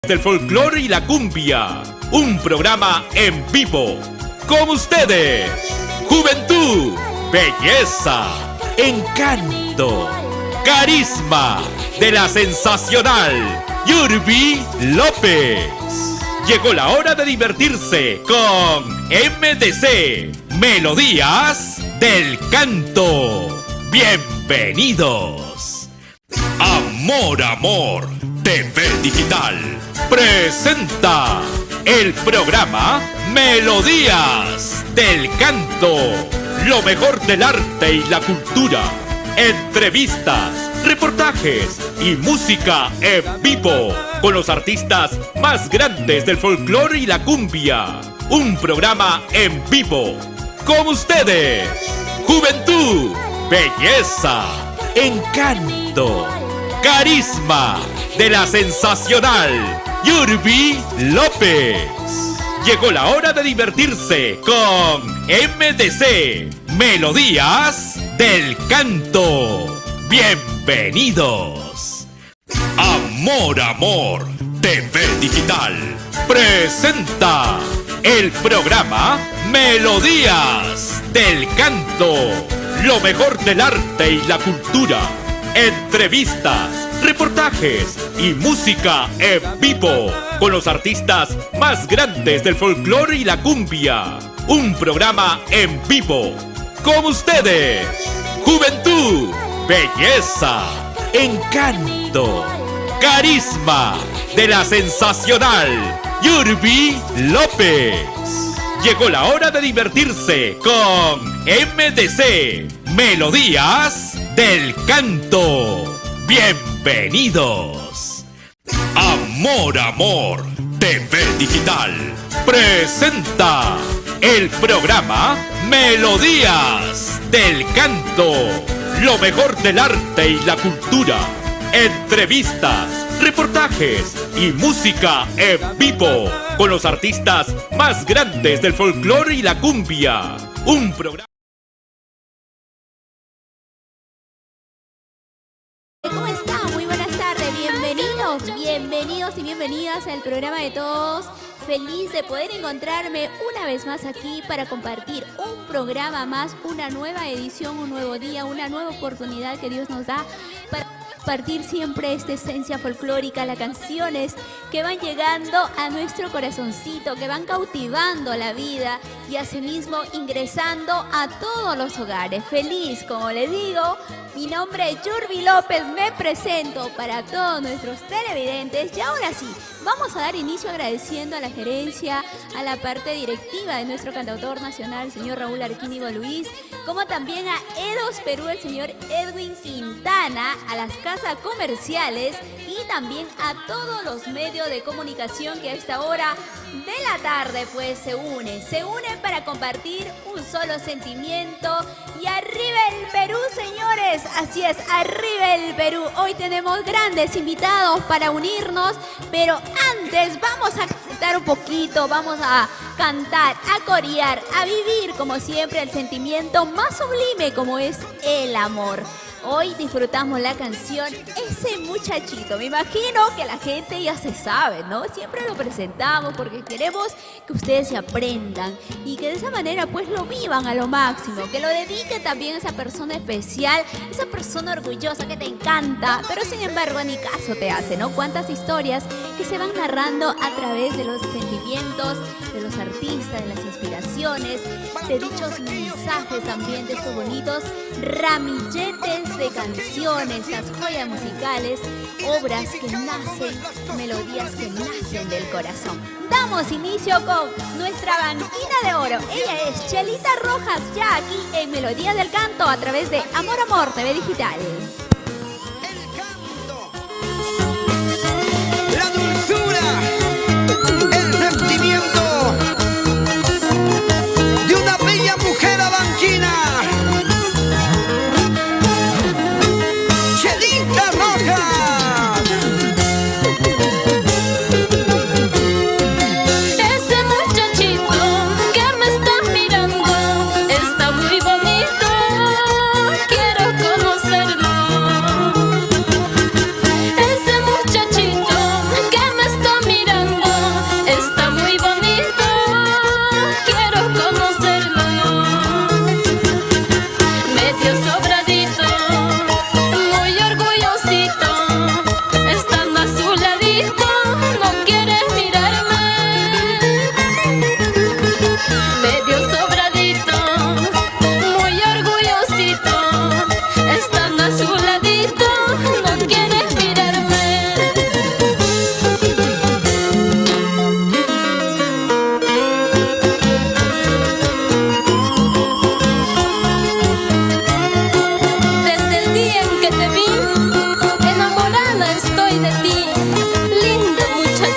del folclore y la cumbia. Un programa en vivo. Con ustedes, juventud, belleza, encanto, carisma de la sensacional Yurbi López. Llegó la hora de divertirse con MDC, Melodías del Canto. Bienvenidos. Amor, Amor, TV Digital presenta el programa Melodías del Canto. Lo mejor del arte y la cultura. Entrevistas, reportajes y música en vivo con los artistas más grandes del folclore y la cumbia. Un programa en vivo. Con ustedes, juventud, belleza, encanto, carisma de la sensacional Yurbi López. Llegó la hora de divertirse con MDC, Melodías del Canto. Bienvenidos. Amor, Amor, TV Digital presenta el programa Melodías del Canto. Lo mejor del arte y la cultura. Entrevistas, reportajes y música en vivo con los artistas más grandes del folclore y la cumbia. Un programa en vivo. Con ustedes, juventud, belleza, encanto, carisma de la sensacional Yurbi López. Llegó la hora de divertirse con MDC, Melodías del Canto. Bienvenidos. Amor, Amor, TV Digital presenta el programa Melodías del Canto. Lo mejor del arte y la cultura. Entrevistas, reportajes y música en vivo con los artistas más grandes del folclore y la cumbia. Un programa. ¿Cómo están? Muy buenas tardes, bienvenidos y bienvenidas al programa de todos. Feliz de poder encontrarme una vez más aquí para compartir un programa más, una nueva edición, un nuevo día, una nueva oportunidad que Dios nos da para compartir siempre esta esencia folclórica, las canciones que van llegando a nuestro corazoncito, que van cautivando la vida y asimismo ingresando a todos los hogares. Feliz, como les digo, mi nombre es Yurbi López, me presento para todos nuestros televidentes y ahora sí, vamos a dar inicio agradeciendo a la gerencia, a la parte directiva de nuestro cantautor nacional, el señor Raúl Arquínigo Luis, como también a Edos Perú, el señor Edwin Quintana, a las casas comerciales y también a todos los medios de comunicación que a esta hora de la tarde pues se unen para compartir un solo sentimiento. Y arriba el Perú, señores, así es, arriba el Perú. Hoy tenemos grandes invitados para unirnos, pero antes vamos a cantar un poquito, vamos a cantar, a corear, a vivir como siempre el sentimiento más sublime como es el amor. Hoy disfrutamos la canción Ese Muchachito. Me imagino que la gente ya se sabe, ¿no? Siempre lo presentamos porque queremos que ustedes se aprendan y que de esa manera pues lo vivan a lo máximo. Que lo dediquen también a esa persona especial, esa persona orgullosa que te encanta, pero sin embargo ni caso te hace, ¿no? Cuántas historias que se van narrando a través de los sentimientos, de los artistas, de las inspiraciones, de dichos mensajes también, de estos bonitos ramilletes de canciones, las joyas musicales, obras que nacen, melodías que nacen del corazón. Damos inicio con nuestra banquina de oro. Ella es Chelita Rojas, ya aquí en Melodías del Canto a través de Amor, Amor, TV Digital. La dulzura, el sentimiento de una bella mujer abanquina. Chelita Rojas. Ese muchachito que me está mirando está muy bonito. Quiero conocerlo.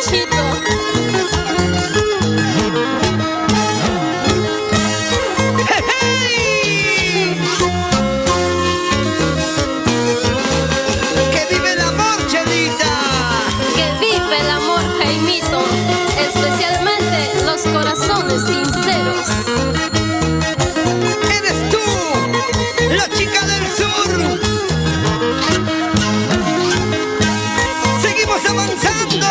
Chanchito. ¡Que vive el amor, Chelita! Que vive el amor, Jaimito, especialmente los corazones sinceros. ¡Eres tú, la chica del sur! ¡Seguimos avanzando!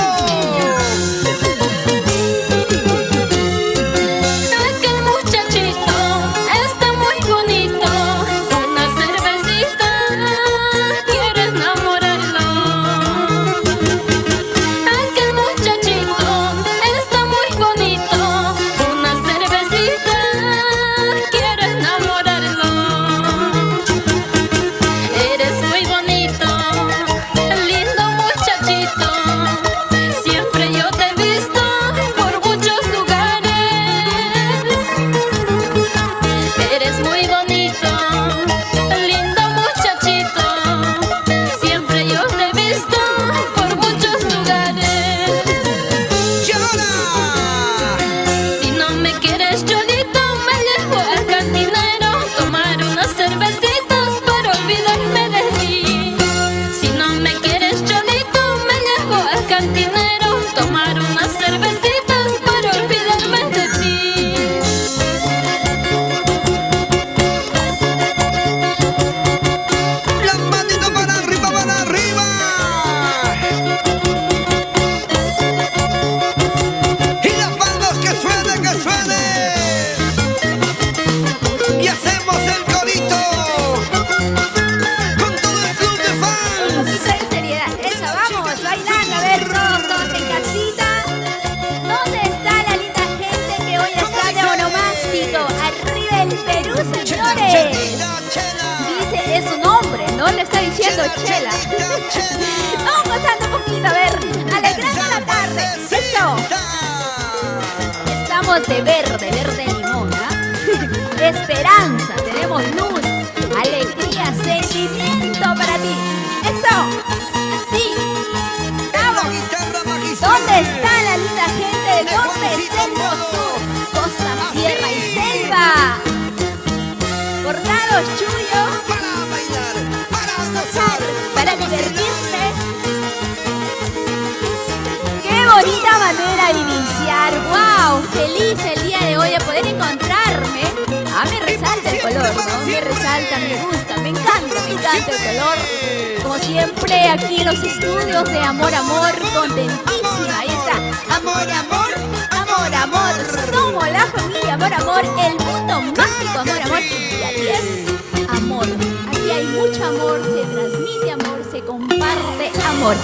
Aquel muchachito está muy bonito, una cervecita quiere enamorarlo. Aquel muchachito está muy bonito, una cervecita quiere enamorarlo. Eres muy bonito, lindo muchachito, siempre yo te he visto por muchos lugares. Eres muy bonito, lindo muchachito, siempre yo te he visto por muchos lugares. ¡Llora! Si no me quieres, Cholito, me llevo al cantinero, tomar unas cervecitas para olvidarme de ti. Si no me quieres, Cholito, me llevo al cantinero, tomar unas cervecitas para olvidarme de ti. ¡Las manitos para arriba, para arriba! ¡Y las palmas que suene, que suene! ¡Y hacemos el corito! ¡Con todo el club de Un fans! poquito de seriedad. Eso, vamos, bailando. A ver, todos en casita. ¿Dónde está la linda gente que hoy está de onomástico? Arriba el Perú, señores. ¡Chelita, chela! Dice, es su nombre, no le está diciendo Chela. Vamos pasando un poquito, a ver, alegrando la tarde. Eso. Estamos de verde, verde limón, ¿ah? Esperanza, tenemos luz, alegría, sentimiento para ti. Eso. Así. La Vamos. guitarra magistral. ¿Dónde está la linda gente del norte, centro, sur, costa, sierra y selva? Cortados, Chuyo, Para bailar, para gozar, para divertirse. ¡Qué bonita manera de iniciar! ¡Wow! Feliz el día de hoy de poder encontrarme. Ah, me resalta el color, ¿no? Me resalta, me gusta, me encanta el color. Como siempre, aquí en los estudios de Amor, Amor, contentísima. Ahí está. Amor, amor, amor, amor. Somos la familia Amor, Amor, el mundo mágico Amor, Amor. Y aquí es amor. Aquí hay mucho amor, se transmite amor, se comparte amor.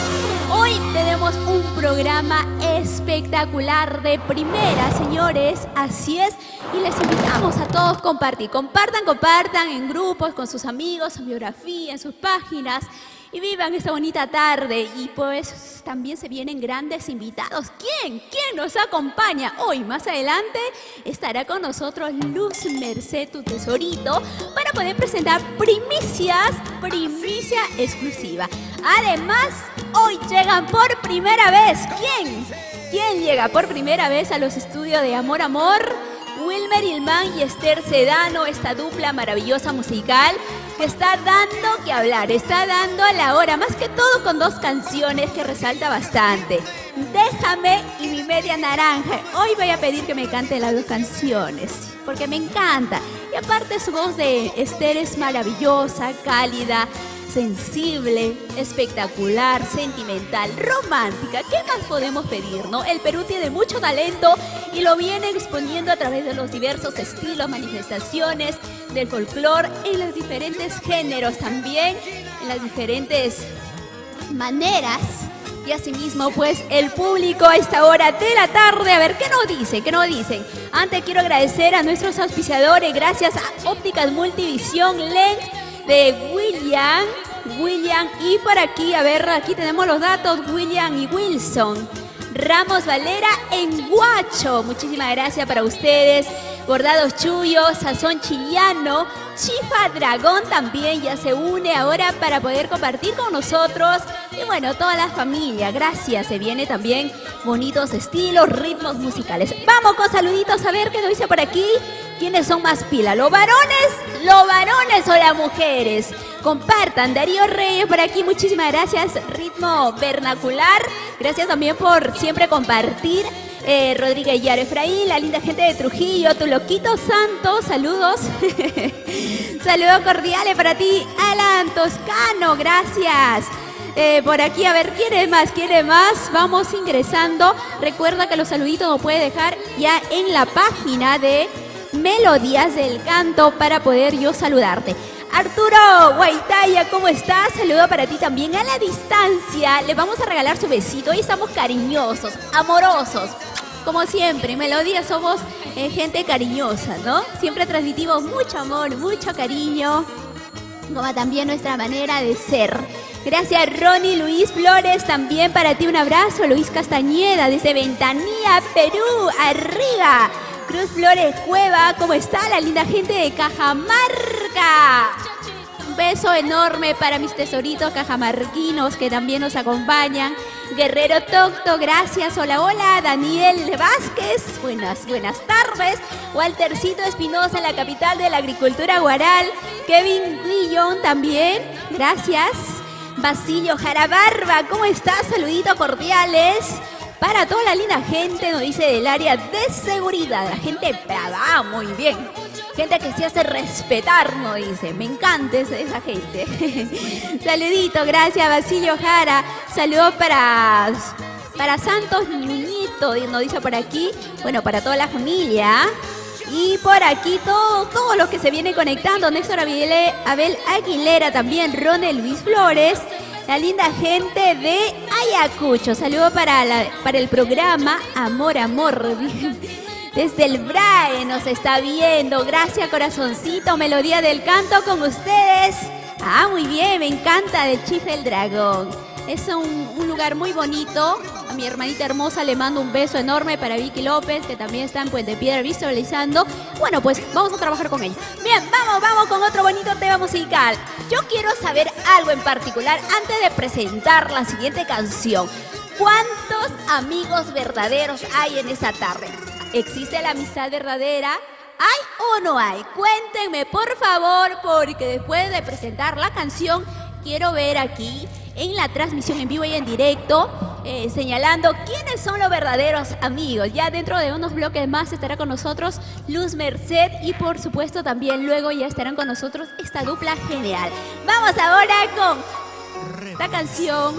Hoy tenemos un programa espectacular de primera, señores. Así es. Y les invitamos a todos a compartir. Compartan en grupos, con sus amigos, en biografía, en sus páginas. Y vivan esta bonita tarde. Y pues también se vienen grandes invitados. ¿Quién nos acompaña? Hoy, más adelante, estará con nosotros Luz Merced, tu tesorito, para poder presentar primicia exclusiva. Además, hoy llegan por primera vez. ¿Quién llega por primera vez a los estudios de Amor, Amor? Wilmer Ilman y Esther Sedano, esta dupla maravillosa musical que está dando que hablar, está dando a la hora, más que todo con dos canciones que resalta bastante. Déjame y Mi Media Naranja. Hoy voy a pedir que me cante las dos canciones, porque me encanta. Y aparte su voz de Esther es maravillosa, cálida, sensible, espectacular, sentimental, romántica. ¿Qué más podemos pedir, no? El Perú tiene mucho talento y lo viene exponiendo a través de los diversos estilos, manifestaciones del folclore en los diferentes géneros también, en las diferentes maneras. Y asimismo, pues, el público a esta hora de la tarde, a ver, ¿qué nos dicen? Antes quiero agradecer a nuestros auspiciadores, gracias a Ópticas Multivisión Lens de William, y por aquí, a ver, aquí tenemos los datos, William y Wilson Ramos Valera en Huacho. Muchísimas gracias para ustedes. Bordados Chuyo, Sazón Chillano, Chifa Dragón también ya se une ahora para poder compartir con nosotros. Y bueno, toda la familia, gracias. Se viene también bonitos estilos, ritmos musicales. Vamos con saluditos a ver qué nos dice por aquí. ¿Quiénes son más pila? ¿Los varones o las mujeres? Compartan. Darío Reyes por aquí, muchísimas gracias. Ritmo vernacular. Gracias también por siempre compartir. Rodríguez Yaro Efraín, la linda gente de Trujillo, tu loquito santo, saludos. Saludos cordiales para ti, Alan Toscano, gracias. Por aquí, a ver, ¿quién es más? Vamos ingresando. Recuerda que los saluditos los puedes dejar ya en la página de Melodías del Canto para poder yo saludarte. Arturo Guaitaya, ¿cómo estás? Saludo para ti también a la distancia. Le vamos a regalar su besito. Hoy estamos cariñosos, amorosos. Como siempre, Melodías somos gente cariñosa, ¿no? Siempre transmitimos mucho amor, mucho cariño, como también nuestra manera de ser. Gracias, Ronnie Luis Flores, también para ti un abrazo. Luis Castañeda, desde Ventanilla, Perú, arriba. Cruz Flores Cueva, ¿cómo está la linda gente de Cajamarca? Un beso enorme para mis tesoritos cajamarquinos que también nos acompañan. Guerrero Tocto, gracias. Hola, hola. Daniel Vázquez, buenas tardes. Waltercito Espinosa, la capital de la agricultura Guaral. Kevin Guillón también, gracias. Basilio Jarabarba, ¿cómo estás? Saluditos cordiales. Para toda la linda gente, nos dice del área de seguridad, la gente brava, muy bien. Gente que se hace respetar, nos dice. Me encanta esa gente. Saludito, gracias Basilio Jara. Saludos para Santos Muñito, nos dice por aquí. Bueno, para toda la familia. Y por aquí todos los que se vienen conectando. Néstor Abel Aguilera también, Ronel Luis Flores. La linda gente de Ayacucho. Saludo para el programa Amor. Desde el BRAE nos está viendo. Gracias, corazoncito. Melodía del Canto con ustedes. Ah, muy bien. Me encanta de Chifa el Dragón. Es un lugar muy bonito. A mi hermanita hermosa le mando un beso enorme para Vicky López, que también está en Puente Piedra visualizando. Bueno, pues vamos a trabajar con ella. Bien, vamos con otro bonito tema musical. Yo quiero saber algo en particular antes de presentar la siguiente canción. ¿Cuántos amigos verdaderos hay en esta tarde? ¿Existe la amistad verdadera? ¿Hay o no hay? Cuéntenme, por favor, porque después de presentar la canción, quiero ver aquí en la transmisión en vivo y en directo, señalando quiénes son los verdaderos amigos. Ya dentro de unos bloques más estará con nosotros Luz Merced y por supuesto también luego ya estarán con nosotros esta dupla genial. Vamos ahora con esta canción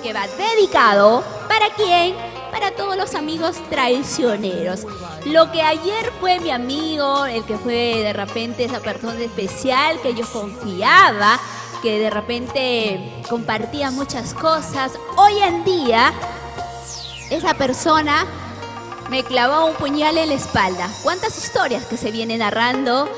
que va dedicado, ¿para quién? Para todos los amigos traicioneros. Lo que ayer fue mi amigo, el que fue de repente esa persona especial que yo confiaba, que de repente compartía muchas cosas. Hoy en día, esa persona me clavó un puñal en la espalda. ¿Cuántas historias que se vienen narrando?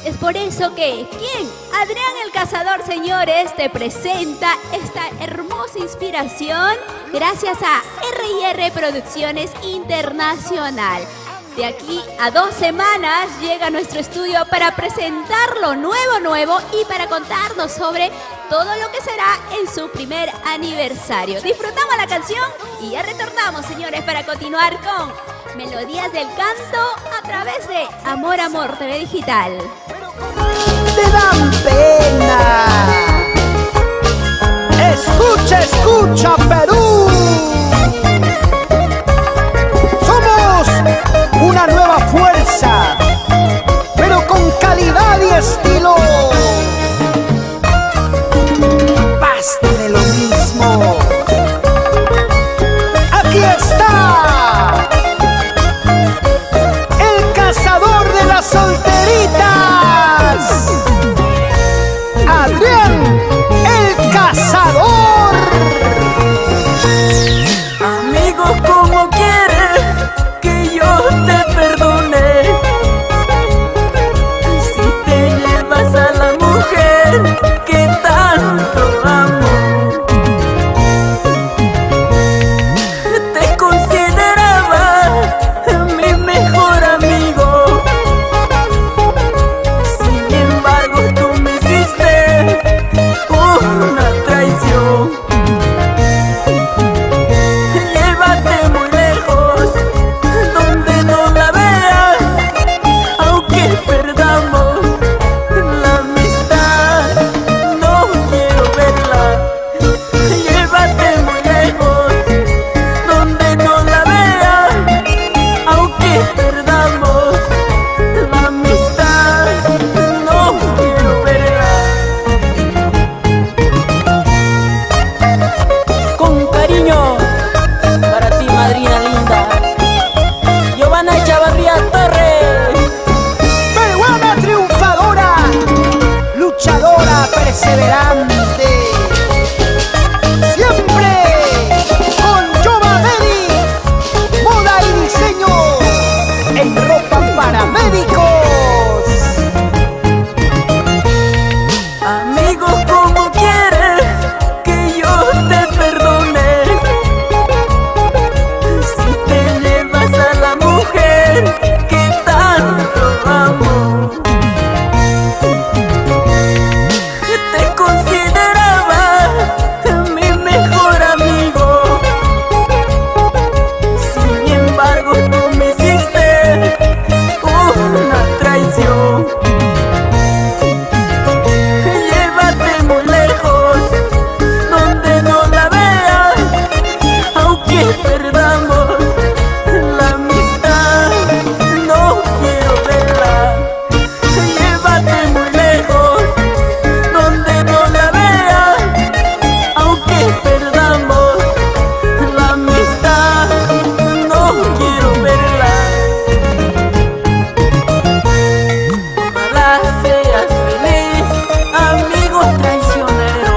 Es por eso que, ¿quién? Adrián el Cazador, señores, te presenta esta hermosa inspiración gracias a R&R Producciones Internacional. De aquí a 2 semanas llega a nuestro estudio para presentar lo nuevo y para contarnos sobre todo lo que será en su primer aniversario. Disfrutamos la canción y ya retornamos, señores, para continuar con Melodías del Canto a través de Amor TV Digital. Te dan pena. Escucha Perú. Somos una nueva fuerza, pero con calidad y estilo. Basta de lo mismo. Aquí está el cazador de las solteritas, Adrián el Cazador. perseverante. Siempre con Yoma Medic, moda y diseño en ropa para médicos. Amigos, ¿cómo quieres que yo te perdone? Si te llevas a la mujer que tanto amo. Te consideraba mi mejor amigo. Sin embargo, tú me hiciste una traición. Llévate muy lejos, donde no la veas, aunque perdamos la amistad, no quiero verla. Llévate muy lejos, donde no la veas, aunque perdamos la amistad, no quiero verla. Ojalá seas feliz, amigo traicionero.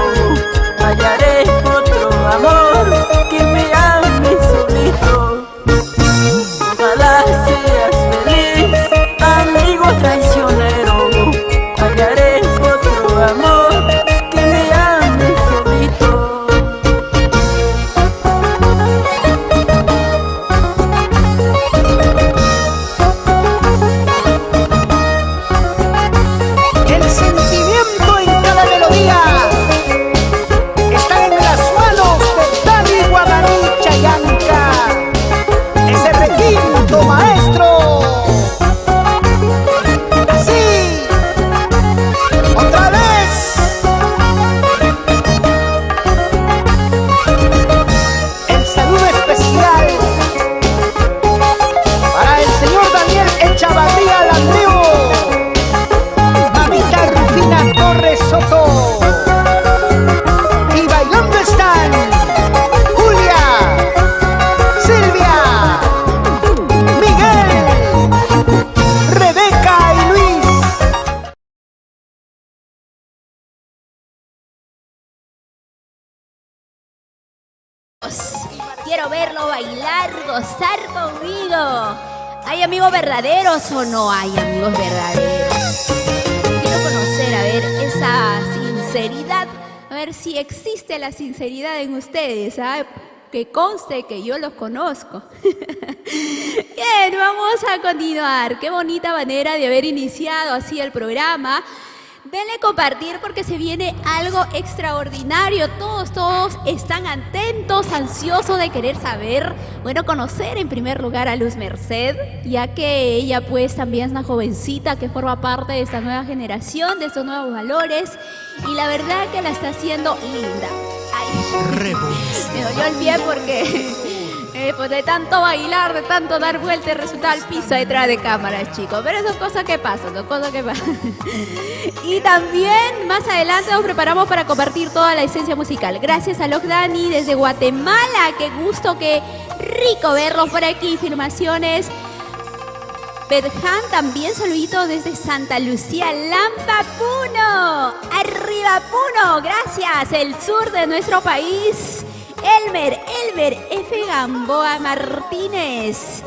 Hallaré otro amor que me ame solito. Ojalá seas feliz, amigo traicionero. Hallaré otro amor que me ame solito. El sentimiento en cada melodía está en las manos de Dani Guaraní Chayanca, ese requinto maestro. Así, otra vez. El saludo especial para el señor Daniel Echavarría Landeo, mamita Rufina Torres Soto, y bailando están Julia, Silvia, Miguel, Rebeca y Luis. Quiero verlo bailar, gozar conmigo. ¿Hay amigos verdaderos o no hay amigos verdaderos? Quiero conocer, a ver, esa sinceridad. A ver si existe la sinceridad en ustedes, ¿ah? Que conste que yo los conozco. Bien, vamos a continuar. Qué bonita manera de haber iniciado así el programa. Denle compartir porque se viene algo extraordinario. Todos están atentos, ansiosos de querer saber, bueno, conocer en primer lugar a Luz Merced, ya que ella pues también es una jovencita que forma parte de esta nueva generación, de estos nuevos valores, y la verdad que la está haciendo linda. Ay, me dolió el pie porque pues de tanto bailar, de tanto dar vueltas, resulta el piso detrás de cámaras, chicos. Pero son cosas que pasan, son cosas que pasan. Y también más adelante nos preparamos para compartir toda la esencia musical. Gracias a Log Dani desde Guatemala. Qué gusto, qué rico verlos por aquí. Filmaciones. Berjan también, saludito desde Santa Lucía, Lampa, Puno. Arriba, Puno. Gracias. El sur de nuestro país. Elmer F. Gamboa Martínez.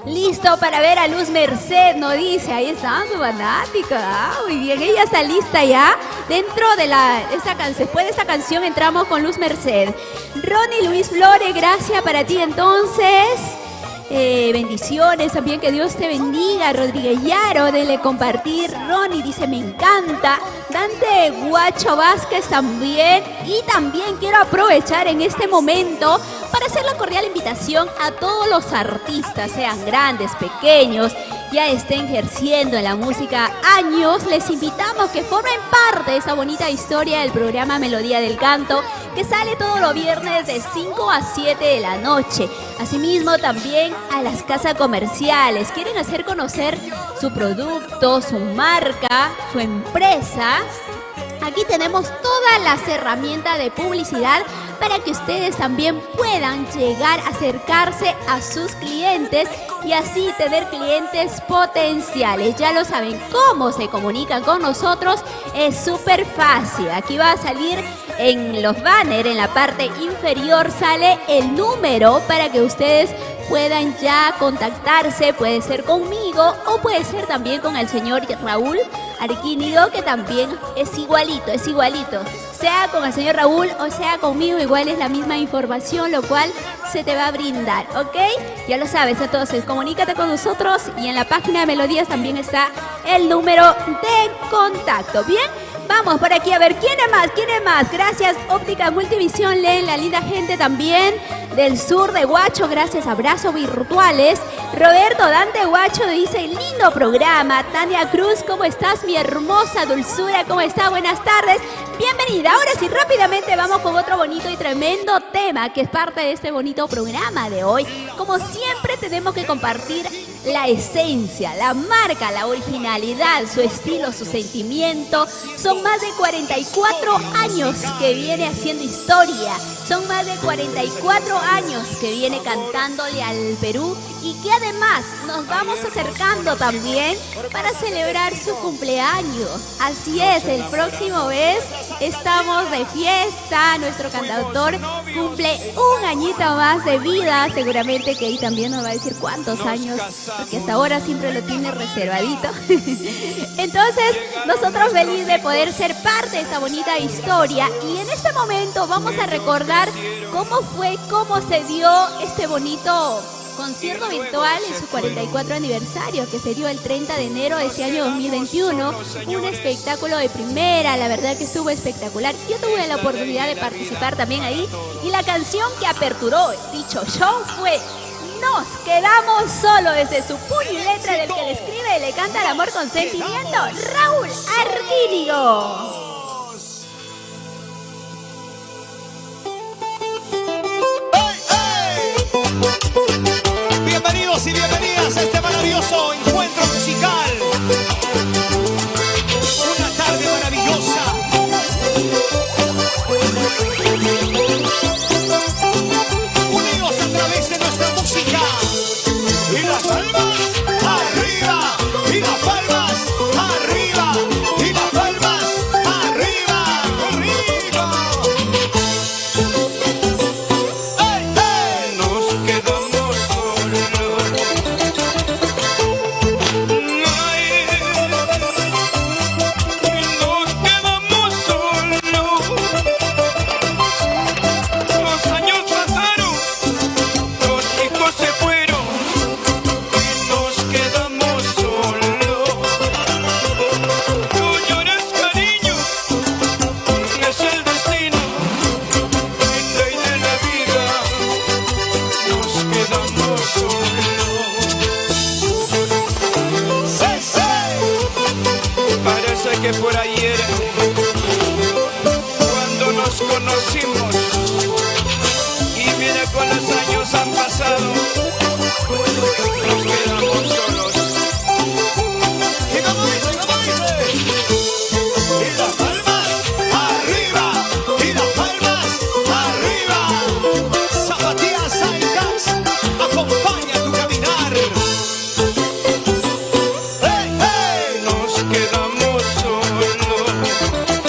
Listo para ver a Luz Merced, nos dice. Ahí está su fanática. Muy bien, ella está lista ya. Dentro de esta canción, después de esta canción entramos con Luz Merced. Ronnie Luis Flores, gracias para ti entonces. Bendiciones también, que Dios te bendiga. Rodríguez Yaro, dele compartir. Ronnie dice me encanta. Dante Guacho Vázquez también. Y también quiero aprovechar en este momento para hacer la cordial invitación a todos los artistas, sean grandes, pequeños, ya estén ejerciendo en la música años. Les invitamos que formen parte de esa bonita historia del programa Melodía del Canto, que sale todos los viernes de 5 a 7 de la noche. Asimismo también a las casas comerciales. Quieren hacer conocer su producto, su marca, su empresa. Aquí tenemos todas las herramientas de publicidad para que ustedes también puedan llegar a acercarse a sus clientes y así tener clientes potenciales. Ya lo saben, cómo se comunican con nosotros es súper fácil. Aquí va a salir en los banners, en la parte inferior sale el número para que ustedes puedan ya contactarse. Puede ser conmigo o puede ser también con el señor Raúl Arquínigo, que también es igualito, sea con el señor Raúl o sea conmigo, igual es la misma información, lo cual se te va a brindar, ¿ok? Ya lo sabes, entonces comunícate con nosotros y en la página de Melodías también está el número de contacto. Bien, vamos por aquí a ver, ¿quién es más? Gracias, Óptica Multivisión, leen la linda gente también del sur de Huacho, gracias, abrazos virtuales. Roberto Dante Huacho dice, lindo programa. Tania Cruz, ¿cómo estás, mi hermosa dulzura? ¿Cómo está? Buenas tardes. Bienvenida. Ahora sí, rápidamente vamos con otro bonito y tremendo tema que es parte de este bonito programa de hoy. Como siempre tenemos que compartir la esencia, la marca, la originalidad, su estilo, su sentimiento. Son más de 44 años que viene haciendo historia. Son más de 44 años que viene cantándole al Perú y que además nos vamos acercando también para celebrar su cumpleaños. Así es, el próximo mes estamos de fiesta. Nuestro cantautor cumple un añito más de vida. Seguramente que ahí también nos va a decir cuántos años, porque hasta ahora siempre lo tiene reservadito. Entonces, nosotros felices de poder ser parte de esta bonita historia. Y en este momento vamos a recordar cómo se dio este bonito concierto virtual en su 44 aniversario, que se dio el 30 de enero de este año 2021. Un espectáculo de primera, la verdad que estuvo espectacular. Yo tuve la oportunidad de participar también ahí y la canción que aperturó dicho show fue Nos Quedamos Solos, desde su puño y letra del que le escribe y le canta el amor con sentimiento, Raúl Arquínigo. Bienvenidos y bienvenidas a este maravilloso encuentro musical. Una tarde maravillosa. Unidos a través de nuestra música. Y las palmas arriba. Y las palmas arriba. Y las palmas arriba. Arriba. ¡Hey, hey! Nos quedamos que por ayer, cuando nos conocimos, y mira con los años han pasado, nos quedamos solos. Y como dice, y las palmas arriba, y las palmas arriba. Zapatillas Saigas, acompaña tu caminar. Hey, hey, nos quedamos bailando.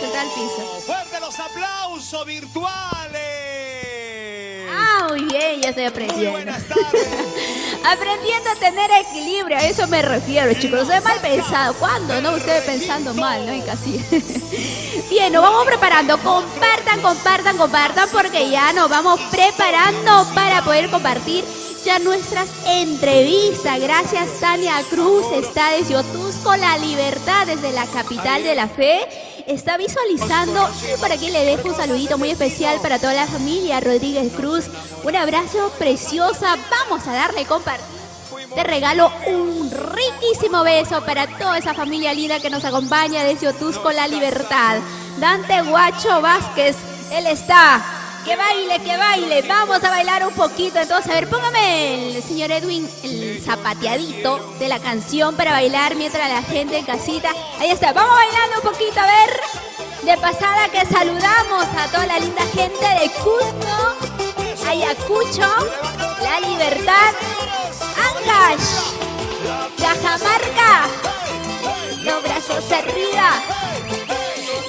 sentada al piso. ¡Fuerte los aplausos virtuales! Ah, muy bien, ya estoy Muy aprendiendo. buenas tardes. Aprendiendo a tener equilibrio, a eso me refiero, chicos. Soy mal pensado. ¿Cuándo? No, ustedes pensando mal, ¿no? Y casi. Bien, nos vamos preparando. Compartan, compartan, compartan, porque ya nos vamos preparando para poder compartir ya nuestras entrevistas. Gracias, Tania Cruz. Está desde Otusco, La Libertad, desde la capital de la fe. Está visualizando, y por aquí le dejo un saludito muy especial para toda la familia Rodríguez Cruz. Un abrazo preciosa. Vamos a darle compartir. Te regalo un riquísimo beso para toda esa familia linda que nos acompaña desde Otusco, La Libertad. Dante Guacho Vázquez, él está. Que baile. Vamos a bailar un poquito. Entonces, a ver, póngame el señor Edwin el zapateadito de la canción para bailar mientras la gente en casita. Ahí está, vamos bailando un poquito, a ver. De pasada que saludamos a toda la linda gente de Cusco, Ayacucho, La Libertad, Ancash, Cajamarca, los brazos arriba.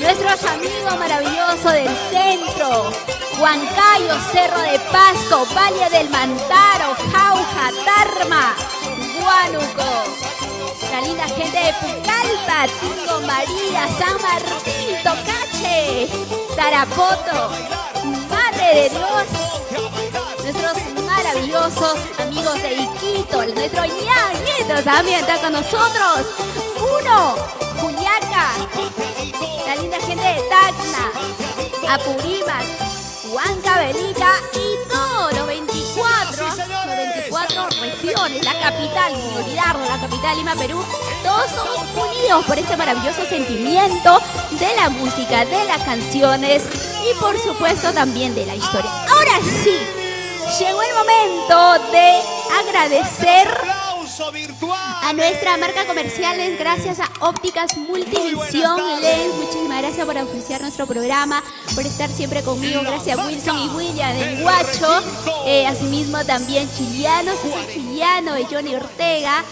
Nuestros amigos maravillosos del centro, Huancayo, Cerro de Pasco, Valle del Mantaro, Jauja, Tarma, Huánuco. La linda gente de Pucallpa, Tingo María, San Martín, Tocache, Tarapoto, Madre de Dios. Nuestros maravillosos amigos de Iquito, nuestro ñañito también está con nosotros. Uno, Juliaca, la linda gente de Tacna, Apurímac, Huancavelica y todos los 24 regiones, la capital, sin olvidarlo, la capital Lima, Perú, todos somos unidos por este maravilloso sentimiento de la música, de las canciones y por supuesto también de la historia. Ahora sí, llegó el momento de agradecer a nuestra marca comerciales, gracias a Ópticas Multivisión Lens. Muchísimas gracias por auspiciar nuestro programa, por estar siempre conmigo. Gracias a Wilson y William de Guacho, asimismo también Chiliano de Johnny Ortega,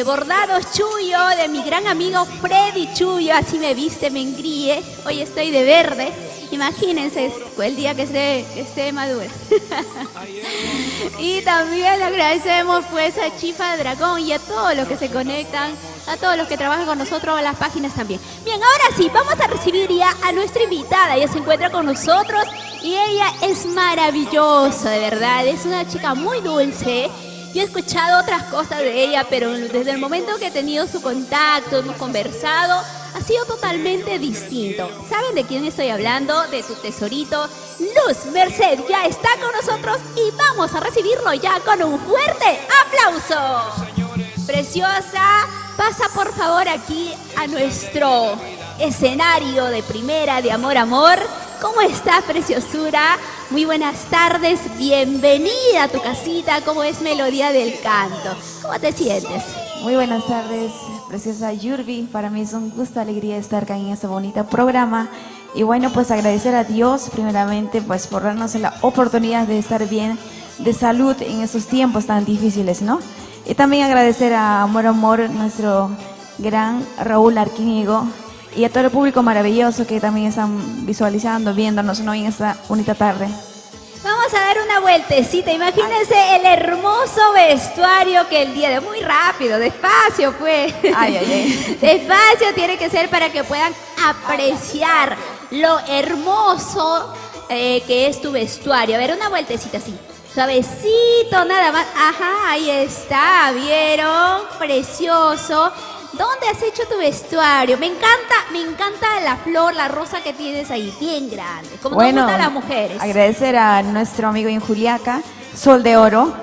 bordados Chuyo de mi gran amigo Freddy Chuyo. Así me viste, me engríe. Hoy estoy de verde. Imagínense el día que esté madura. Y también le agradecemos pues a Chifa Dragón y a todos los que se conectan, a todos los que trabajan con nosotros, a las páginas también. Bien, ahora sí, vamos a recibir ya a nuestra invitada. Ella se encuentra con nosotros y ella es maravillosa, de verdad. Es una chica muy dulce. Yo he escuchado otras cosas de ella, pero desde el momento que he tenido su contacto, hemos conversado, ha sido totalmente distinto. ¿Saben de quién estoy hablando? De tu tesorito, Luz Merced. Ya está con nosotros y vamos a recibirlo ya con un fuerte aplauso. Preciosa, pasa por favor aquí a nuestro escenario de primera de Amor, Amor. ¿Cómo estás, preciosura? Muy buenas tardes, bienvenida a tu casita. ¿Cómo es Melodía del Canto? ¿Cómo te sientes? Muy buenas tardes, preciosa Yurbi. Para mí es un gusto, alegría estar acá en este bonito programa. Y bueno, pues agradecer a Dios primeramente pues por darnos la oportunidad de estar bien de salud en estos tiempos tan difíciles, ¿no? Y también agradecer a Amor Amor, nuestro gran Raúl Arquínigo, y a todo el público maravilloso que también están visualizando, viéndonos, ¿no?, en esta bonita tarde. Vamos a dar una vueltecita. Imagínense el hermoso vestuario que el día de... Muy rápido, despacio pues. Ay. Despacio tiene que ser para que puedan apreciar lo hermoso que es tu vestuario. A ver, una vueltecita así. Suavecito, nada más. Ajá, ahí está, ¿vieron? Precioso. ¿Dónde has hecho tu vestuario? Me encanta la flor, la rosa que tienes ahí, bien grande. Como nos gustan las mujeres. Agradecer a nuestro amigo en Juliaca, Sol de Oro.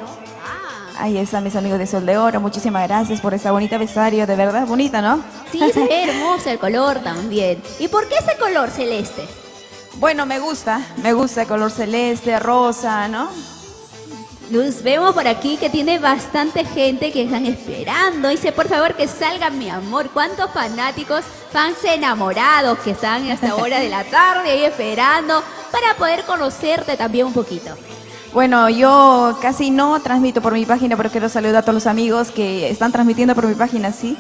Ahí están mis amigos de Sol de Oro. Muchísimas gracias por esta bonita vestuario, de verdad, bonita, ¿no? Sí, se ve hermoso el color también. ¿Y por qué ese color celeste? Bueno, me gusta el color celeste, rosa, ¿no? Luz, vemos por aquí que tiene bastante gente que están esperando. Dice, por favor, que salga mi amor. ¿Cuántos fanáticos, fans enamorados que están hasta hora de la tarde ahí esperando para poder conocerte también un poquito? Bueno, yo casi no transmito por mi página, pero quiero saludar a todos los amigos que están transmitiendo por mi página, ¿sí?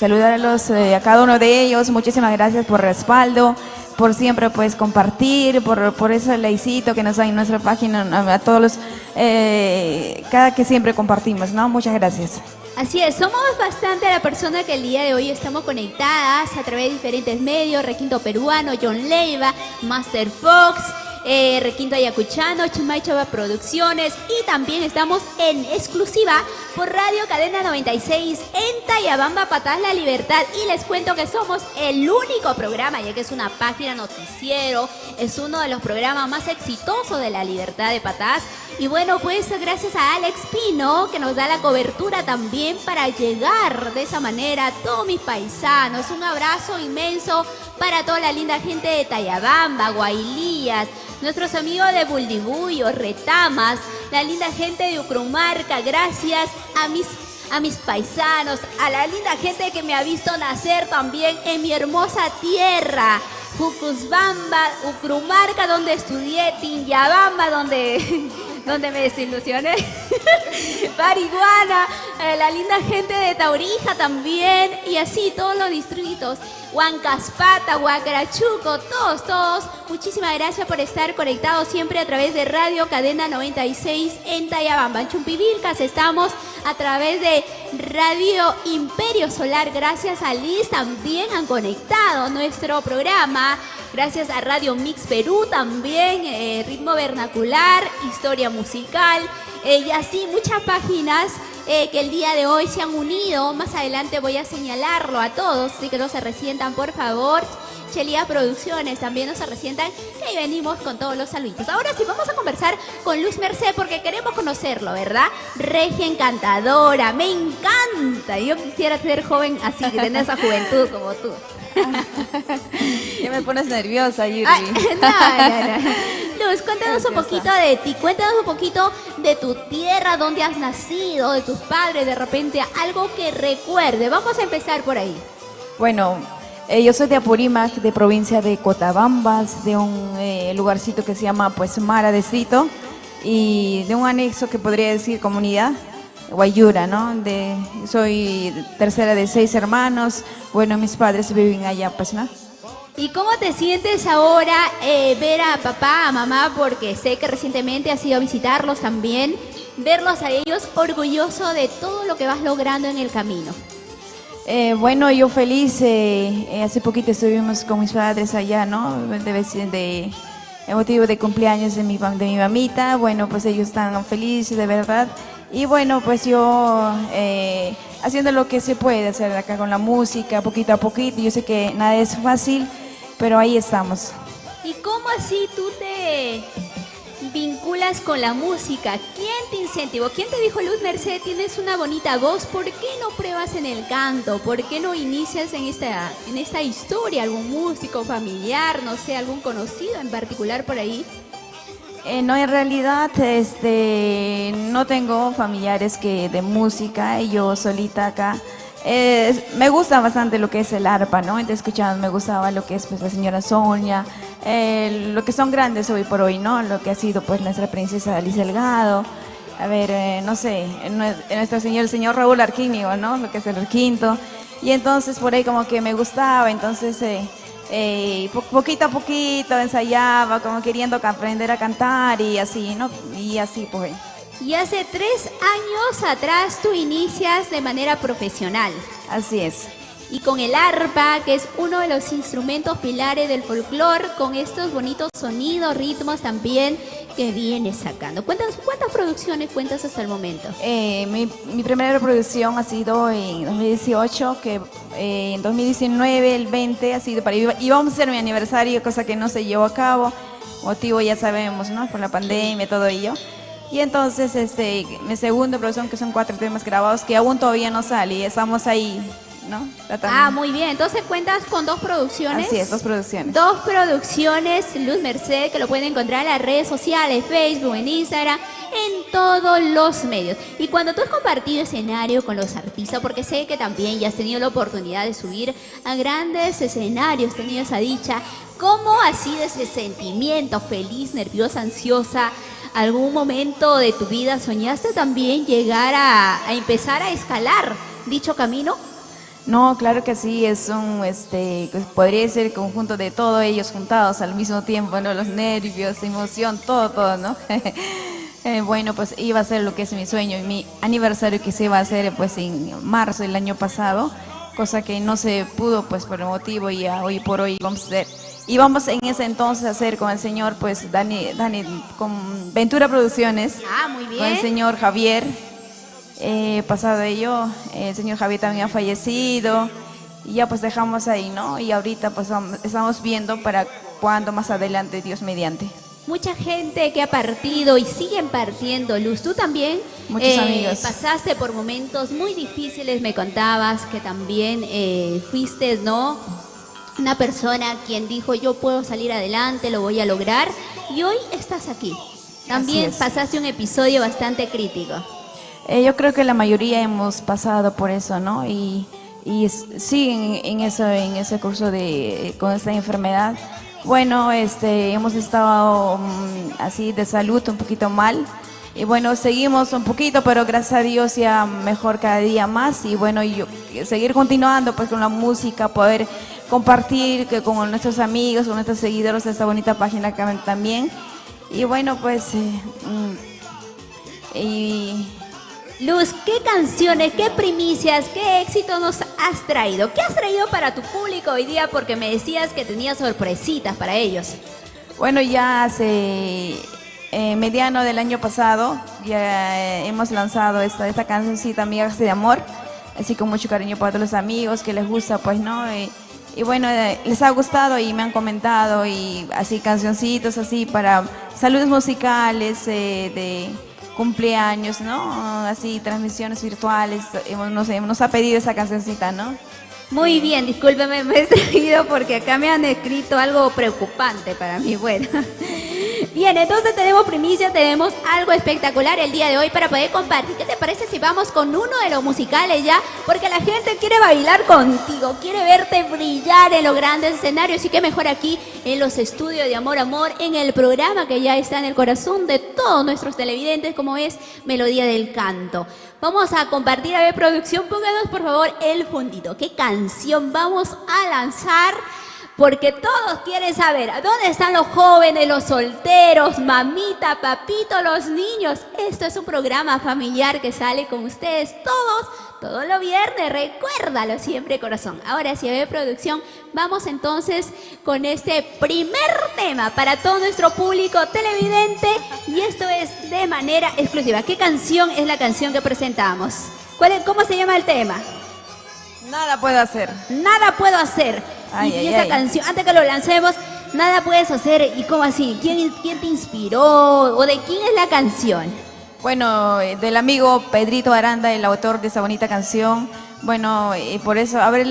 saludarlos a cada uno de ellos. Muchísimas gracias por el respaldo, por siempre pues compartir, por ese likecito que nos da en nuestra página, a todos los, cada que siempre compartimos, ¿no? Muchas gracias. Así es, somos bastante la persona que el día de hoy estamos conectadas a través de diferentes medios, Requinto Peruano, John Leiva, Master Fox, Requinto Ayacuchano, Chimay Chava Producciones, y también estamos en exclusiva por Radio Cadena 96 en Tayabamba, Patás La Libertad, y les cuento que somos el único programa, ya que es una página noticiero, es uno de los programas más exitosos de La Libertad de Patás. Y bueno, pues gracias a Alex Pino, que nos da la cobertura también para llegar de esa manera a todos mis paisanos. Un abrazo inmenso para toda la linda gente de Tayabamba, Guaylías, nuestros amigos de Buldibullo, Retamas, la linda gente de Ucrumarca. Gracias a mis paisanos, a la linda gente que me ha visto nacer también en mi hermosa tierra. Jucusbamba, Ucrumarca, donde estudié, Tinyabamba, donde me desilusioné, Pariguana, la linda gente de Taurija también, y así todos los distritos, Huancaspata, Huacarachuco, todos, muchísimas gracias por estar conectados siempre a través de Radio Cadena 96 en Tayabamba. En Chumpivilcas estamos a través de Radio Imperio Solar, gracias a Liz también han conectado nuestro programa, gracias a Radio Mix Perú también, Ritmo Vernacular, Historia Musical, y así muchas páginas que el día de hoy se han unido. Más adelante voy a señalarlo a todos, así que no se resientan, por favor. Chelía Producciones también no se resientan, que ahí venimos con todos los saluditos. Ahora sí, vamos a conversar con Luz Merced porque queremos conocerlo, ¿verdad? Regia encantadora, me encanta. Yo quisiera ser joven así, tener esa juventud como tú. Ya me pones nerviosa, Yuri. No. Luz, cuéntanos un poquito de ti, cuéntanos un poquito de tu tierra, dónde has nacido, de tus padres, de repente algo que recuerde. Vamos a empezar por ahí. Bueno, yo soy de Apurímac, de provincia de Cotabambas, de un lugarcito que se llama pues Mara Distrito, y de un anexo que podría decir comunidad, Guayura, ¿no? Soy tercera de 6 hermanos. Bueno, mis padres viven allá, pues, ¿no? ¿Y cómo te sientes ahora ver a papá, a mamá? Porque sé que recientemente has ido a visitarlos también, verlos a ellos orgulloso de todo lo que vas logrando en el camino. Bueno, yo feliz, hace poquito estuvimos con mis padres allá, ¿no? De motivo de cumpleaños de mi mamita. Bueno, pues ellos están felices, de verdad. Y bueno, pues yo haciendo lo que se puede hacer acá con la música, poquito a poquito. Yo sé que nada es fácil, pero ahí estamos. ¿Y cómo así tú te vinculas con la música? ¿Quién te incentivó? ¿Quién te dijo, Luz Merced, tienes una bonita voz? ¿Por qué no pruebas en el canto? ¿Por qué no inicias en esta historia? ¿Algún músico familiar? No sé, algún conocido en particular por ahí. No, en realidad no tengo familiares que de música, y yo solita acá. Me gusta bastante lo que es el arpa, ¿no? Entonces me gustaba lo que es pues la señora Sonia, lo que son grandes hoy por hoy, ¿no? Lo que ha sido pues nuestra princesa Alicia Delgado, a ver, no sé, el señor Raúl Arquínigo, ¿no? Lo que es el requinto. Y entonces por ahí como que me gustaba, entonces poquito a poquito ensayaba, como queriendo aprender a cantar y así, ¿no? Y así pues. Y hace 3 años atrás tú inicias de manera profesional. Así es. Y con el arpa, que es uno de los instrumentos pilares del folclore, con estos bonitos sonidos, ritmos también que vienes sacando. Cuéntanos, ¿cuántas producciones cuentas hasta el momento? Mi primera producción ha sido en 2018, que en 2019, el 20, ha sido íbamos a hacer mi aniversario, cosa que no se llevó a cabo. Motivo ya sabemos, ¿no? Por la pandemia, todo ello. Y entonces, mi segunda producción, que son 4 temas grabados, que aún todavía no sale, y estamos ahí, ¿no? Tratando. Muy bien. Entonces cuentas con 2 producciones. Así es, 2 producciones. 2 producciones, Luz Merced, que lo pueden encontrar en las redes sociales, Facebook, en Instagram, en todos los medios. Y cuando tú has compartido escenario con los artistas, porque sé que también ya has tenido la oportunidad de subir a grandes escenarios, has tenido esa dicha, ¿cómo ha sido ese sentimiento? ¿Feliz, nerviosa, ansiosa? ¿Algún momento de tu vida soñaste también llegar a empezar a escalar dicho camino? No, claro que sí, es un, pues, podría ser el conjunto de todos ellos juntados al mismo tiempo, ¿no? Los nervios, emoción, todo, ¿no? Bueno, pues iba a ser lo que es mi sueño, y mi aniversario que se iba a hacer pues en marzo del año pasado, cosa que no se pudo pues por el motivo, y hoy por hoy vamos a hacer. Y vamos en ese entonces a hacer con el señor pues Dani con Ventura Producciones, Ah, muy con el bien. señor Javier. Pasado ello, el señor Javier también ha fallecido y ya pues dejamos ahí, ¿no? Y ahorita pues estamos viendo para cuándo más adelante, Dios mediante. Mucha gente que ha partido y siguen partiendo, Luz. Tú también Muchos amigos. pasaste por momentos muy difíciles, me contabas que también fuiste, ¿no? Una persona quien dijo, yo puedo salir adelante, lo voy a lograr, y hoy estás aquí. También es. pasaste un episodio bastante crítico. Yo creo que la mayoría hemos pasado por eso, ¿no? Y sí, en ese curso con esta enfermedad. Bueno, hemos estado así de salud un poquito mal. Y bueno, seguimos un poquito, pero gracias a Dios ya mejor cada día más. Y bueno, seguir continuando pues con la música, poder compartir con nuestros amigos, con nuestros seguidores de esta bonita página también. Y bueno, pues... Luz, ¿qué canciones, qué primicias, qué éxito nos has traído? ¿Qué has traído para tu público hoy día? Porque me decías que tenías sorpresitas para ellos. Bueno, ya hace mediano del año pasado ya hemos lanzado esta cancioncita, Migajas de Amor, así con mucho cariño para todos los amigos que les gusta, pues, ¿no? Y bueno, les ha gustado y me han comentado, y así cancioncitos así para saludos musicales, de cumpleaños, ¿no? Así transmisiones virtuales, nos ha pedido esa cancioncita, ¿no? Muy bien, discúlpeme, me he distraído porque acá me han escrito algo preocupante para mí. Bueno, bien, entonces tenemos primicia, tenemos algo espectacular el día de hoy para poder compartir. ¿Qué te parece si vamos con uno de los musicales ya? Porque la gente quiere bailar contigo, quiere verte brillar en los grandes escenarios, y qué mejor aquí en los estudios de Amor Amor, en el programa que ya está en el corazón de todos nuestros televidentes, como es Melodía del Canto. Vamos a compartir, a ver, producción, pónganos por favor el fondito. ¿Qué canción vamos a lanzar? Porque todos quieren saber, ¿a dónde están los jóvenes, los solteros, mamita, papito, los niños? Esto es un programa familiar que sale con ustedes todos los viernes, recuérdalo siempre, corazón. Ahora sí, a ver, producción, vamos entonces con este primer tema para todo nuestro público televidente, y esto es de manera exclusiva. ¿Qué canción es la canción que presentamos? ¿Cómo se llama el tema? Nada puedo hacer. Nada puedo hacer. Ay, y ay, esa ay. canción, antes que lo lancemos, nada puedes hacer. ¿Y cómo así? ¿Quién te inspiró? ¿O de quién es la canción? Bueno, del amigo Pedrito Aranda, el autor de esa bonita canción. Bueno, y por eso, a ver,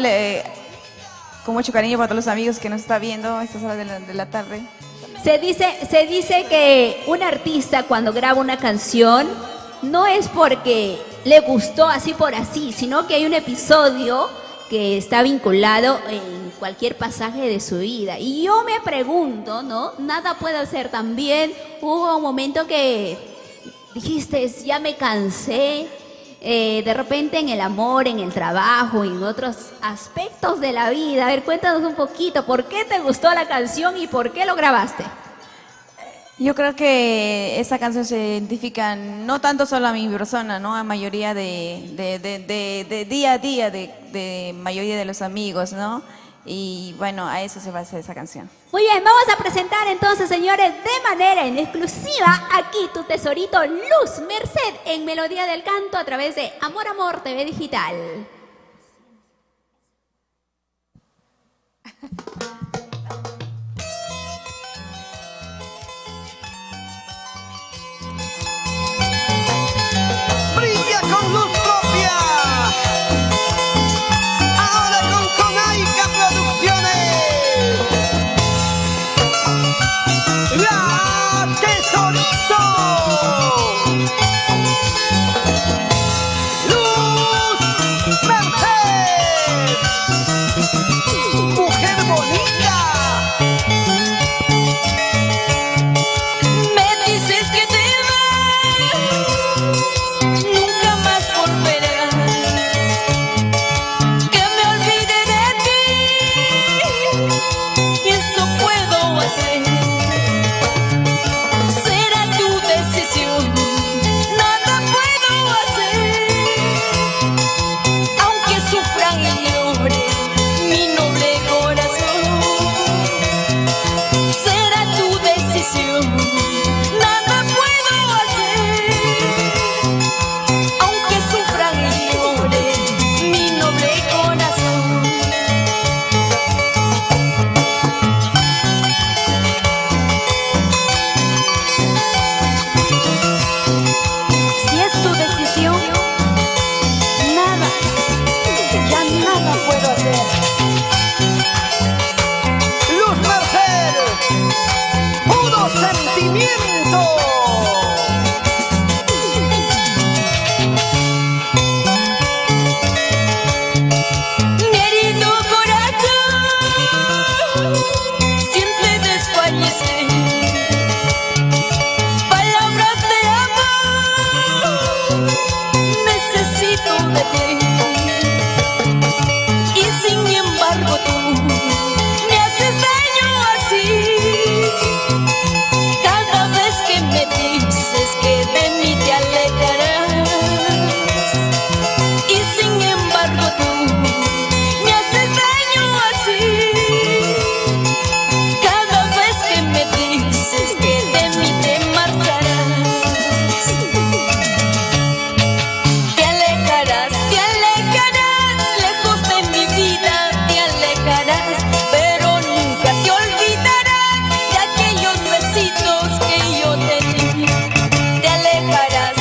con mucho cariño para todos los amigos que nos está viendo a estas horas de la tarde. Se dice que un artista cuando graba una canción no es porque le gustó así por así, sino que hay un episodio que está vinculado en cualquier pasaje de su vida. Y yo me pregunto, ¿no? Nada puedo hacer también. Hubo un momento que dijiste, ya me cansé, de repente en el amor, en el trabajo y en otros aspectos de la vida. A ver, cuéntanos un poquito, ¿por qué te gustó la canción y por qué lo grabaste? Yo creo que esa canción se identifica no tanto solo a mi persona, ¿no? A mayoría de día a día, de mayoría de los amigos, ¿no? Y bueno, a eso se basa esa canción. Muy bien, vamos a presentar entonces, señores, de manera en exclusiva aquí tu tesorito Luz Merced en Melodía del Canto a través de Amor Amor TV Digital. Brilla con luz propia. Ahora con Aica Producciones. La Tesorito. Luz hacer. Será tu decisión, nada puedo hacer. Aunque sufran y llore mi noble corazón. Será tu decisión, nada puedo hacer. Aunque sufran y llore mi noble corazón. Si es tu decisión, nada, ya nada puedo hacer. Luz Merced, puro sentimiento. Mi herido corazón siente desfallecer. Palabras de amor necesito de ti. Y sin embargo tú me haces daño así. Cada vez que me dices que de mí te alejarás. Y sin embargo tú me haces daño así. Cada vez que me dices que de mí te marcharás. Te alejarás lejos de mi vida, te alejarás, pero nunca te olvidarás de aquellos besitos que yo te di. Te alejarás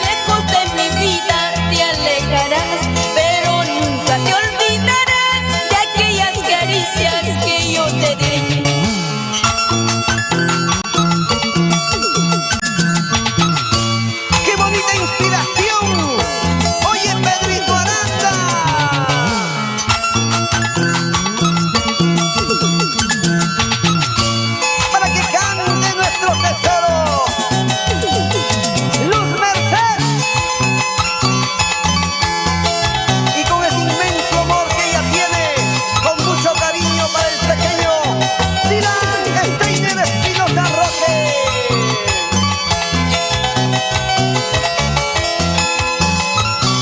lejos de mi vida, te alejarás, pero nunca te olvidarás de aquellas caricias que yo te di. ¡Qué bonita inspiración! Oye, Pedrito Aranda. Para que cante nuestro tesoro, Luz Merced. Y con ese inmenso amor que ella tiene, con mucho cariño para el pequeño Dylan Steiner Espinosa Roque.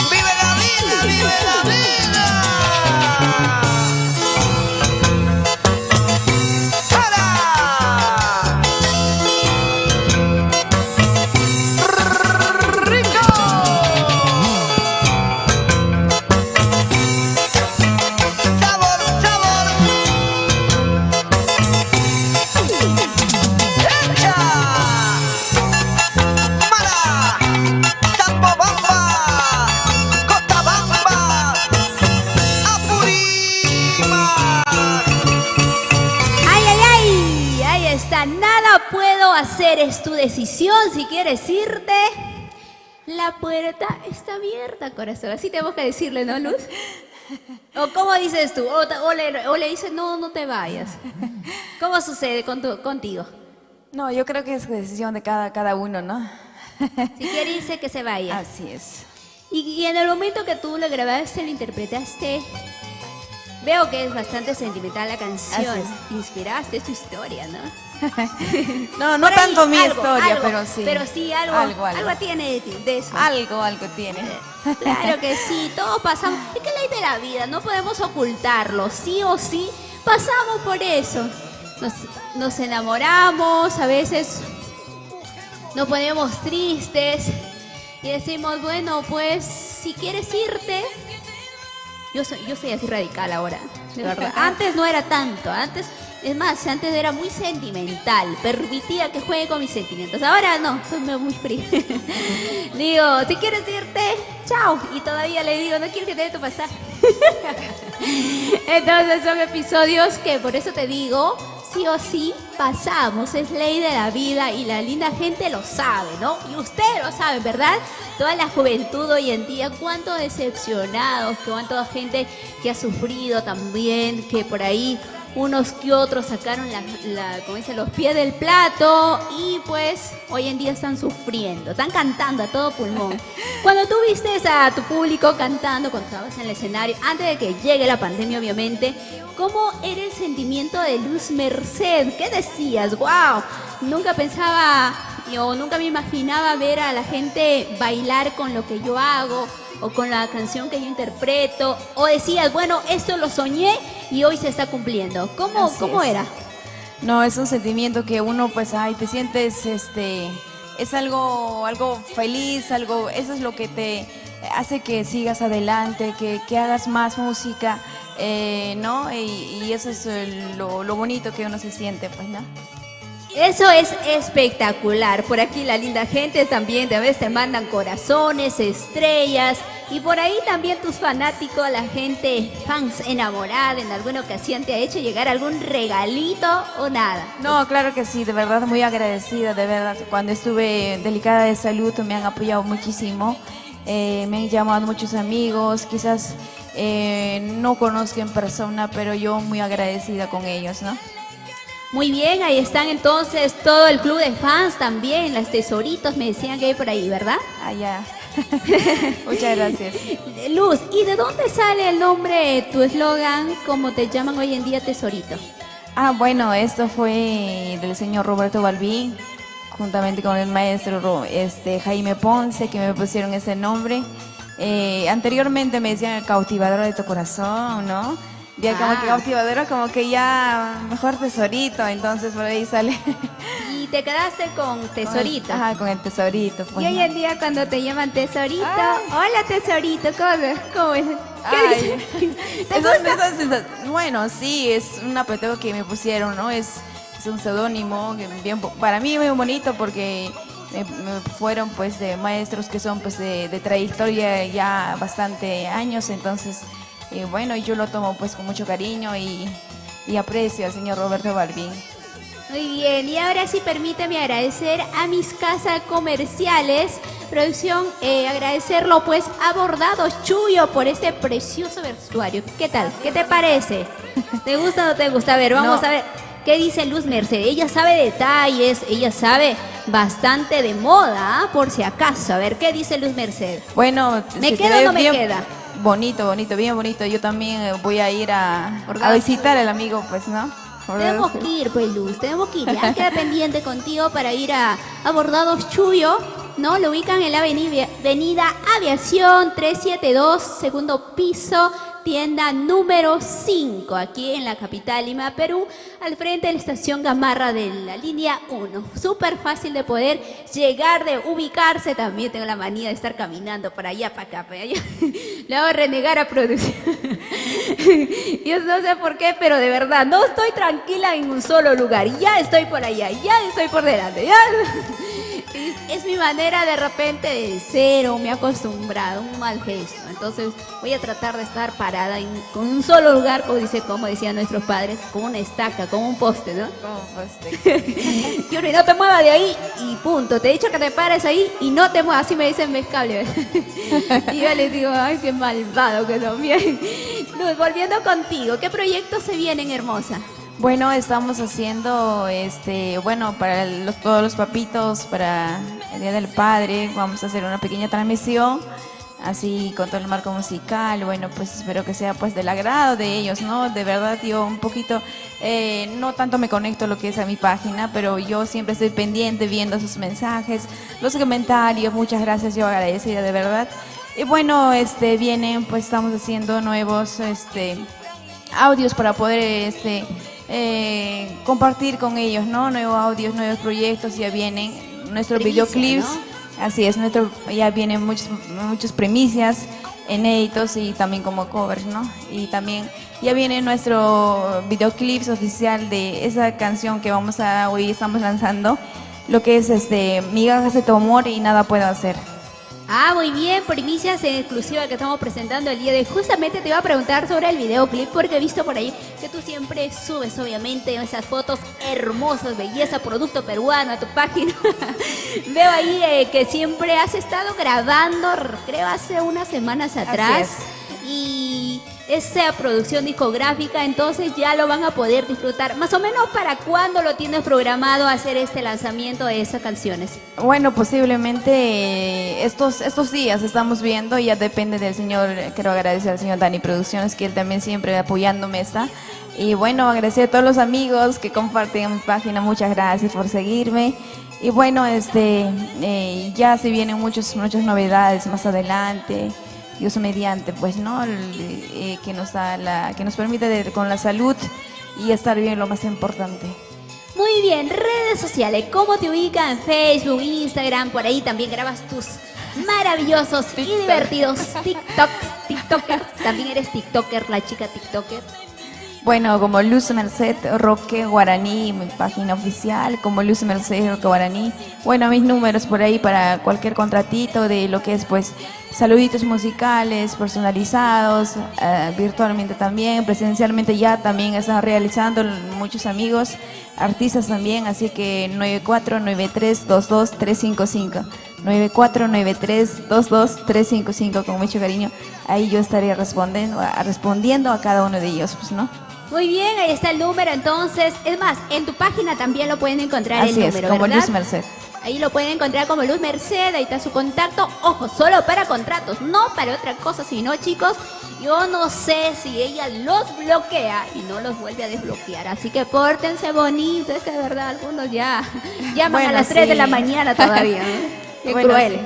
¡Vive la vida, vive la vida! ¡Para! ¡Rico! ¡Sabor, sabor! ¡Echa! ¡Para! ¡Tambobamba! ¡Cochabamba! ¡Apurímac! ¡Ay, ay, ay! Ahí está. Nada puedo hacer. Es tu decisión. Si quieres irte, la puerta está abierta, corazón. Así tenemos que decirle, ¿no, Luz? ¿O cómo dices tú? O le dices, no, no te vayas. ¿Cómo sucede contigo? No, yo creo que es decisión de cada uno, ¿no? Si quiere irse, que se vaya. Así es. Y en el momento que tú lo grabaste, lo interpretaste, veo que es bastante sentimental la canción. Así es. Inspiraste tu historia, ¿no? No Por ahí, tanto mi algo, historia, algo, pero sí. Pero sí, algo tiene de eso. Algo tiene. Claro que sí, todos pasamos. Es que la ley de la vida, no podemos ocultarlo. Sí o sí, pasamos por eso. Nos enamoramos, a veces nos ponemos tristes y decimos, bueno, pues si quieres irte. Yo soy así radical ahora, de verdad. Antes no era tanto, antes era muy sentimental, permitía que juegue con mis sentimientos. Ahora no, soy muy fría. Digo, si quieres irte, chao. Y todavía le digo, no quiero que te dé tu pasaje. Entonces son episodios que, por eso te digo, sí o sí pasamos, es ley de la vida y la linda gente lo sabe, ¿no? Y ustedes lo saben, ¿verdad? Toda la juventud hoy en día, cuánto decepcionados, cuánta gente que ha sufrido también, que por ahí unos que otros sacaron como dice, los pies del plato y pues hoy en día están sufriendo, están cantando a todo pulmón. Cuando tú viste a tu público cantando, cuando estabas en el escenario, antes de que llegue la pandemia obviamente, ¿cómo era el sentimiento de Luz Merced? ¿Qué decías? ¡Wow! Nunca pensaba o nunca me imaginaba ver a la gente bailar con lo que yo hago o con la canción que yo interpreto, o decías, bueno, esto lo soñé y hoy se está cumpliendo. ¿Cómo era? No, es un sentimiento que uno pues, ay, te sientes, es algo feliz, eso es lo que te hace que sigas adelante, que hagas más música, ¿no? Y eso es lo bonito que uno se siente, pues, ¿no? Eso es espectacular. Por aquí la linda gente también, a veces te mandan corazones, estrellas. Y por ahí también tus fanáticos, la gente, fans enamorada, en alguna ocasión te ha hecho llegar algún regalito o nada. No, claro que sí, de verdad muy agradecida, de verdad. Cuando estuve delicada de salud me han apoyado muchísimo. Me han llamado muchos amigos, quizás no conozco en persona, pero yo muy agradecida con ellos, ¿no? Muy bien, ahí están entonces todo el club de fans también, las tesoritos me decían que hay por ahí, ¿verdad? Allá. Muchas gracias. Luz, ¿y de dónde sale el nombre, tu eslogan, como te llaman hoy en día, Tesorito? Ah, bueno, esto fue del señor Roberto Balbín, juntamente con el maestro Jaime Ponce, que me pusieron ese nombre. Anteriormente me decían el cautivador de tu corazón, ¿no? Ya como que cautivadora, como que ya mejor Tesorito, entonces por ahí sale. Y te quedaste con Tesorito. Ajá, con el Tesorito. Pues, y hoy en día cuando te llaman Tesorito, hola Tesorito, ¿cómo es? ¿Qué dices? ¿Te gusta? Bueno, sí, es un apellido que me pusieron, ¿no? Es un seudónimo, para mí muy bonito porque me fueron pues de maestros que son pues de trayectoria ya bastante años, entonces... bueno, yo lo tomo pues con mucho cariño y aprecio al señor Roberto Balbín. Muy bien, y ahora sí permíteme agradecer a mis casas comerciales, producción, agradecerlo pues a Bordados Chuyo por este precioso vestuario. ¿Qué tal? ¿Qué te parece? ¿Te gusta o no te gusta? A ver, vamos a ver. ¿Qué dice Luz Merced? Ella sabe detalles, ella sabe bastante de moda, por si acaso. A ver, ¿qué dice Luz Merced? Bueno, ¿me queda o no me queda? Bonito, bien bonito. Yo también voy a ir a visitar al amigo, pues, ¿no? Tenemos que ir, pues, Luz, tenemos que ir. Ya queda pendiente contigo para ir a Bordados Chuyo, ¿no? Lo ubican en la avenida Aviación 372, segundo piso, tienda número 5, aquí en la capital Lima, Perú, al frente de la estación Gamarra de la línea 1. Súper fácil de poder llegar, de ubicarse. También tengo la manía de estar caminando para allá, para acá, para allá. Le hago renegar a producción. Yo no sé por qué, pero de verdad, no estoy tranquila en un solo lugar. Ya estoy por allá, ya estoy por delante. Ya. Es mi manera de repente de ser, o me he acostumbrado, un mal gesto. Entonces voy a tratar de estar parada con un solo lugar, como decían nuestros padres, con una estaca, con un poste, ¿no? Como poste. Yuri, no te muevas de ahí y punto. Te he dicho que te pares ahí y no te muevas. Así me dicen Mezcable. Y yo les digo, ay, qué malvado que son. Bien. Luz, volviendo contigo, ¿qué proyectos se vienen, hermosa? Bueno, estamos haciendo, bueno, para todos los papitos, para el Día del Padre, vamos a hacer una pequeña transmisión, así con todo el marco musical. Bueno, pues espero que sea pues del agrado de ellos, ¿no? De verdad yo un poquito, no tanto me conecto a lo que es a mi página, pero yo siempre estoy pendiente viendo sus mensajes, los comentarios. Muchas gracias, yo agradecida de verdad. Y bueno, vienen, pues estamos haciendo nuevos, audios para poder, compartir con ellos, ¿no? Nuevos audios, nuevos proyectos, ya vienen nuestros videoclips, ¿no? Así es, ya vienen muchas primicias, inéditos y también como covers, ¿no? Y también ya viene nuestro videoclips oficial de esa canción que hoy estamos lanzando, lo que es Migajas de tu amor y nada puedo hacer. Ah, muy bien, primicias en exclusiva que estamos presentando el día de hoy. Justamente te iba a preguntar sobre el videoclip porque he visto por ahí que tú siempre subes, obviamente, esas fotos hermosas, belleza, producto peruano a tu página. Veo ahí que siempre has estado grabando, creo, hace unas semanas atrás. Y esa producción discográfica, entonces ya lo van a poder disfrutar. Más o menos, ¿para cuándo lo tienes programado hacer este lanzamiento de esas canciones? Bueno, posiblemente estos días estamos viendo, y ya depende del señor. Quiero agradecer al señor Dani Producciones, que él también siempre apoyándome está. Y bueno, agradecer a todos los amigos que comparten mi página, muchas gracias por seguirme. Y bueno, ya se vienen muchas novedades más adelante. Dios mediante, pues, ¿no? Que nos permite con la salud y estar bien, lo más importante. Muy bien, redes sociales, ¿cómo te ubican? Facebook, Instagram, por ahí también grabas tus maravillosos y divertidos TikTokers. También eres TikToker, la chica TikToker. Bueno, como Luz Merced Roque Guaraní, mi página oficial, como Luz Merced Roque Guaraní. Bueno, mis números por ahí para cualquier contratito de lo que es, pues, saluditos musicales personalizados, virtualmente también, presencialmente ya también están realizando muchos amigos, artistas también, así que 9493222355. 9493222355, con mucho cariño. Ahí yo estaría respondiendo a cada uno de ellos, pues, ¿no? Muy bien, ahí está el número entonces. Es más, en tu página también lo pueden encontrar. Así el es, número, como ¿verdad? Luz Merced. Ahí lo pueden encontrar como Luz Merced, ahí está su contacto. Ojo, solo para contratos, no para otra cosa, sino, chicos, yo no sé si ella los bloquea y no los vuelve a desbloquear. Así que pórtense bonitos, es que de verdad algunos ya llaman Bueno, a las 3 de sí. la mañana todavía, ¿no? Qué Bueno, cruel.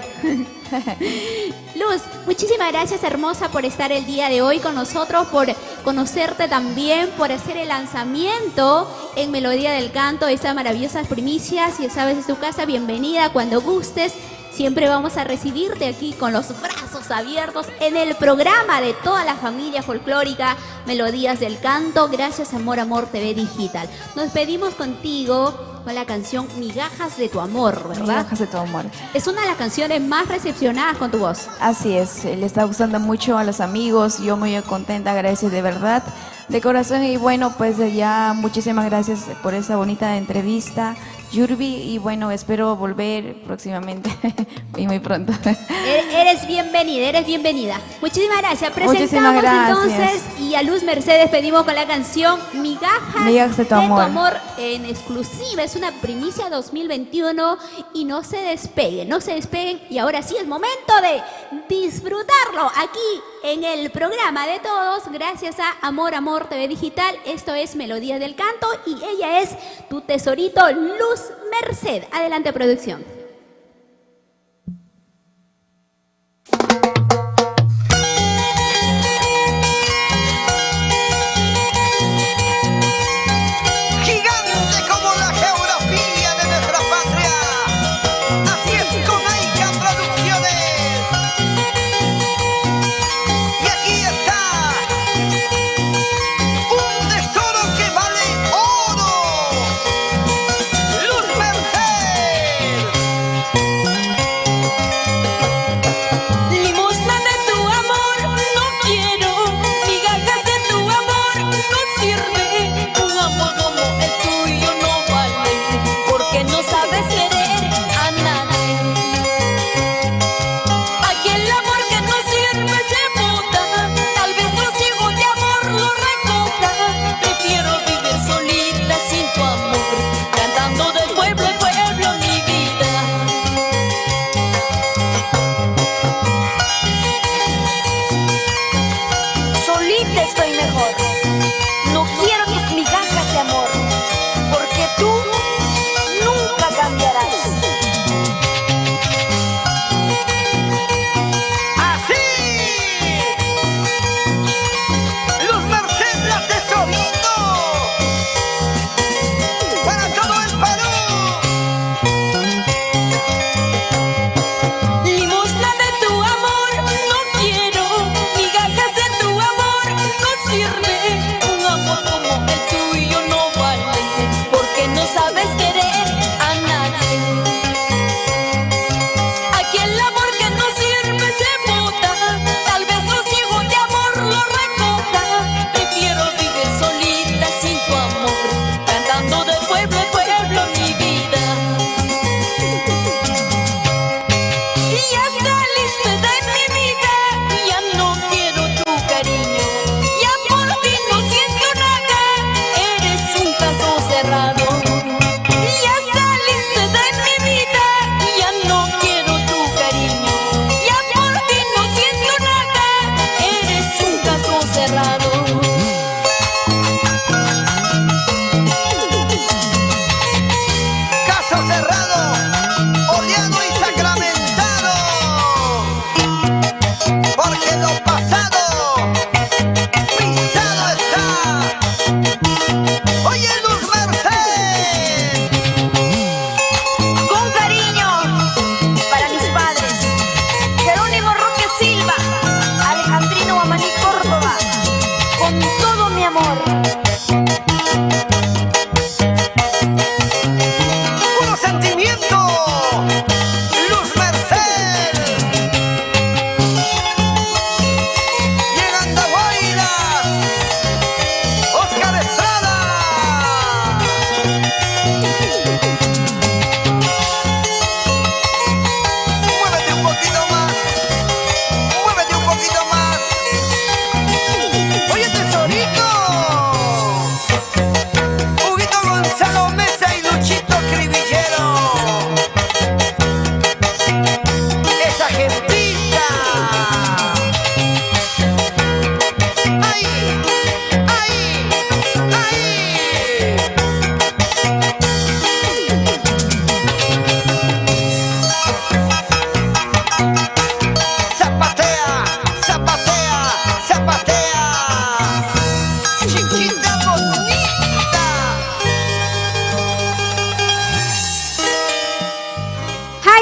Luz, muchísimas gracias, hermosa, por estar el día de hoy con nosotros, por conocerte también, por hacer el lanzamiento en Melodía del Canto, estas maravillosas primicias. Ya sabes, es tu casa, bienvenida cuando gustes. Siempre vamos a recibirte aquí con los brazos abiertos en el programa de toda la familia folclórica Melodías del Canto, gracias a Amor TV Digital. Nos pedimos contigo con la canción Migajas de tu Amor, ¿verdad? Migajas de tu Amor. Es una de las canciones más recepcionadas con tu voz. Así es, le está gustando mucho a los amigos, yo muy contenta, agradecido de verdad, de corazón. Y bueno, pues ya muchísimas gracias por esa bonita entrevista, Yurbi, y bueno, espero volver próximamente y muy pronto. Eres bienvenida, eres bienvenida. Muchísimas gracias. Presentamos Muchísimas gracias. Entonces, y a Luz Mercedes pedimos con la canción Migajas de tu Amor. En exclusiva. Es una primicia 2021 y no se despeguen, no se despeguen. Y ahora sí es momento de disfrutarlo aquí en el programa de todos, gracias a Amor TV Digital. Esto es Melodías del Canto y ella es tu tesorito, Luz Merced. Adelante, producción. Gigante como la geografía de nuestra patria. Así es con Aika Producciones. Y aquí está un tesoro que vale oro. Luz Merced.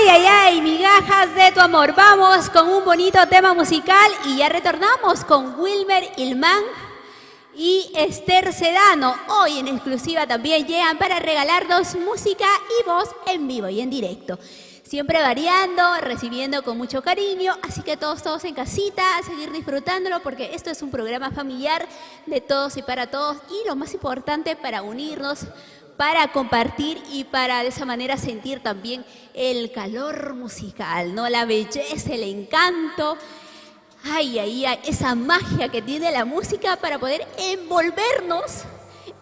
Ay, ay, ay, migajas de tu amor. Vamos con un bonito tema musical y ya retornamos con Wilmer Ilman y Esther Sedano. Hoy en exclusiva también llegan para regalarnos música y voz en vivo y en directo. Siempre variando, recibiendo con mucho cariño, así que todos en casita, a seguir disfrutándolo porque esto es un programa familiar de todos y para todos y lo más importante para unirnos, para compartir y para de esa manera sentir también el calor musical, ¿no? La belleza, el encanto. Ay, ay, ay, esa magia que tiene la música para poder envolvernos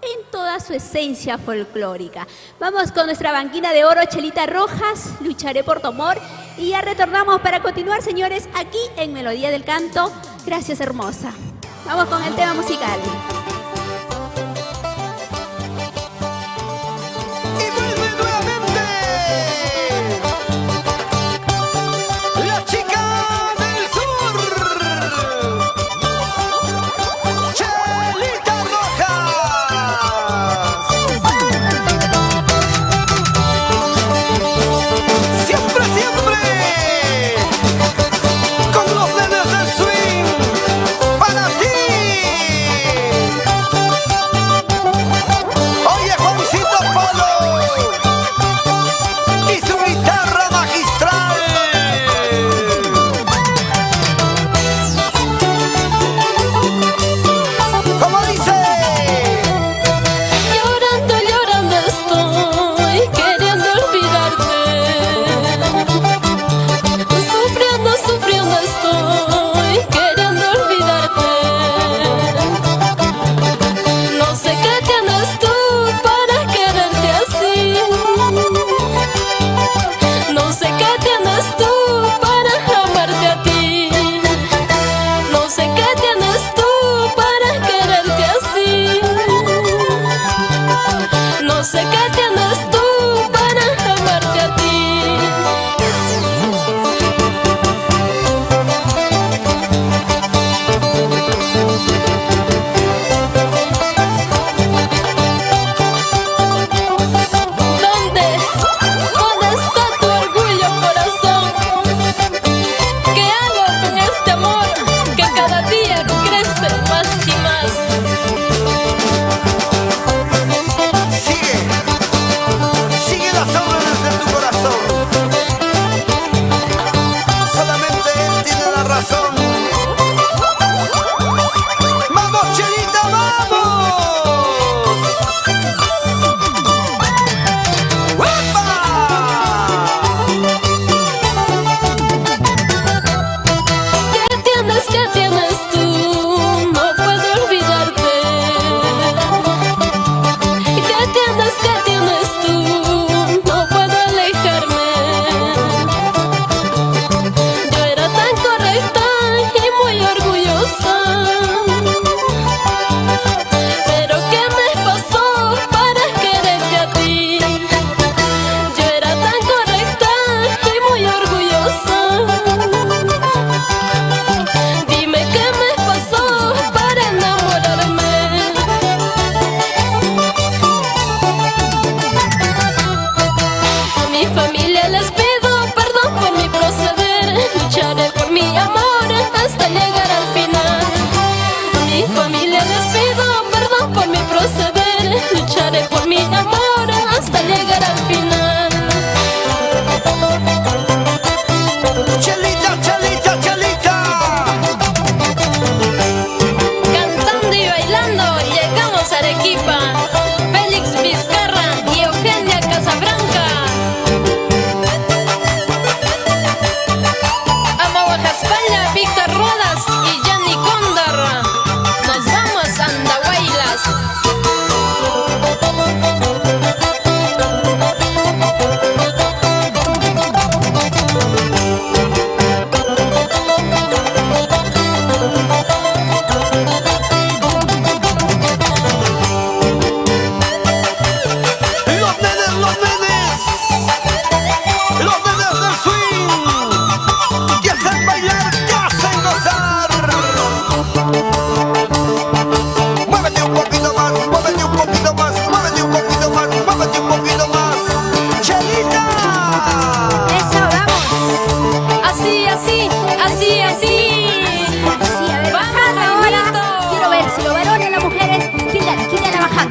en toda su esencia folclórica. Vamos con nuestra banquina de oro, Chelita Rojas, Lucharé por tu amor. Y ya retornamos para continuar, señores, aquí en Melodía del Canto. Gracias, hermosa. Vamos con el tema musical. Sigue.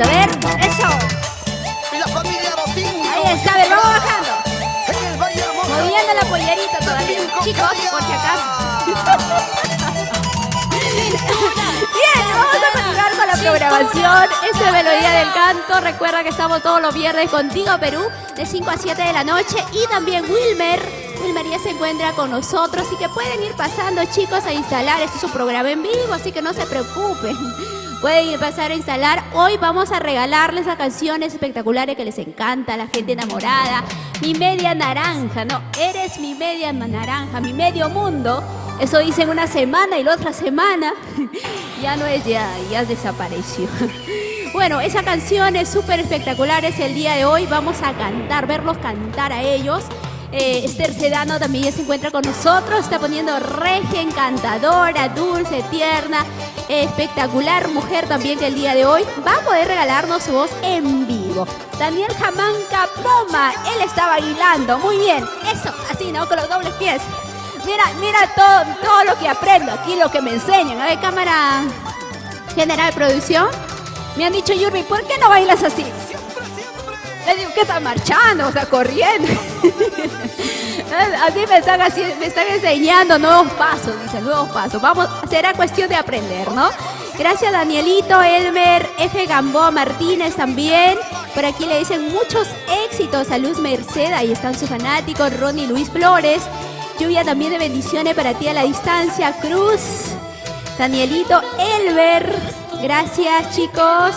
bajando, a ver, eso. Y la familia Botín. Ahí está, a ver, vamos bajando. En el Valle Hermoso. Moviendo la pollerita todavía, chicos, por si acaso. Bien, vamos a continuar con la programación. Esto es Melodía del Canto. Recuerda que estamos todos los viernes contigo, Perú, de 5 a 7 de la noche. Y también Wilmer ya se encuentra con nosotros. Así que pueden ir pasando, chicos, a instalar. Este es un programa en vivo, así que no se preocupen. Pueden ir pasar a instalar. Hoy vamos a regalarles a canciones espectaculares que les encanta, a la gente enamorada. Mi media naranja, no, eres mi media naranja, mi medio mundo. Eso dicen una semana y la otra semana ya no es, ya desapareció. Bueno, esa canción es súper espectacular, es el día de hoy. Vamos a cantar, verlos cantar a ellos. Esther Sedano también ya se encuentra con nosotros. Está poniendo regia, encantadora, dulce, tierna, espectacular mujer también que el día de hoy va a poder regalarnos su voz en vivo. Daniel Jamanca Proma, él está bailando. Muy bien, eso, así, ¿no? Con los dobles pies. Mira todo lo que aprendo aquí, lo que me enseñan. A ver, cámara general de producción. Me han dicho, Yurbi, ¿por qué no bailas así? Le digo, ¿qué estás marchando? O sea, corriendo. Así me están enseñando nuevos pasos, dice, nuevos pasos. Será cuestión de aprender, ¿no? Gracias, Danielito, Elmer, F. Gamboa Martínez también. Por aquí le dicen muchos éxitos a Luz Merced. Ahí están sus fanáticos, Ronnie Luis Flores. Lluvia también de bendiciones para ti a la distancia, Cruz. Danielito, Elber. Gracias, chicos.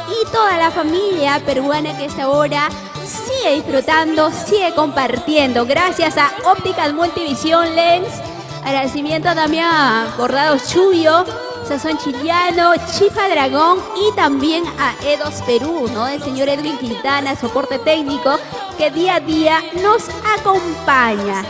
Y toda la familia peruana que esta hora sigue disfrutando, sigue compartiendo. Gracias a Ópticas Multivisión Lens. Agradecimiento también a Bordados Chuyo, Sazón Chiliano, Chifa Dragón y también a Edos Perú, ¿no? El señor Edwin Quintana, soporte técnico, que día a día nos acompaña.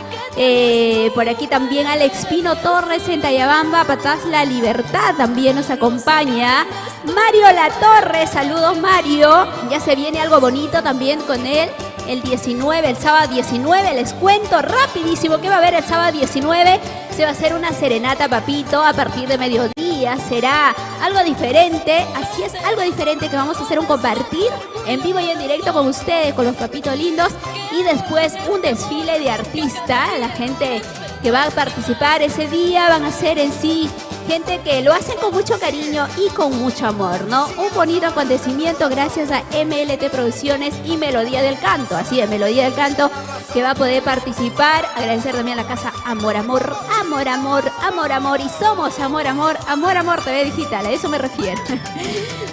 Por aquí también Alex Pino Torres en Tayabamba, Pataz La Libertad también nos acompaña. Mario La Torre, saludos Mario. Ya se viene algo bonito también con él. El sábado 19, les cuento rapidísimo que va a haber el sábado 19. Se va a hacer una serenata, papito, a partir de mediodía. Será algo diferente, así es, algo diferente que vamos a hacer un compartir en vivo y en directo con ustedes, con los papitos lindos. Y después un desfile de artistas. La gente que va a participar ese día van a ser en sí gente que lo hacen con mucho cariño y con mucho amor, ¿no? Un bonito acontecimiento gracias a MLT Producciones y Melodía del Canto. Así es, Melodía del Canto, que va a poder participar. Agradecer también a la casa Amor, Amor, Amor, Amor, Amor, Amor. Y somos Amor, Amor, Amor, Amor TV Digital. A eso me refiero.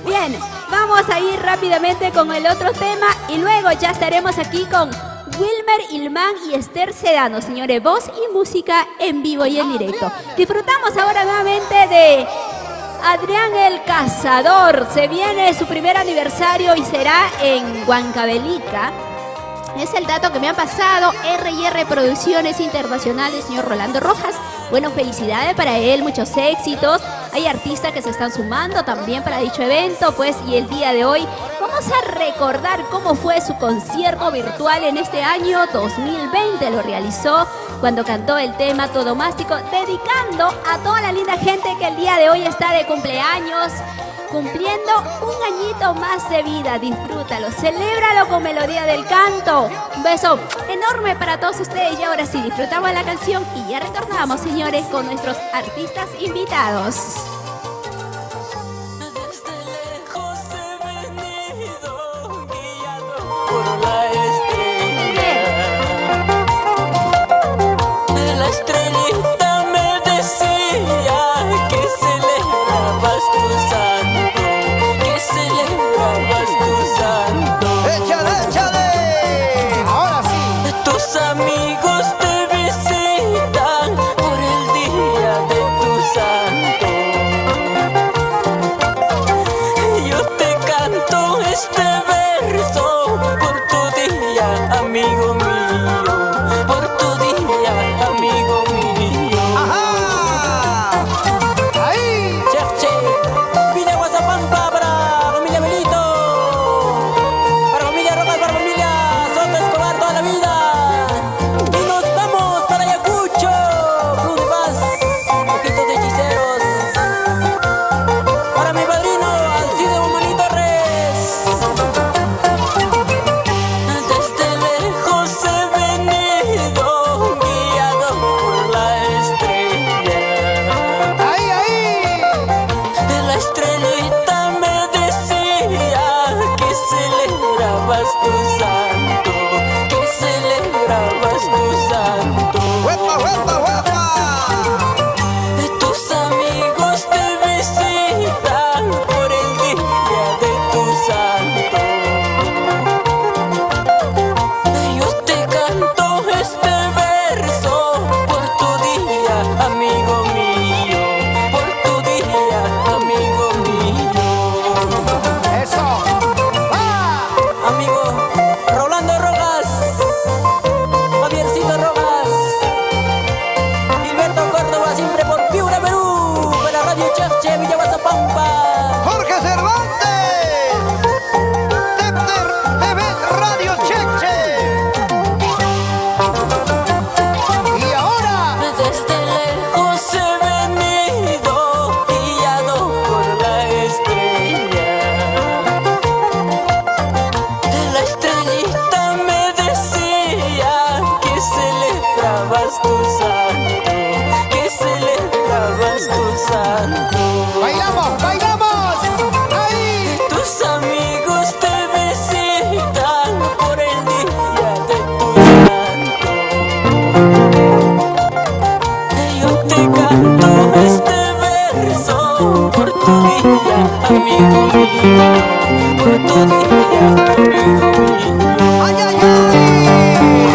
Bien, vamos a ir rápidamente con el otro tema y luego ya estaremos aquí con Wilmer Ilman y Esther Sedano, señores, voz y música en vivo y en directo. Disfrutamos ahora nuevamente de Adrián el Cazador. Se viene su primer aniversario y será en Huancavelica. Es el dato que me han pasado. R&R Producciones Internacionales, señor Rolando Rojas. Bueno, felicidades para él, muchos éxitos. Hay artistas que se están sumando también para dicho evento, pues, y el día de hoy vamos a recordar cómo fue su concierto virtual en este año 2020. Lo realizó cuando cantó el tema Todomástico, dedicando a toda la linda gente que el día de hoy está de cumpleaños, cumpliendo un añito más de vida. Disfrútalo, celébralo con Melodía del Canto. Un beso enorme para todos ustedes y ahora sí, disfrutamos la canción y ya retornamos, señores, con nuestros artistas invitados. Por la estrellita me decía que celebrabas tu santo, que celebrabas tu santo. ¡Échale, échale! Ahora sí. Tus amigos te visitan por el día de tu santo. celebrabas tu santo, que celebrabas tu santo. ¡Huepa, huepa, huepa! Tus amigos te visitan por el día de tu santo. Yo te canto este verso por tu día, amigo mío, por tu día, amigo mío. Eso. ¡Ah! Amigo Rolando Rojas, Javiercito Rojas, Gilberto Córdoba, siempre por Piura, Perú, para Radio Chafche, Villa Guazapampa. Jorge Cervantes, Tepter TV Radio Cheche. Y ahora. Desde lejos he venido, guiado por la estrella. La estrellita me decía que celebrabas tu santo, que celebrabas tu santo. Bailamos, bailamos. Ahí. Tus amigos te visitan por el día de tu santo. Yo te canto este verso por tu día, amigo mío, por tu día, amigo mío. ¡Ay, ay, ay!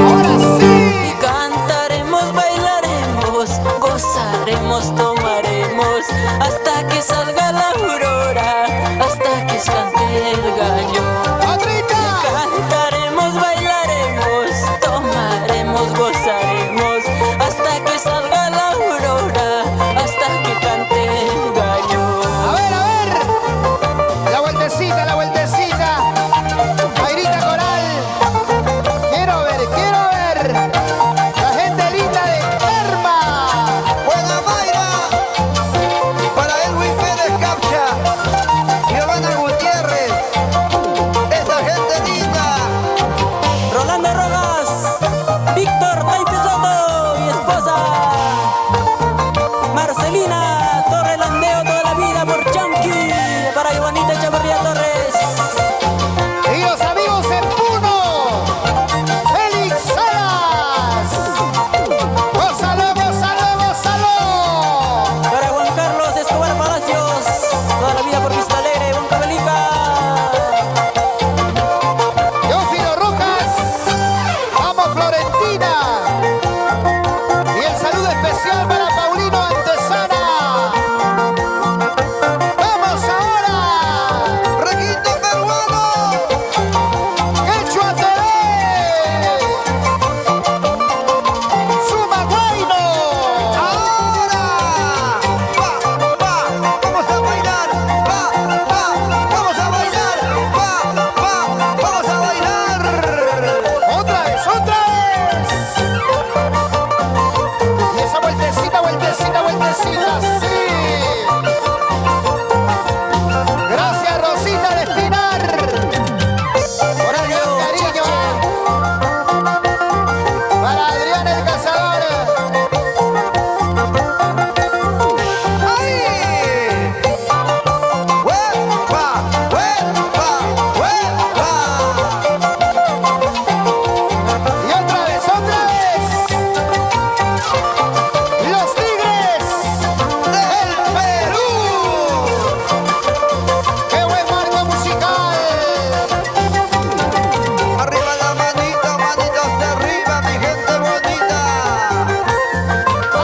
Ahora sí. Y cantaremos, bailaremos, gozaremos, tomaremos, hasta que salga la aurora, hasta que cante el gallo. Otrita. Cantaremos, bailaremos, tomaremos, gozaremos, hasta que salga la aurora, hasta que cante el gallo. A ver, a ver. La vueltecita, la vueltecita. Airita Coral. Quiero ver, quiero ver. La gente linda de Terma. Buena Mayra, para Edwin Pérez Capcha, Giovanna Gutiérrez, esa gente linda. Rolando Rojas, Víctor Taipe Soto y esposa Marcelina Torre Landeo, toda la vida por Chanqui, para Ivonita Chavarría Torres. Y los amigos en Puno. Félix Salas. Gózalo, gózalo, gózalo. Para Juan Carlos Escobar Palacios, toda la vida por Vista Alegre, Juan Belica. Teófilo Rojas. Vamos, Florentina. Y el saludo especial para Paulino Antesana. Vamos ahora. Requinto peruano, Quechua TV. Suma Guayno. ahora. Vamos a bailar. Vamos a bailar. Vamos a bailar. Otra vez, otra vez. Y esa vueltecita, vueltecita, vueltecita, sí. Gracias, Rosita de Espinar. Por el gran cariño. Para Adrián el Cazador. ¡Ahí! ¡Huepa! ¡Huepa! ¡Huepa! Y otra vez, otra vez. Los Tigres ¡Del Perú! ¡Qué buen marco musical! Arriba la manita, manitas de arriba, mi gente bonita.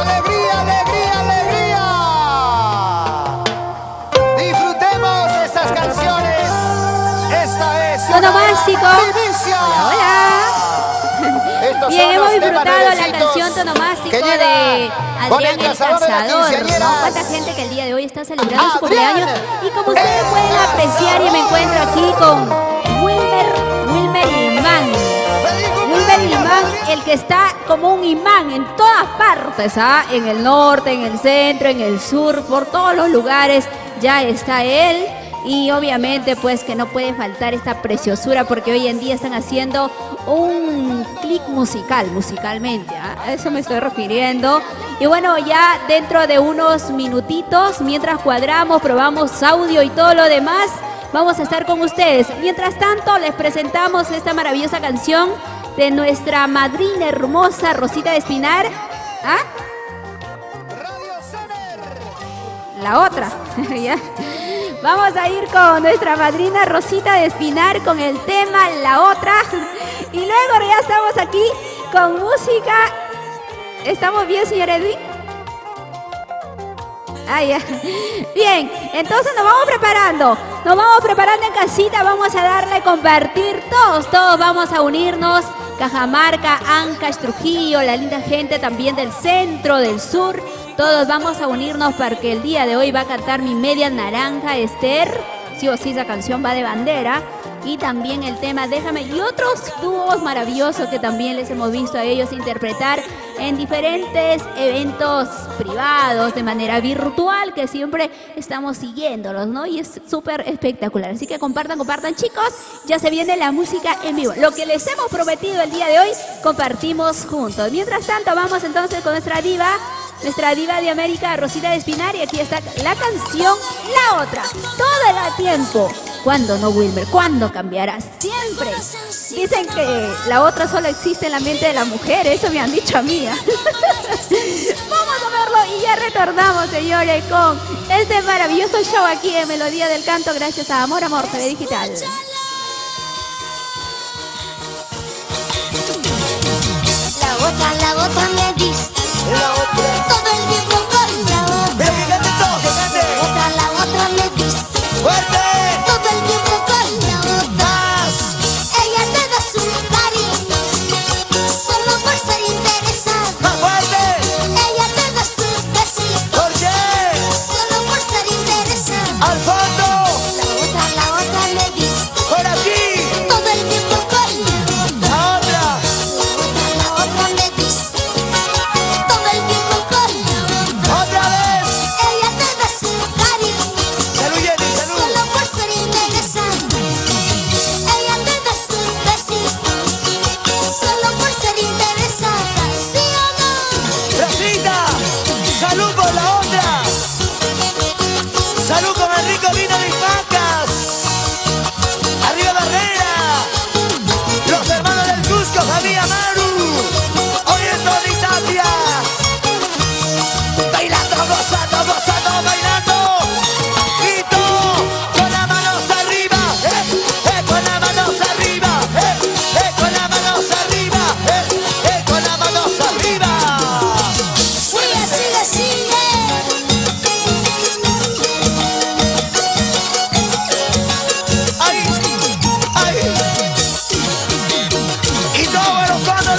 ¡Alegría, alegría, alegría! Disfrutemos de estas canciones. Esta es una Tonomástico. primicia. Hola. Estos Bien, son hemos los temas disfrutado la nuevecitos canción Tonomástico que llega de con Adrián el Cazador de las Cazador, ¿no? Quinceañeras. Cuánta gente que el día de hoy está celebrando su Adrián, cumpleaños. Y como ustedes el pueden apreciar, yo me encuentro aquí con Wilmer Imán. Wilmer Imán, el que está como un imán en todas partes, ¿ah? En el norte, en el centro, en el sur, por todos los lugares ya está él. Y obviamente pues que no puede faltar esta preciosura porque hoy en día están haciendo un clic musicalmente, ¿ah? A eso me estoy refiriendo. Y bueno, ya dentro de unos minutitos, mientras cuadramos, probamos audio y todo lo demás, vamos a estar con ustedes. Mientras tanto, les presentamos esta maravillosa canción de nuestra madrina hermosa Rosita de Espinar. ¿Ah? La otra. ¿Ya? Vamos a ir con nuestra madrina Rosita de Espinar con el tema La Otra. Y luego ya estamos aquí con música. ¿Estamos bien, señor Edwin? Ah, ya. Bien, entonces nos vamos preparando. Nos vamos preparando en casita. Vamos a darle a compartir. Todos vamos a unirnos. Cajamarca, Ancash, Trujillo, la linda gente también del centro, del sur. Todos vamos a unirnos porque el día de hoy va a cantar mi media naranja, Esther. Sí o sí, esa canción va de bandera. Y también el tema Déjame. Y otros dúos maravillosos que también les hemos visto a ellos interpretar en diferentes eventos privados, de manera virtual, que siempre estamos siguiéndolos, ¿no? Y es súper espectacular. Así que compartan, chicos. Ya se viene la música en vivo. Lo que les hemos prometido el día de hoy, compartimos juntos. Mientras tanto, vamos entonces con nuestra diva de América, Rosita de Espinar. Y aquí está la canción La Otra. Todo el tiempo. ¿Cuándo no, Wilmer? ¿Cuándo cambiará? Siempre. Dicen que la otra solo existe en la mente de la mujer. Eso me han dicho a mí. Vamos a verlo y ya retornamos, señores, con este maravilloso show aquí en Melodía del Canto, gracias a Amor TV Digital. La otra me diste La otra. todo el tiempo con la otra. Fíjate todo, fíjate. La otra me diste ¡Fuerte! todo el tiempo con la otra. ¡Más! Ella te da su cariño solo por ser interesada. ¡Más fuerte! Ella te da sus besitos ¿Por qué? solo por ser interesada. ¡Al fondo! La otra me diste ¡Por aquí! todo el tiempo con la otra. ¡La otra! La otra me diste todo el tiempo con la otra. ¡Otra vez! Ella te da su cariño ¡Salud, Jenny, salud! solo por ser interesante. Ella te da sus besitos solo por ser interesada. ¿Sí o no? ¡Rosita! ¡Salud por la otra! ¡Salud con el rico vino de Pacas! ¡Arriba Barrera! ¡Los hermanos del Cusco, Javi Amaru! ¡Hoy es Tony Tapia! ¡Bailando, gozando, bailando! ¡Grito! ¡Con las manos arriba! ¡Con las manos arriba! ¡Con las manos arriba! ¡Con las manos arriba! Sigue, sigue, sigue. ¡Ay! ¡Ay! ¡Y todo el cuando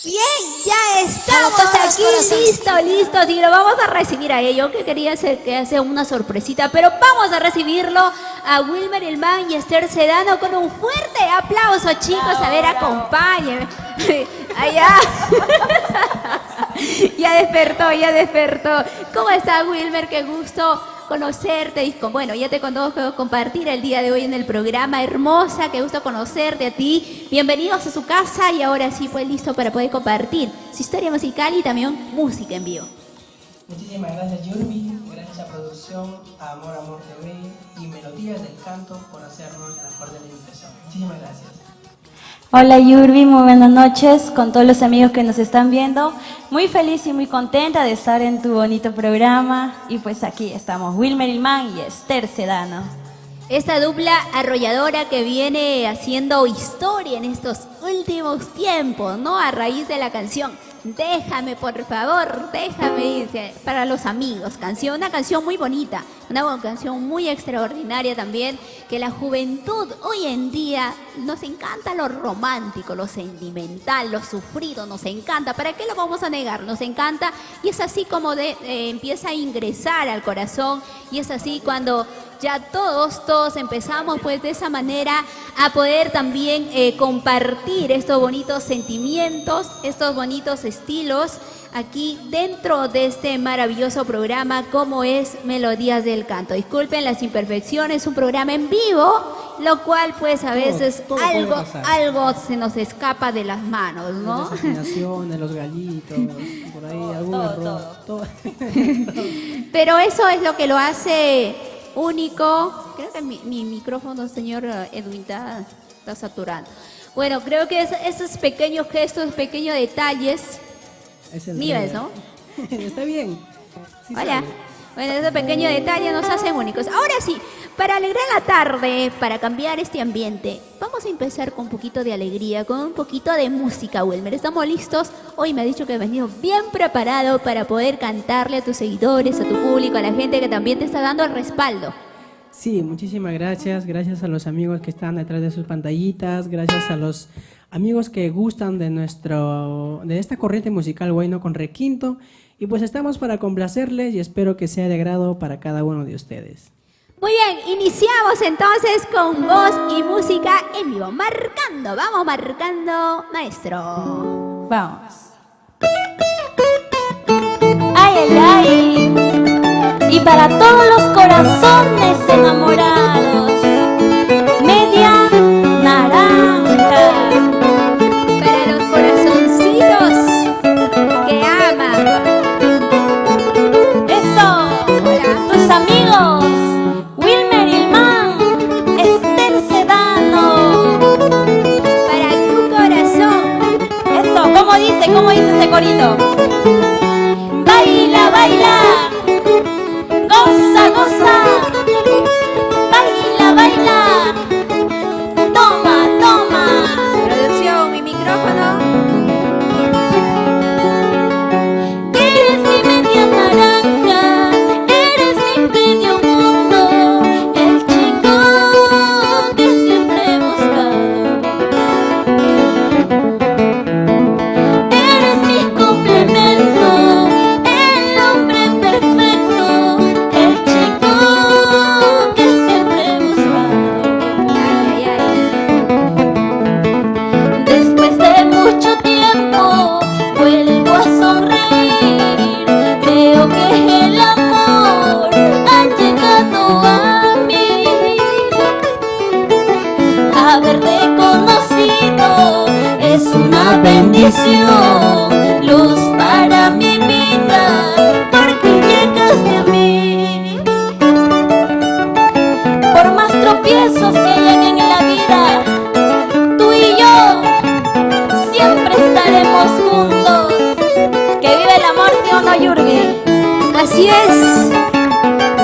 Bien, ya estamos Para todos, aquí, corazones. listos, y lo vamos a recibir a ellos, que quería hacer que hace una sorpresita, pero vamos a recibirlo a Wilmer Ilman y Esther Sedano con un fuerte aplauso, chicos. A ver, acompáñenme. Allá. Ya despertó. ¿Cómo está, Wilmer? Qué gusto conocerte. Y bueno, ya te conozco, compartir el día de hoy en el programa. Hermosa, qué gusto conocerte a ti. Bienvenidos a su casa y ahora sí, pues listo para poder compartir su historia musical y también música en vivo. Muchísimas gracias, Yurbi. Gracias a Producción, a Amor TV y Melodías del Canto por hacernos la mejor de la invitación. Muchísimas gracias. Hola Yurbi, muy buenas noches con todos los amigos que nos están viendo. Muy feliz y muy contenta de estar en tu bonito programa. Y pues aquí estamos, Wilmer Ilman y Esther Sedano. Esta dupla arrolladora que viene haciendo historia en estos últimos tiempos, ¿no? A raíz de la canción Déjame, por favor, déjame, dice, para los amigos. Una canción muy bonita, una canción muy extraordinaria también, que la juventud hoy en día nos encanta lo romántico, lo sentimental, lo sufrido, nos encanta. ¿Para qué lo vamos a negar? Nos encanta y es así como empieza a ingresar al corazón y es así cuando ya todos empezamos pues de esa manera a poder también compartir estos bonitos sentimientos, estos bonitos estilos aquí dentro de este maravilloso programa como es Melodías del Canto. Disculpen las imperfecciones, un programa en vivo, lo cual pues a veces todo puede pasar. algo se nos escapa de las manos, ¿no? Las afinaciones, los gallitos, por ahí algún error. Todo. Pero eso es lo que lo hace único. Creo que mi micrófono, señor Edwin, está saturando. Bueno, creo que esos pequeños gestos, pequeños detalles, Es el míos, rey. ¿no? Está bien. Sí Hola. sale. Bueno, esos pequeños detalles nos hacen únicos. Ahora sí, para alegrar la tarde, para cambiar este ambiente, vamos a empezar con un poquito de alegría, con un poquito de música, Wilmer. ¿Estamos listos? Hoy me ha dicho que has venido bien preparado para poder cantarle a tus seguidores, a tu público, a la gente que también te está dando el respaldo. Sí, muchísimas gracias. Gracias a los amigos que están detrás de sus pantallitas. Gracias a los amigos que gustan de esta corriente musical Bueno con Requinto. Y pues estamos para complacerles y espero que sea de agrado para cada uno de ustedes. Muy bien, iniciamos entonces con voz y música en vivo. Marcando, vamos marcando, maestro. Vamos. Ay, ay, ay. Y para todos los corazones enamorados, media naranja. Para los corazoncitos que aman. Eso. Hola. Tus amigos, Wilmer Ilman, Esther Sedano. Para tu corazón. Eso, ¿cómo dice ese corito? Baila, baila. Goza, goza. Baila, baila. Toma, toma. Producción, mi micrófono. Eres mi media naranja, eres mi medio mundo, el chico que siempre he buscado. Eres mi complemento, el hombre perfecto, el chico que siempre he buscado. Ay, ay, ay. Después de mucho tiempo vuelvo a sonreír. Creo que el amor ha llegado a mí. Haberte conocido es una bendición, luz para mi vida, porque llegaste a mí. Por más tropiezos que lleguen en la vida, tú y yo siempre estaremos juntos. Que vive el amor, ¿sí o no, Yurgi? Así es.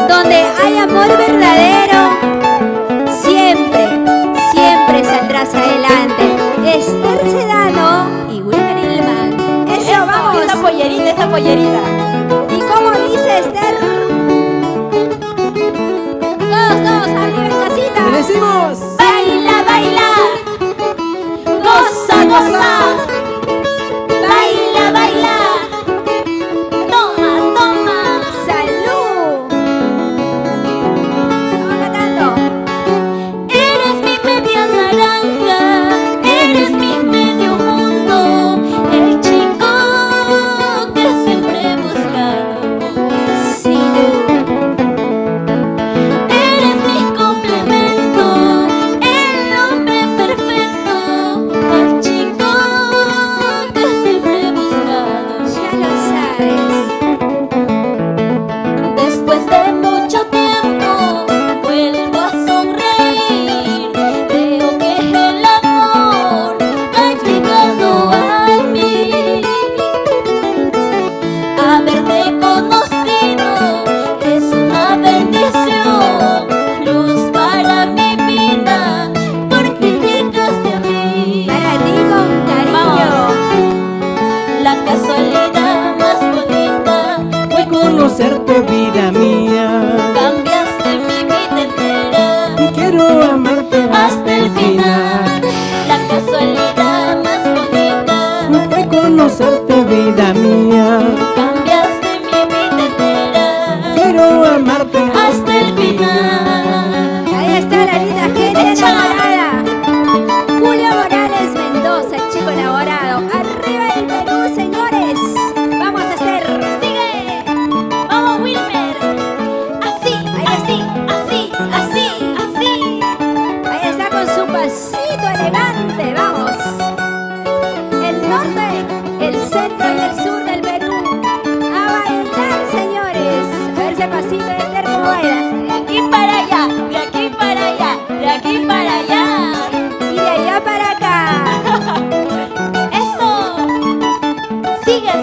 Donde hay amor verdadero, siempre saldrás adelante. Esther Sedano y Wilmer Ilman. Eso, vamos. Esa pollerita. ¿Y cómo dice Esther? Todos, arriba en casita. ¡Le decimos! Baila, baila. Goza, goza. colaborado. ¡Arriba el Perú, señores! ¡Vamos a hacer! ¡Sigue! ¡Vamos, Wilmer! Así, así. Ahí está con su pasito elegante. ¡Vamos! El norte, el centro y el sur del Perú. ¡A bailar, señores! A ver ese pasito de Esther cómo baila. De aquí para allá, de aquí para allá, de aquí para allá. Y de allá para acá. ¡Eso! ¡Sigue!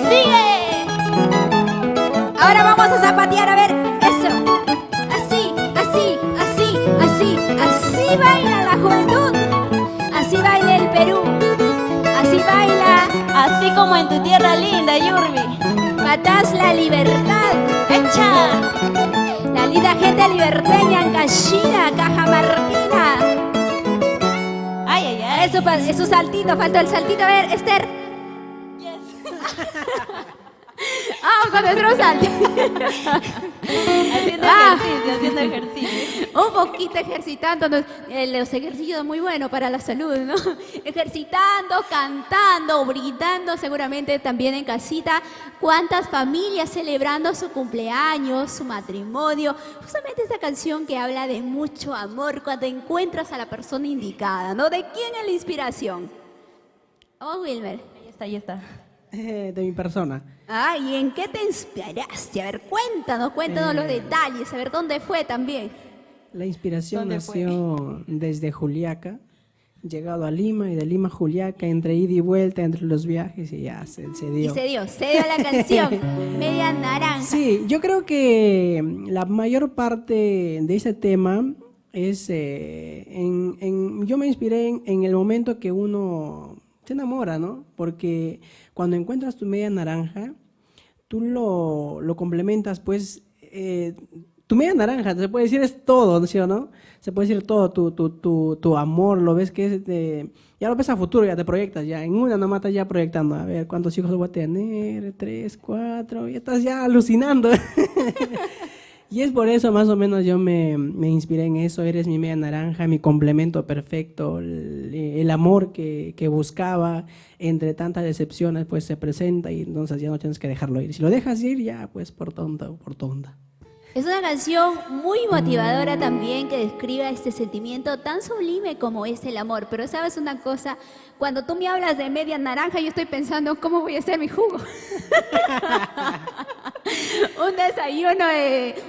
Ahora vamos a zapatear, a ver, eso. Así baila la juventud. Así baila el Perú. Así baila Así como en tu tierra linda, Yurbi. Patás la libertad. ¡Echa! La linda gente liberteña en Cachina, Cajamarquina. Ay. Eso, es su saltito, faltó el saltito. A ver, Esther. Vamos con nuestro salto. Haciendo ejercicio. Un poquito ejercitándonos. Los ejercicios muy buenos para la salud, ¿no? Ejercitando, cantando, brindando seguramente también en casita. Cuántas familias celebrando su cumpleaños, su matrimonio. Justamente esta canción que habla de mucho amor cuando encuentras a la persona indicada, ¿no? ¿De quién es la inspiración? Oh, Wilmer. Ahí está. De mi persona. ¿Y en qué te inspiraste? A ver, cuéntanos los detalles, a ver dónde fue también. La inspiración ¿Dónde nació desde Juliaca, llegado a Lima y de Lima a Juliaca, entre ida y vuelta, entre los viajes y ya se dio. Y se dio la canción, Media Naranja. Sí, yo creo que la mayor parte de ese tema es, yo me inspiré en el momento que uno se enamora, ¿no? Porque cuando encuentras tu media naranja, tú lo complementas, pues, tu media naranja, se puede decir es todo, ¿sí o no? Se puede decir todo, tu amor, lo ves que es ya lo ves a futuro, ya te proyectas, ya en una nomás estás ya proyectando, a ver cuántos hijos voy a tener, 3, 4, ya estás ya alucinando. Y es por eso más o menos yo me inspiré en eso, eres mi media naranja, mi complemento perfecto, el amor que buscaba entre tantas decepciones pues se presenta y entonces ya no tienes que dejarlo ir. Si lo dejas ir ya pues por tonta o por tonta. Es una canción muy motivadora también que describe este sentimiento tan sublime como es el amor. Pero sabes una cosa, cuando tú me hablas de media naranja yo estoy pensando cómo voy a hacer mi jugo. Un desayuno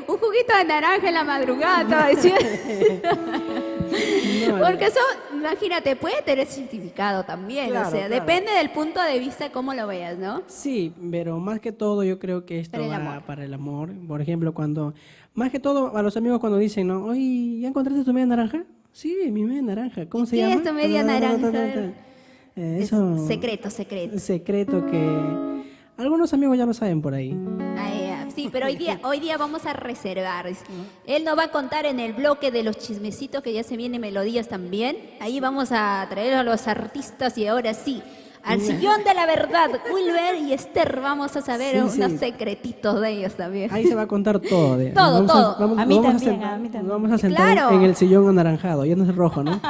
un juguito de naranja en la madrugada, todo eso. Porque eso, imagínate, puede tener significado también, Claro, o sea, claro. depende del punto de vista cómo lo veas, ¿no? Sí, pero más que todo yo creo que esto va para el amor. Por ejemplo, más que todo a los amigos cuando dicen, ¿no? Oye, ¿ya encontraste tu media naranja? Sí, mi media naranja. ¿Cómo se ¿Qué llama? es tu media naranja? Eso, Es secreto. secreto que algunos amigos ya lo saben por ahí. Sí, pero hoy día vamos a reservar. Él nos va a contar en el bloque de los chismecitos que ya se vienen melodías también. Ahí vamos a traer a los artistas y ahora sí, al sillón de la verdad, Wilmer y Esther, vamos a saber unos secretitos de ellos también. Ahí se va a contar todo. Todo. A mí también. Nos vamos a sentar Claro. en el sillón anaranjado, ya no es rojo, ¿no?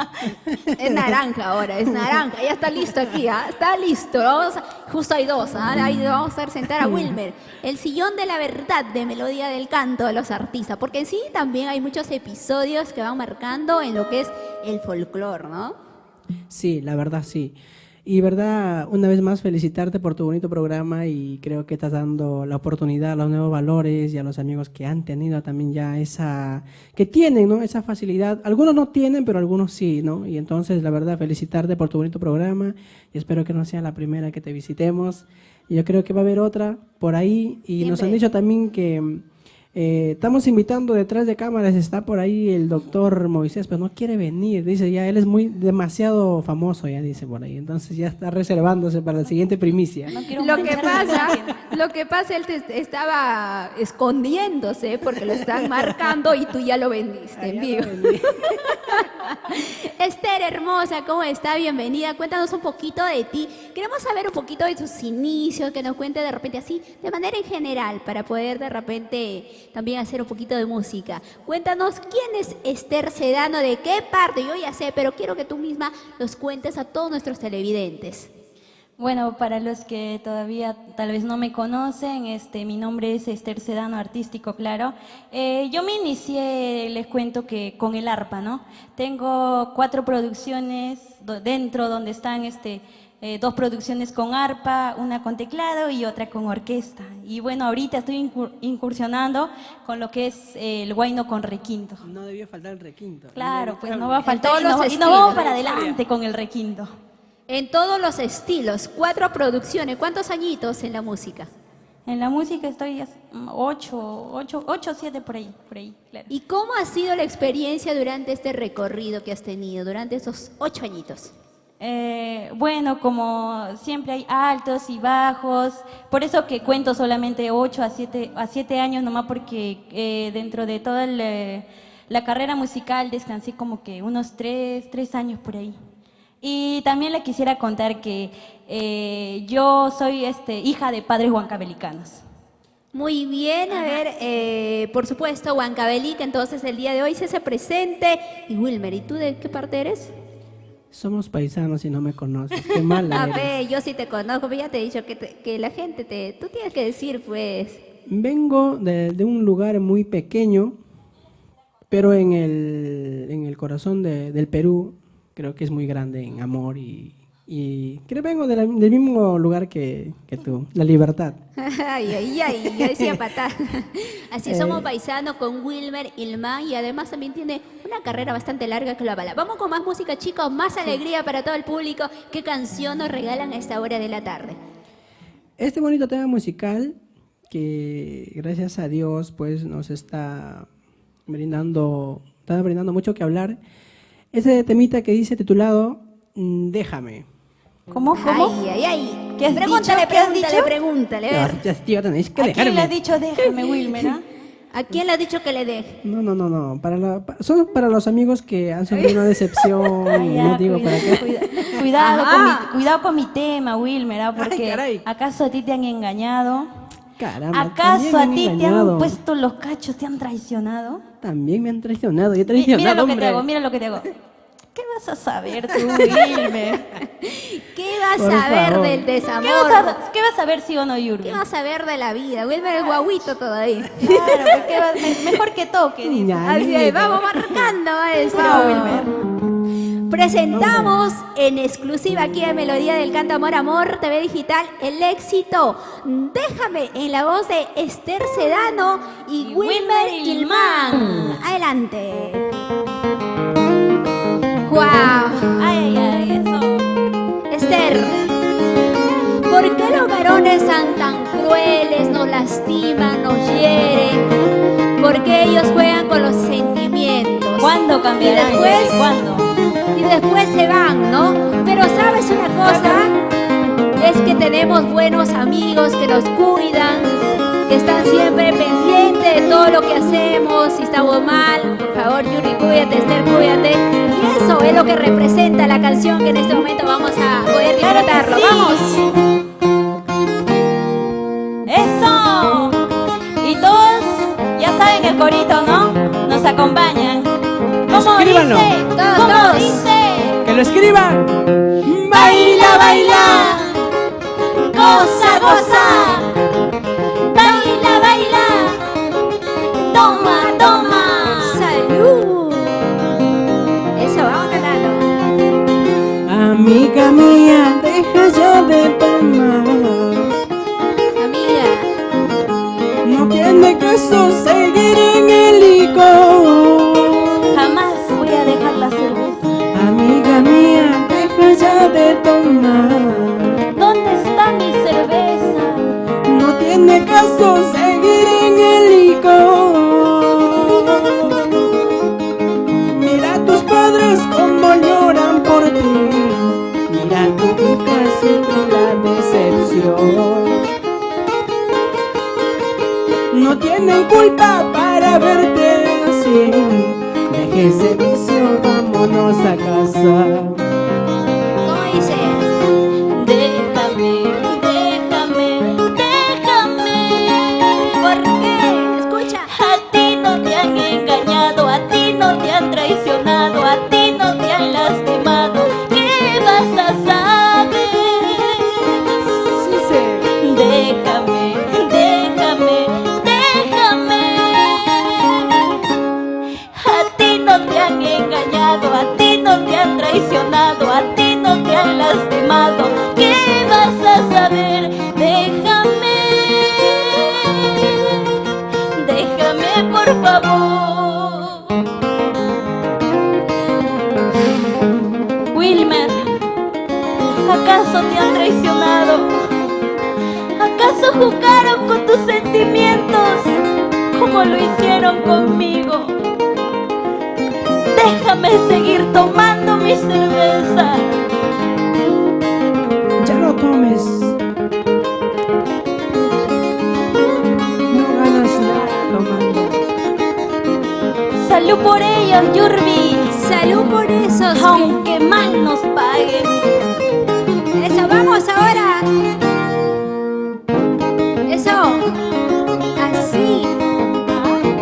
Es naranja ahora, es naranja. Ya está listo aquí, está listo. Justo hay dos, ahí vamos a hacer sentar a Wilmer. El sillón de la verdad de Melodía del Canto de los artistas. Porque en sí también hay muchos episodios que van marcando en lo que es el folclore, ¿no? Sí, la verdad sí. Y verdad, una vez más felicitarte por tu bonito programa y creo que estás dando la oportunidad a los nuevos valores y a los amigos que han tenido también ya que tienen, ¿no? Esa facilidad. Algunos no tienen, pero algunos sí, ¿no? Y entonces, la verdad, felicitarte por tu bonito programa y espero que no sea la primera que te visitemos. Y yo creo que va a haber otra por ahí y nos han dicho también que estamos invitando detrás de cámaras, está por ahí el doctor Moisés, pero no quiere venir, dice ya, él es demasiado famoso, ya dice por ahí, entonces ya está reservándose para la siguiente primicia. Lo que pasa, él estaba escondiéndose porque lo están marcando y tú ya lo vendiste en vivo. Esther, hermosa, ¿cómo está? Bienvenida. Cuéntanos un poquito de ti. Queremos saber un poquito de tus inicios, que nos cuente de repente así, de manera en general, para poder de repente también hacer un poquito de música. Cuéntanos quién es Esther Sedano, de qué parte, yo ya sé, pero quiero que tú misma los cuentes a todos nuestros televidentes. Bueno, para los que todavía tal vez no me conocen, mi nombre es Esther Sedano, artístico, claro. Yo me inicié, les cuento que con el arpa, ¿no? Tengo 4 producciones dentro donde están 2 producciones con arpa, una con teclado y otra con orquesta. Y bueno, ahorita estoy incursionando con lo que es el huayno con requinto. No debió faltar el requinto. Claro, pues no va a faltar todos los y nos vamos estilos, para ¿no? adelante con el requinto. En todos los estilos, 4 producciones. ¿Cuántos añitos en la música? En la música estoy 8, 7 por ahí, claro. ¿Y cómo ha sido la experiencia durante este recorrido que has tenido, durante esos 8 añitos? Bueno, como siempre hay altos y bajos, por eso que cuento solamente 8 a 7 años nomás, porque dentro de toda la carrera musical descansé como que unos 3 años por ahí. Y también le quisiera contar que yo soy hija de padres huancavelicanos. Muy bien, a ver, por supuesto, Huancavelica, entonces el día de hoy se hace presente. Y Wilmer, ¿y tú de qué parte eres? Somos paisanos y no me conoces. Qué mala A eres. ver, yo sí te conozco, pero ya te he dicho que la gente tú tienes que decir, pues. Vengo de un lugar muy pequeño, pero en el corazón del Perú. Creo que es muy grande en amor y creo que vengo del mismo lugar que tú, La Libertad. Ay, yo decía patada. Así somos paisanos con Wilmer Ilman y además también tiene una carrera bastante larga que lo avala. Vamos con más música, chicos, más alegría para todo el público. ¿Qué canción nos regalan a esta hora de la tarde? Este bonito tema musical que gracias a Dios pues nos está brindando mucho que hablar. Ese temita que dice titulado Déjame. ¿Cómo? Ay. ¿Qué has Pregúntale. A ver. Ya tenéis que ¿A dejarme. quién le has dicho déjame, Wilmer? ¿Ah? ¿A quién le has dicho que le deje? No. Son para los amigos que han sufrido una decepción. No digo para qué. Cuidado con mi tema, Wilmer, porque caray. ¿acaso a ti te han engañado? Caramba, ¿Acaso a ti te engañado. han puesto los cachos, te han traicionado? También me han traicionado. Yo he traicionado, Mira lo que hombre. mira lo que te hago. ¿Qué vas a saber tú, Wilmer? ¿Qué vas Por a ver favor. del desamor? ¿Qué vas a ver, sí o no, Yurbi? ¿Qué vas a ver de la vida? Wilmer es guaguito todavía. Claro, pues, mejor que toque, dice. Ya, Así es, vamos marcando, maestro. Wilmer. Presentamos en exclusiva aquí en Melodía del Canto Amor TV Digital el éxito Déjame en la voz de Esther Sedano y Wilmer Ilman. Adelante. ¡Wow! Ay, eso. Esther, ¿por qué los varones son tan crueles, nos lastiman, nos hieren? ¿Por qué ellos juegan con los sentimientos? ¿Cuándo cambiarán? Y después, ¿Cuándo? y después se van, ¿no? Pero ¿sabes una cosa? Es que tenemos buenos amigos que nos cuidan, que están siempre pendientes de todo lo que hacemos. Si estamos mal, por favor, Yuri, cuídate, Esther, cuídate. Y eso es lo que representa la canción que en este momento vamos a poder disfrutarlo. Sí. ¡Vamos! ¡Eso! Y todos ya saben el corito, ¿no? Nos acompañan. ¿Cómo Escríbanlo. dice? Todos, ¿Cómo todos. dice? ¡Que lo escriban! Baila, baila, goza, goza, baila, baila, toma, toma. ¡Salud! Eso, vamos cantando. Amiga mía, deja ya de tomar. Amiga, No tiene caso seguir en el licor. Jamás voy a dejar la cerveza. Amiga mía, deja ya de tomar. ¿Dónde está mi cerveza? No tiene caso seguir en el licor. Mira a tus padres como lloran por ti. Mira a tu hija sufre la decepción. No tienen culpa para verte así. Deje ese vicio, vámonos a casa. ¿cómo dice? Déjame, déjame, déjame. ¿Por qué? Escucha. A ti no te han engañado, a ti no te han traicionado, a ti no te han lastimado. ¿Qué vas a saber? te han traicionado? ¿Acaso jugaron con tus sentimientos como lo hicieron conmigo? Déjame seguir tomando mi cerveza. Ya no tomes. No ganas nada tomando. Salud por ellos, Yurbi. Salud por esos que... Aunque mal nos paguen. Eso, vamos ahora. Eso. Así.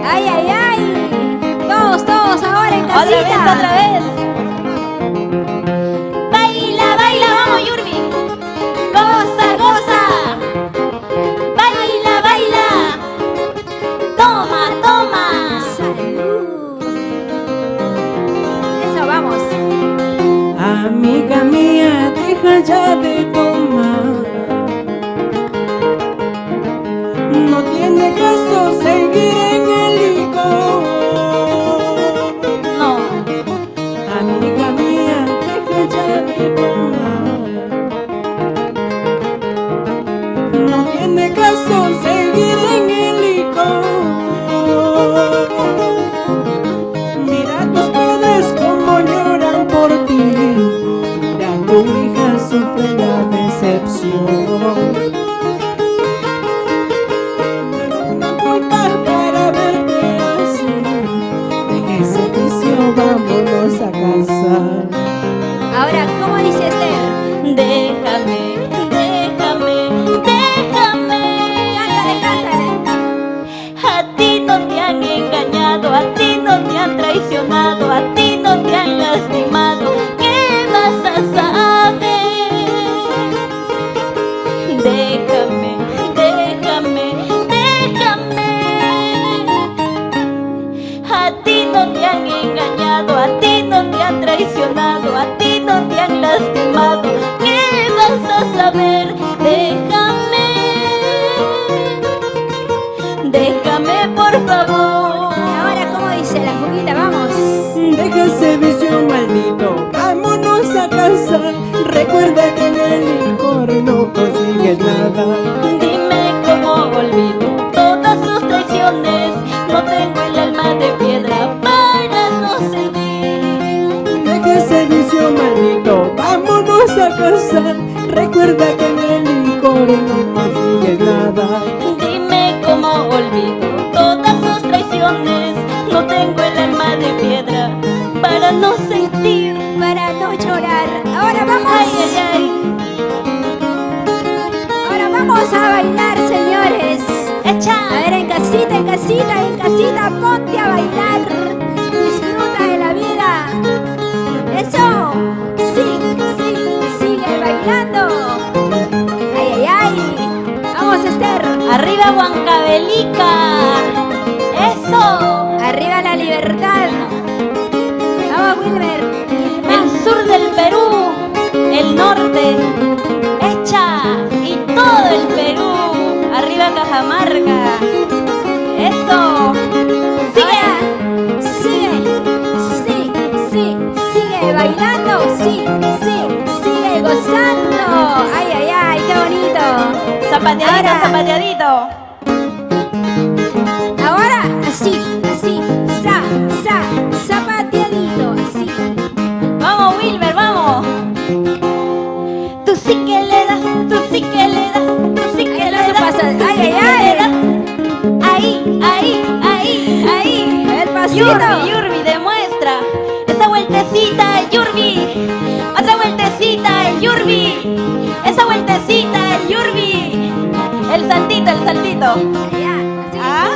Ay, ay, ay. Todos ahora en casita. Otra vez. Baila, baila, vamos, Yurbi. Goza, goza. Baila, baila. Toma, toma. Salud. Eso, vamos. Amiga mía, deja ya de tomar. No tiene caso seguir en el licor. No. Amiga mía, deja ya de tomar. No tiene caso seguir en el licor. Mira tus padres como lloran por ti. Mira tu hija sufre la decepción. No culpa para verte así. Deja ese vicio, vámonos a casa. Ahora, ¿cómo dice Esther? Déjame, déjame, déjame. Cántale. A ti no te han engañado, a ti no te han traicionado, a ti no te han lastimado. ¿Qué vas a saber? Déjame, déjame, déjame. A ti no te han engañado, a ti no te han traicionado, a ti no te han lastimado. ¿Qué vas a saber? Déjame, déjame por favor. Ahora, ¿cómo dice la juguita? Vamos. Deja ese vicio maldito, vámonos a casa. Recuerda que en el licor no consigues nada. Dime cómo olvido todas sus traiciones. No tengo el alma de piedra para no sentir. Deja ese vicio maldito, vámonos a casa. Recuerda que en el licor no consigues nada. Dime cómo olvido todas sus traiciones. No tengo el alma de piedra para no sentir. Para no llorar. Ahora vamos. Ay, ay, ay. Ahora vamos a bailar, señores. Echa. A ver, en casita, ponte a bailar. Disfruta de la vida. Eso. Sí, sigue bailando. Ay, ay, ay. Vamos, Esther. Arriba Huancavelica. Eso. Arriba la libertad. Vamos, Wilmer. El sur del Perú, el norte, Echa y todo el Perú. Arriba Cajamarca. Eso. Sigue bailando. Sigue gozando. Ay, ay, ay, qué bonito. Zapateadito, Ahora. zapateadito. Ahora, así, zapateadito, así. Vamos, Wilber, vamos. Tú sí que le das, tú sí que le das, tú sí que Ay, le no se das. pasa. tú Ay, sí ay, que ay. le das. Ahí. A ver, pasito. Yurbi, demuestra. Esa vueltecita, Yurbi. Otra vueltecita, Yurbi. Esa vueltecita, Yurbi. El saltito. Ya, así. ¿Ah?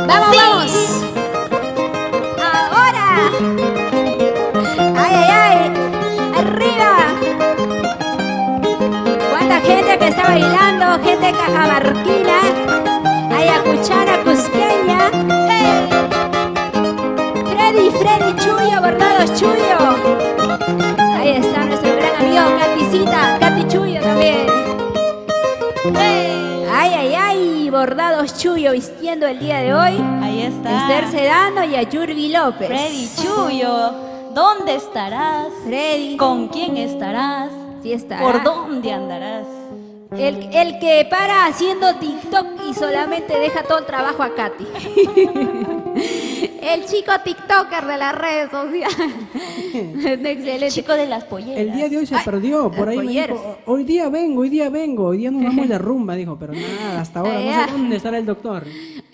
Vamos. Ahora. Ay. Arriba. ¿Cuánta gente que está bailando? Gente cajamarquina. Ayacuchana, cusqueña. Freddy Chuyo, bordados Chuyo. Ahí está nuestro gran amigo Katy Chuyo también. Ay, bordados Chuyo vistiendo el día de hoy. Ahí está. Esther Sedano y a Yurbi López. Freddy Chuyo. ¿Dónde estarás? Freddy. ¿Con quién estarás? Sí estará. ¿Por dónde andarás? El que para haciendo TikTok y solamente deja todo el trabajo a Katy. El chico TikToker de las redes sociales. Excelente. Chico de las polleras. El día de hoy se perdió, por ahí me polleros. dijo, hoy día vengo, hoy día nos vamos de rumba, dijo, pero nada, hasta ahora, no sé dónde estará el doctor.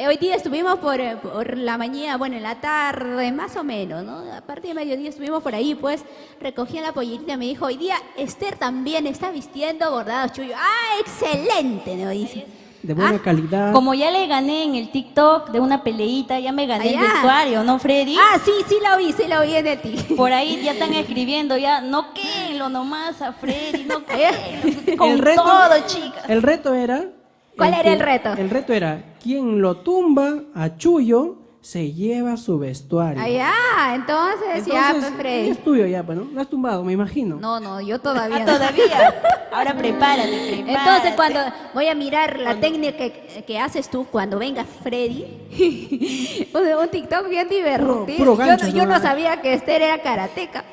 Hoy día estuvimos por la mañana, bueno, en la tarde, más o menos, ¿no? A partir de mediodía estuvimos por ahí, pues, recogí la pollerita y me dijo, hoy día Esther también está vistiendo bordados chullos. ¡Ah, excelente! Me dice. De buena calidad. Como ya le gané en el TikTok de una peleita, ya me gané el vestuario, ¿no, Freddy? Ah, sí lo vi en el TikTok. Por ahí ya están escribiendo, ya, no quéenlo nomás a Freddy, no quéenlo. Con El reto- todo, chicas. El reto era... ¿Cuál era el reto? El reto era, quien lo tumba a Chuyo, se lleva su vestuario. Entonces ya, pues, Freddy. Es tuyo ya, pues, ¿no? Lo has tumbado, me imagino. No, yo todavía Ah, no. todavía. Ahora prepárate. Entonces, cuando voy a mirar la técnica que haces tú cuando venga Freddy, un TikTok bien divertido. Puro gancho, yo no ¿no? sabía que Esther era karateca.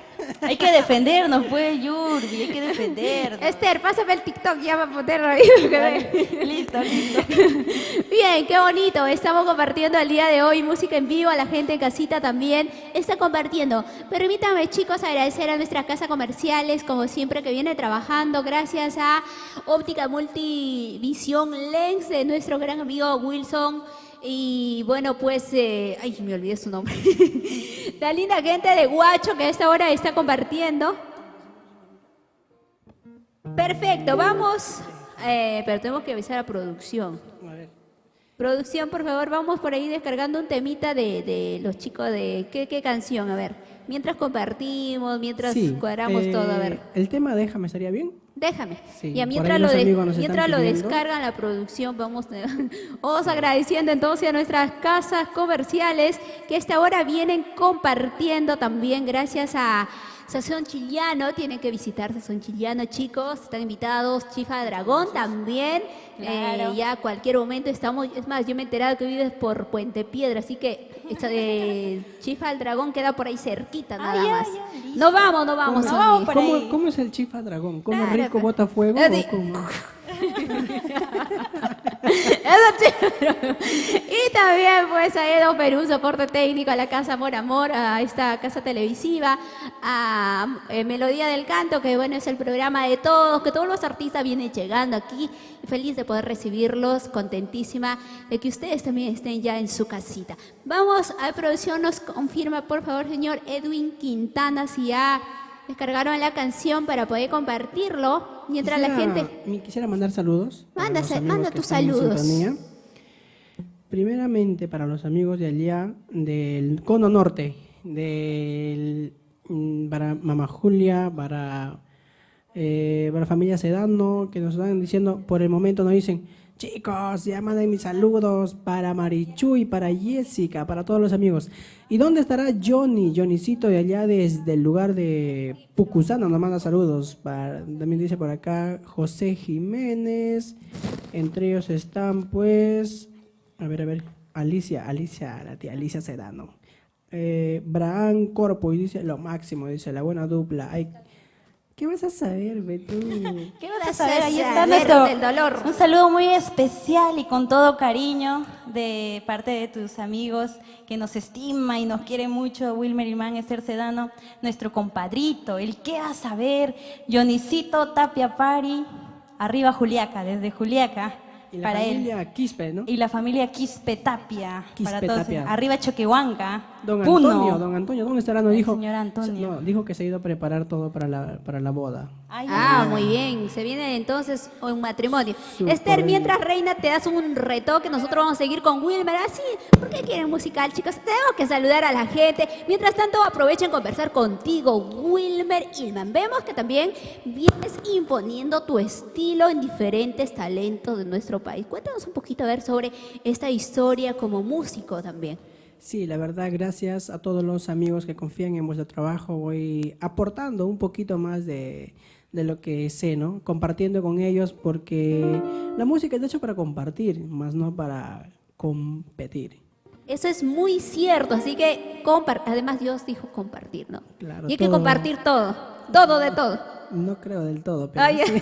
Hay que defendernos, pues, Yurbi, hay que defendernos. Esther, pásame el TikTok ya para ponerlo ahí. Listo. Bien, qué bonito. Estamos compartiendo el día de hoy música en vivo. A la gente en casita también está compartiendo. Permítanme, chicos, agradecer a nuestras casas comerciales, como siempre, que viene trabajando. Gracias a Óptica Multivisión Lens de nuestro gran amigo Wilson. Y bueno, pues, ay, me olvidé su nombre. La linda gente de Guacho que a esta hora está compartiendo. Perfecto, vamos. Pero tenemos que avisar a producción. A ver. Producción, por favor, vamos por ahí descargando un temita de los chicos de... ¿Qué canción? A ver, mientras compartimos, mientras Sí, cuadramos todo, a ver. El tema Déjame estaría bien. Déjame. Sí, Ya por mientras ahí lo, los amigos nos mientras están lo pidiendo. descargan la producción, vamos agradeciendo entonces a nuestras casas comerciales que a esta hora vienen compartiendo también gracias a Sazón Chiliano. Tienen que visitar Sazón Chiliano, chicos. Están invitados. Chifa Dragón también. Claro. Ya a cualquier momento estamos. Es más, yo me he enterado que vives por Puente Piedra, así que Chifa del Dragón queda por ahí cerquita nada más. listo. No vamos. No vamos por ¿Cómo, ahí. ¿Cómo es el Chifa Dragón? ¿Cómo Claro, rico pues. bota fuego? Así. ¿O cómo? Y también pues a Edo Perú, soporte técnico, a la Casa Amor Amor, a esta casa televisiva, a Melodía del Canto, que bueno, es el programa de todos, que todos los artistas vienen llegando aquí. Feliz de poder recibirlos, contentísima de que ustedes también estén ya en su casita. Vamos a producción, nos confirma por favor señor Edwin Quintana si ya descargaron la canción para poder compartirlo, mientras la gente... Quisiera mandar saludos. para Manda los amigos manda que tus están en saludos. sintonía. Primeramente para los amigos de allá, del Cono Norte, para Mamá Julia, para familia Sedano, que nos están diciendo, por el momento nos dicen, chicos, ya manden mis saludos para Marichuy, para Jessica, para todos los amigos. ¿Y dónde estará Johnnycito de allá desde el lugar de Pucusano? Nos manda saludos. También dice por acá José Jiménez. Entre ellos están pues, a ver, Alicia, la tía Alicia Sedano. Braham Corpo, y dice lo máximo, dice la buena dupla. Ay, ¿qué vas a saber, Beto? ¿Qué vas a saber? Ahí está Saber nuestro del dolor. un saludo muy especial y con todo cariño de parte de tus amigos que nos estima y nos quiere mucho, Wilmer Imán, Esther Sedano, nuestro compadrito, el qué vas a saber, Johnnycito Tapia Pari, arriba Juliaca, desde Juliaca, Y la para él. familia Quispe, ¿no? Y la familia Quispe Tapia, para Quispe todos. Tapia. Arriba Choquehuanca, Don Puno. Antonio, ¿dónde estará? No El dijo. señor Antonio. No, dijo que se ha ido a preparar todo para la boda. Ay, Muy bien. Se viene entonces un matrimonio. Súper Esther, bien. mientras reina te das un retoque, nosotros vamos a seguir con Wilmer. Así, ¿por qué quieren musical, chicos? Tenemos que saludar a la gente. Mientras tanto, aprovechen conversar contigo, Wilmer Ilman. Vemos que también vienes imponiendo tu estilo en diferentes talentos de nuestro país. Cuéntanos un poquito, a ver, sobre esta historia como músico también. Sí, la verdad, gracias a todos los amigos que confían en vuestro trabajo. Voy aportando un poquito más de lo que sé, ¿no? Compartiendo con ellos porque la música es hecha para compartir, más no para competir. Eso es muy cierto, así que además Dios dijo compartir, ¿no? Claro, Y hay que todo. compartir todo de todo. No creo del todo, pero Ay, sí.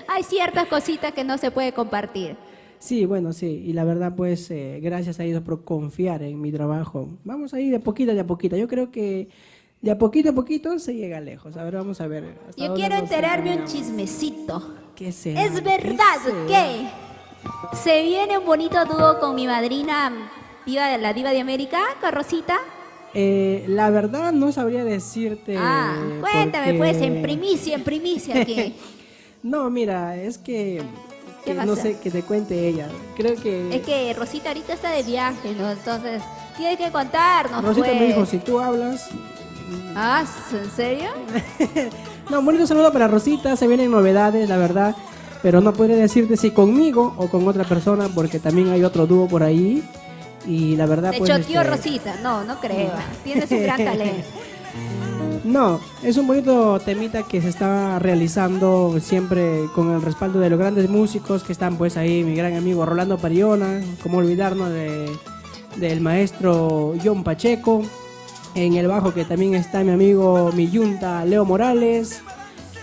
hay ciertas cositas que no se puede compartir. Sí, bueno, sí. Y la verdad, pues, gracias a Dios por confiar en mi trabajo. Vamos a ir de poquito a poquito. Yo creo que de a poquito se llega lejos. A ver, vamos a ver. hasta Yo dónde quiero nos enterarme un encaminamos. chismecito. ¿Qué será? ¿Es ¿Qué verdad será? que se viene un bonito dúo con mi madrina, la diva de América, con Rosita? La verdad no sabría decirte. Cuéntame porque- pues, en primicia aquí. No, mira, es que ¿Qué no pasa? sé, que te cuente ella. Creo que Es que Rosita ahorita está de viaje, ¿no? Entonces, tiene que contarnos, Rosita pues. me dijo, si tú hablas... Ah, ¿en serio? No, bonito saludo para Rosita, se vienen novedades, la verdad. Pero no podría decirte si conmigo o con otra persona, porque también hay otro dúo por ahí. Y la verdad, De pues... hecho, tío Rosita, no creo. Tienes un gran talento. No, es un bonito temita que se está realizando siempre con el respaldo de los grandes músicos que están pues ahí, mi gran amigo Rolando Pariona, como olvidarnos del maestro John Pacheco, en el bajo que también está mi amigo, mi yunta Leo Morales,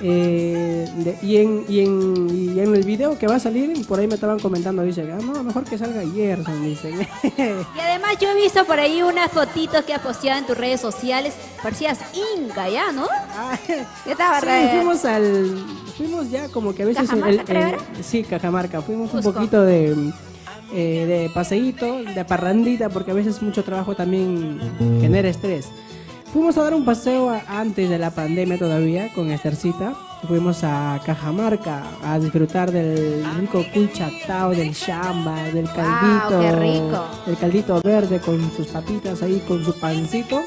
y en el video que va a salir, por ahí me estaban comentando, dicen, no, mejor que salga Gerson, dicen. Y además yo he visto por ahí unas fotitos que has posteado en tus redes sociales. Parecías Inca ya, ¿no? ¿Qué estaba Sí, fuimos ya como que a veces ¿Cajamarca, creo era? sí, Cajamarca, fuimos Cusco. un poquito de paseíto, de parrandita, porque a veces mucho trabajo también genera estrés. Fuimos a dar un paseo antes de la pandemia todavía con Estercita. Fuimos a Cajamarca a disfrutar del rico cuy chatao, del chamba, del caldito, qué rico. del caldito verde con sus papitas ahí, con su pancito.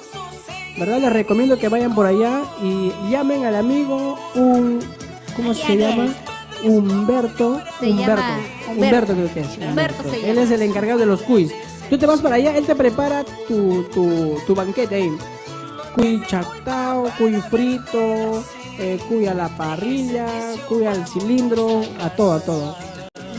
¿Verdad? Les recomiendo que vayan por allá y llamen al amigo ¿cómo se ¿Quién llama? es? Humberto. Se llama Humberto creo que es. Humberto se Él llama. es el encargado de los cuis. Tú te vas para allá, él te prepara tu banquete ahí. Cuy chatao, cuy frito, cuy a la parrilla, cuy al cilindro, a todo.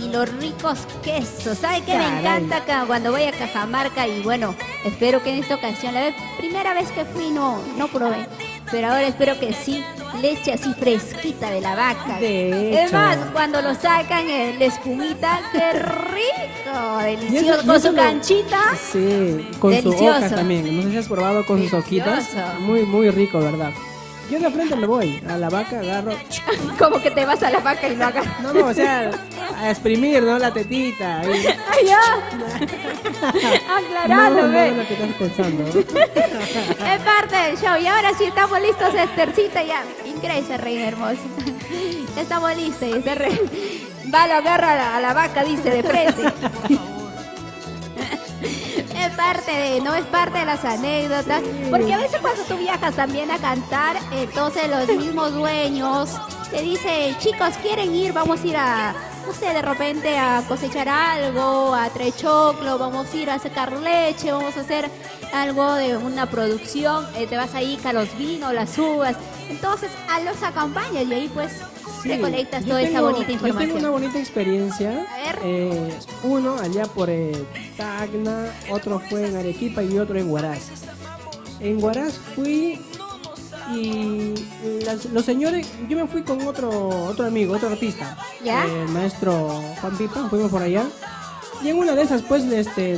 Y los ricos quesos. ¿Sabe qué? Me Caray. encanta acá cuando voy a Cajamarca y bueno, espero que en esta ocasión, primera vez que fui no probé, pero ahora espero que sí, leche así fresquita de la vaca. De Es hecho. más, cuando lo sacan la espumita, qué rico, Y delicioso, eso- y con eso su lo- canchita. Sí, con Delicioso. su hoja también. No sé si has probado con sus hojitas. Delicioso. Muy rico, ¿verdad? Yo de frente me voy a la vaca, agarro. Como que te vas a la vaca y no hagas. No, o sea, a exprimir, ¿no? La tetita. Ahí. ¡Ay, ya! Aclarando, no, ve. lo que estás pensando. Es parte del show. Y ahora sí estamos listos, Estercita. Ya, ingresa, reina hermosa. Ya estamos listos. Y este rey va, lo agarra a la vaca, dice, de frente. Es parte de las anécdotas. Porque a veces cuando tú viajas también a cantar, entonces los mismos dueños te dicen, chicos, ¿quieren ir? Vamos a ir a, no sé, de repente a cosechar algo, a traer choclo, vamos a ir a sacar leche, vamos a hacer algo de una producción, te vas ahí a los vinos, las uvas. Entonces, a los acompañas y ahí pues recolectas yo toda esa bonita Yo tengo información. una bonita experiencia. A ver. Uno allá por Tacna, otro fue en Arequipa y otro en Huaraz. En Huaraz fui y los señores, yo me fui con otro amigo, otro artista, ¿Ya? el maestro Juan Pipa, fuimos por allá. Y en una de esas pues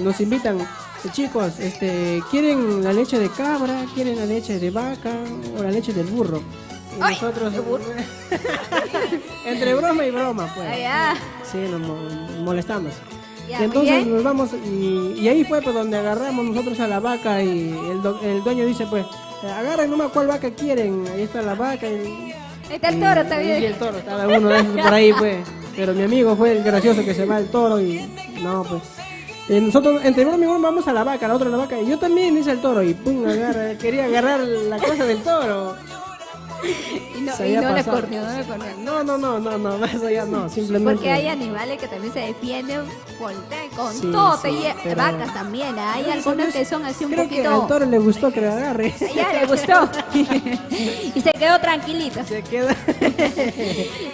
nos invitan, chicos, ¿quieren la leche de cabra? ¿Quieren la leche de vaca? ¿O la leche del burro? Y ¡Ay! nosotros, ¿De burro? entre broma y broma, pues. Ah, ya. Sí, molestamos. Ya, Y muy entonces bien. nos vamos y ahí fue pues donde agarramos nosotros a la vaca y el dueño dice pues, agarren nomás cuál vaca quieren, ahí está la vaca y Ahí está el toro, está y bien. el toro, cada uno de esos por ahí pues. Pero mi amigo fue el gracioso que se va el toro y no pues. Nosotros entre broma y broma vamos a la vaca, la otra a la vaca y yo también, dice el toro y pum, quería agarrar la cosa del toro. Se y había no le pasado. corrió, no le corrió. No, eso ya no, simplemente. Porque hay animales que también se defienden con Sí, todo, sí, pero- vacas también, hay algunas que son así un Creo que al poquito... toro le gustó que le agarre. Ya le gustó. Y se quedó tranquilita. Se queda.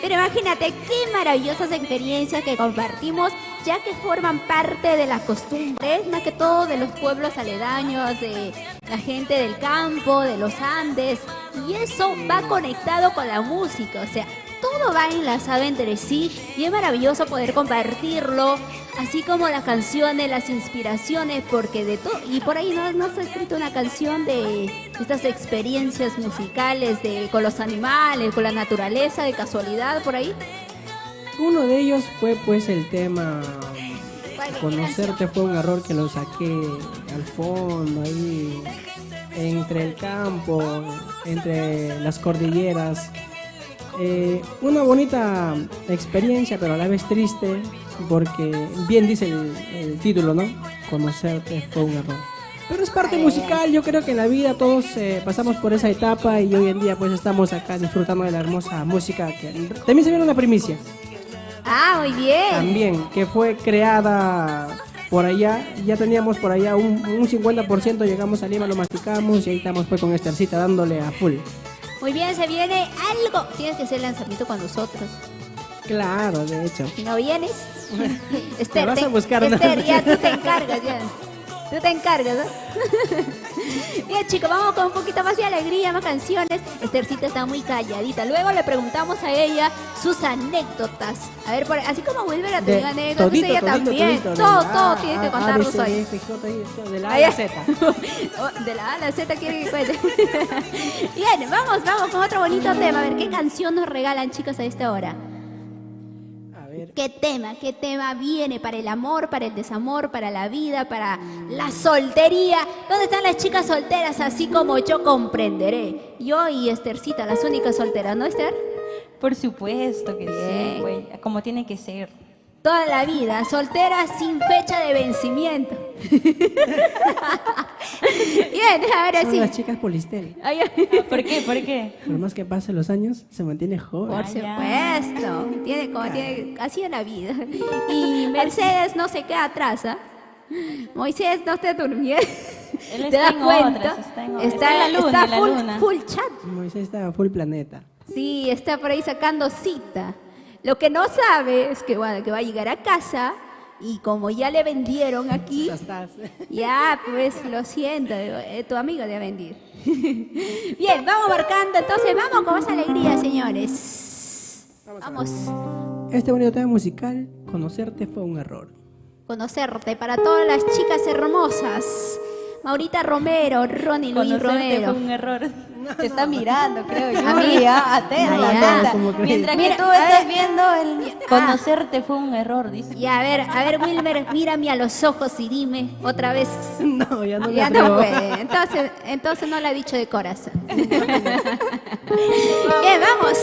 Pero imagínate qué maravillosas experiencias que compartimos, ya que forman parte de las costumbres, más que todo de los pueblos aledaños, de la gente del campo, de los Andes, y eso va conectado con la música, o sea, todo va enlazado entre sí y es maravilloso poder compartirlo, así como las canciones, las inspiraciones, porque de todo, y por ahí no se ha escrito una canción de estas experiencias musicales con los animales, con la naturaleza, de casualidad, por ahí. Uno de ellos fue pues el tema ¿Cuál? Conocerte fue un error, que lo saqué al fondo ahí entre el campo, entre las cordilleras. Una bonita experiencia, pero a la vez triste, porque bien dice el título, ¿no? Conocerte fue un error. Pero es parte musical, yo creo que en la vida todos pasamos por esa etapa y hoy en día pues estamos acá disfrutando de la hermosa música que también se viene una primicia. Ah, muy bien. También, que fue creada por allá, ya teníamos por allá un 50%, llegamos a Lima, lo masticamos y ahí estamos pues con Esthercita dándole a full. Muy bien, se viene algo. Tienes que hacer lanzamiento con nosotros. Claro, de hecho. Si no vienes, Me vas a buscar, ¿no? Esther, ya tú te encargas, ya. Tú te encargas, ¿no? Bien, chicos, vamos con un poquito más de alegría, más canciones. Esthercita está muy calladita. Luego le preguntamos a ella sus anécdotas. A ver, así como Wilber ha tenido anécdotas, Todito, ella también. todito, Todo tiene que contarnos A, B, C, hoy. D, F, G, de la A a Ahí la es. Z. Oh, de la A a la Z quiere que cuente. Bien, vamos con otro bonito tema. A ver, ¿qué canción nos regalan, chicos, a esta hora? A ver. ¿Qué tema viene para el amor, para el desamor, para la vida, para la soltería? ¿Dónde están las chicas solteras? Así como yo comprenderé. Yo y Esthercita, las únicas solteras, ¿no, Esther? Por supuesto que Bien. sí, pues, como tiene que ser. Toda la vida, soltera sin fecha de vencimiento. Bien, ahora Son sí. las chicas Polistel. Ay, ay. ¿Por qué? ¿Por qué? Por más que pasen los años, se mantiene joven. Por supuesto, tiene así en la vida. Y Mercedes no se queda atrás, ¿ah? Moisés no te durmiendo. Él ¿Te está das en cuenta? otras, está en la luna, está en la full, luna. full chat. Moisés está full planeta. Sí, está por ahí sacando cita. Lo que no sabe es que, bueno, que va a llegar a casa y como ya le vendieron aquí, Ya estás. ya, pues lo siento, tu amigo debe vender. Bien, vamos marcando, entonces vamos con más alegría, señores. Vamos. Este bonito tema musical, Conocerte fue un error. Conocerte para todas las chicas hermosas. Maurita Romero, Ronnie Luis Conocerte Romero. fue un error. Te está mirando, creo yo. A mí. Atenta, Ah, ya. atenta. ¿Cómo crees? Mientras Mira, que tú a estás ver. viendo el... Conocerte fue un error, dice. Y a ver, Wilmer, mírame a los ojos y dime otra vez. No, ya no me Ya no atrevo. puede. Entonces no lo ha dicho de corazón. Bien, vamos.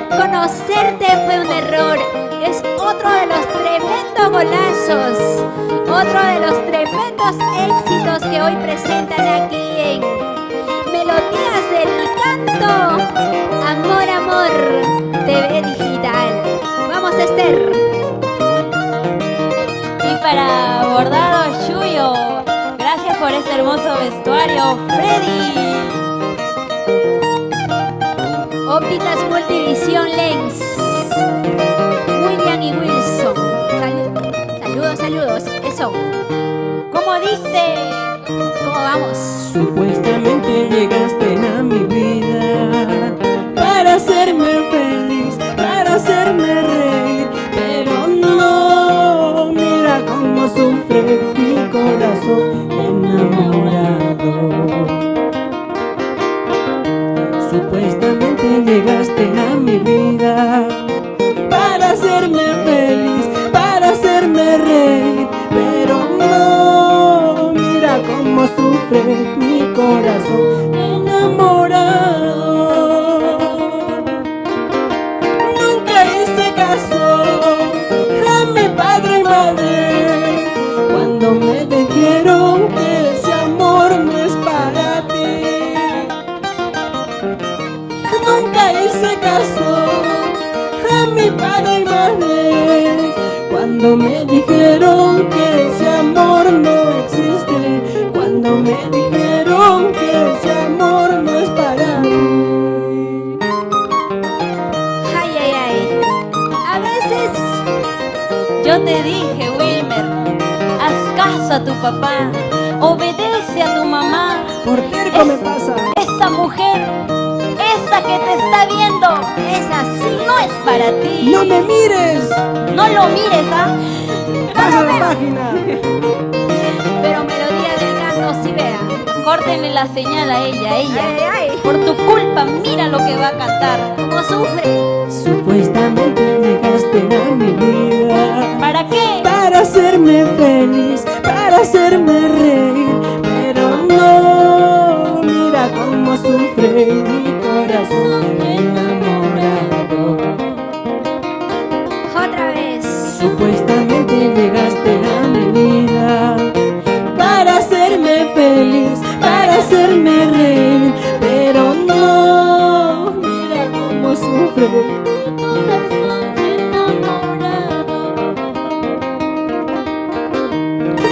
Conocerte fue un error. Es otro de los tremendos golazos. Otro de los tremendos éxitos que hoy presentan aquí en Melodías del Canto. Amor, amor, TV digital. Vamos, Esther. Y para Bordado Chuyo, gracias por este hermoso vestuario, Freddy. Ópticas Multivisión Lens. William y Wilson. Saludos. Eso. ¿Cómo dice? ¿Cómo vamos? Supuestamente llegaste a mi vida para hacerme feliz, para hacerme reír, pero no, mira cómo sufre mi corazón enamorado. Supuestamente llegaste a mi vida para hacerme feliz, para hacerme reír, pero no, mira cómo sufre mi corazón enamorado. Nunca hice caso a mi padre y madre cuando me dijeron que ese amor no es para ti. hice caso a mi padre y madre cuando me dijeron que ese amor no existe, cuando me dijeron que ese amor no es para mí. Ay, ay, ay. A veces Yo te dije, Wilmer, haz caso a tu papá, obedece a tu mamá. Por terco me pasa. Esa mujer, esa que te está viendo, esa sí no es para ti. ¡No me mires! No lo mires, ¿ah? ¡Pasa la página! pero melodía del canto sí vea. Córtenle la señal a ella, Ay, ay. Por tu culpa, mira lo que va a cantar. ¿Cómo sufre? Supuestamente llegaste a mi vida ¿Para qué? para hacerme feliz, para hacerme reír, pero no, mira cómo sufre mi corazón enamorado. Otra vez. Supuestamente llegaste a mi vida para hacerme feliz, para hacerme reír, pero no, mira cómo sufre.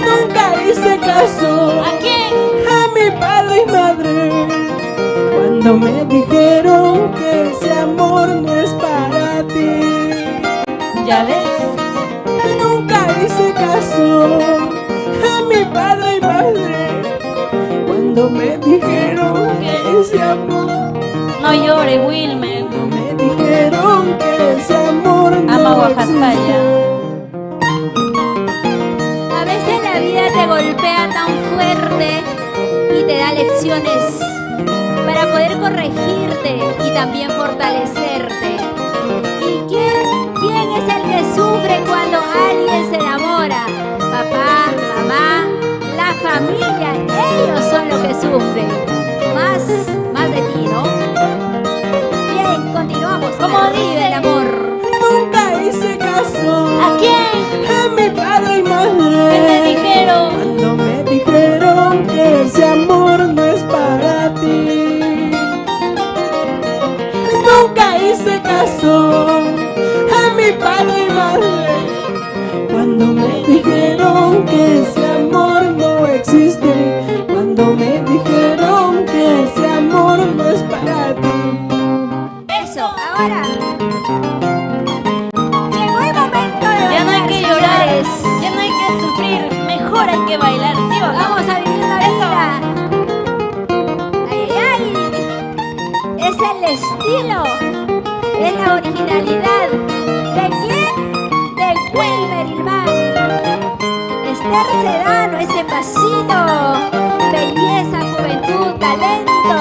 Nunca hice caso ¿A quién? a mi padre y madre cuando me dijeron que ese amor no es para ti. ¿Ya ves? Nunca hice caso a mi padre y madre cuando me dijeron que ese amor, No llores, Wilmer. cuando me dijeron que ese amor Ama no Oaxaca. existe. A veces la vida te golpea tan fuerte y te da lecciones para poder corregirte y también fortalecerte. ¿Y quién es el que sufre cuando alguien se enamora? Papá, mamá, la familia, ellos son los que sufren. Más de ti, ¿no? Bien, continuamos. ¿Cómo Arriba dice? el amor. Nunca hice caso ¿A quién? a mi padre y ¿Qué madre te dijeron? cuando me dijeron que ese amor no es para ti. Nunca hice caso a mi padre y madre cuando me dijeron que ese amor no existe, cuando me dijeron que ese amor no es para ti. Eso, ahora. Llegó el momento de Ya no hay bailar, que llorar, señores. ya no hay que sufrir, mejor hay que bailar, ¿sí o no? Vamos a vivir la vida. Ay, ay, ay. Es el estilo, es la originalidad. ¿De quién? De Wilmer Ilman. Esther Sedano, ese pasito. Belleza, juventud, talento.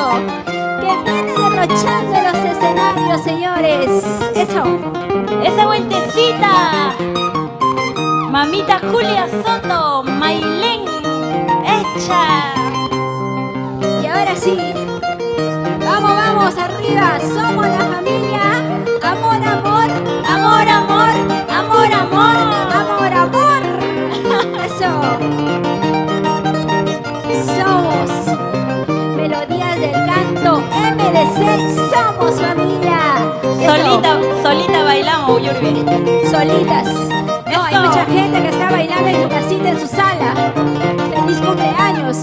Que viene derrochando en los escenarios, señores. Eso. Esa vueltecita. Mamita Julia Soto, Mailén, hecha. Y ahora sí, vamos arriba, somos la familia. Amor, amor, amor, amor, amor, amor, amor, amor. Eso. Somos Melodías del Canto MDC, somos familia. Eso. Solita bailamos, Yurbi. Solitas. No, hay Eso. mucha gente que está bailando en su casita, en su sala. ¡Feliz cumpleaños!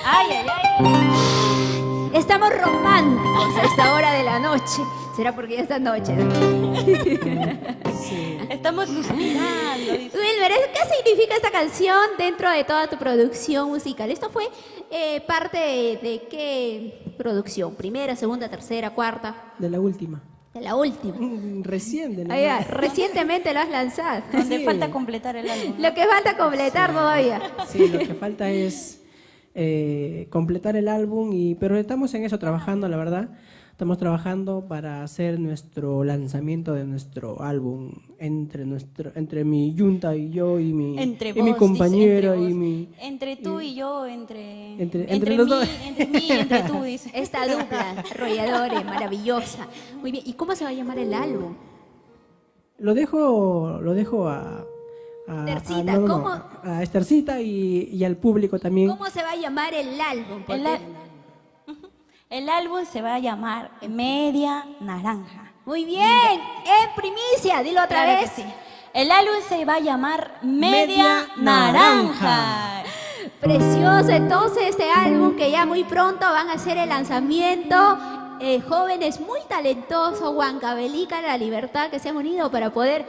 Ay, ay, ay. Estamos románticos a esta hora de la noche. ¿Será porque ya es noche? Estamos suspirando. dice. Wilmer, ¿qué significa esta canción dentro de toda tu producción musical? ¿Esto fue parte de qué producción? ¿Primera, segunda, tercera, cuarta? De la última. De la última. Recién de la Ahí va, recientemente lo has lanzado. Donde falta completar el álbum. Lo que falta completar todavía. Sí, lo que falta es completar el álbum, pero estamos en eso trabajando, la verdad. Estamos trabajando para hacer nuestro lanzamiento de nuestro álbum entre mi yunta y yo y mi Vos, compañera dice, y vos. mi... Entre tú y yo, entre los mí, dos. Entre mí y entre tú, dice. Esta dupla arrolladora, maravillosa. Muy bien. ¿Y cómo se va a llamar el álbum? Lo dejo a Estercita, ¿cómo? a Estercita y al público también. ¿Cómo se va a llamar el álbum? Porque El álbum se va a llamar Media Naranja. Muy bien, en primicia, dilo otra Claro vez. que sí. El álbum se va a llamar Media Naranja. Precioso, entonces este álbum que ya muy pronto van a hacer el lanzamiento. Jóvenes muy talentosos, Huancavelica, La Libertad, que se han unido para poder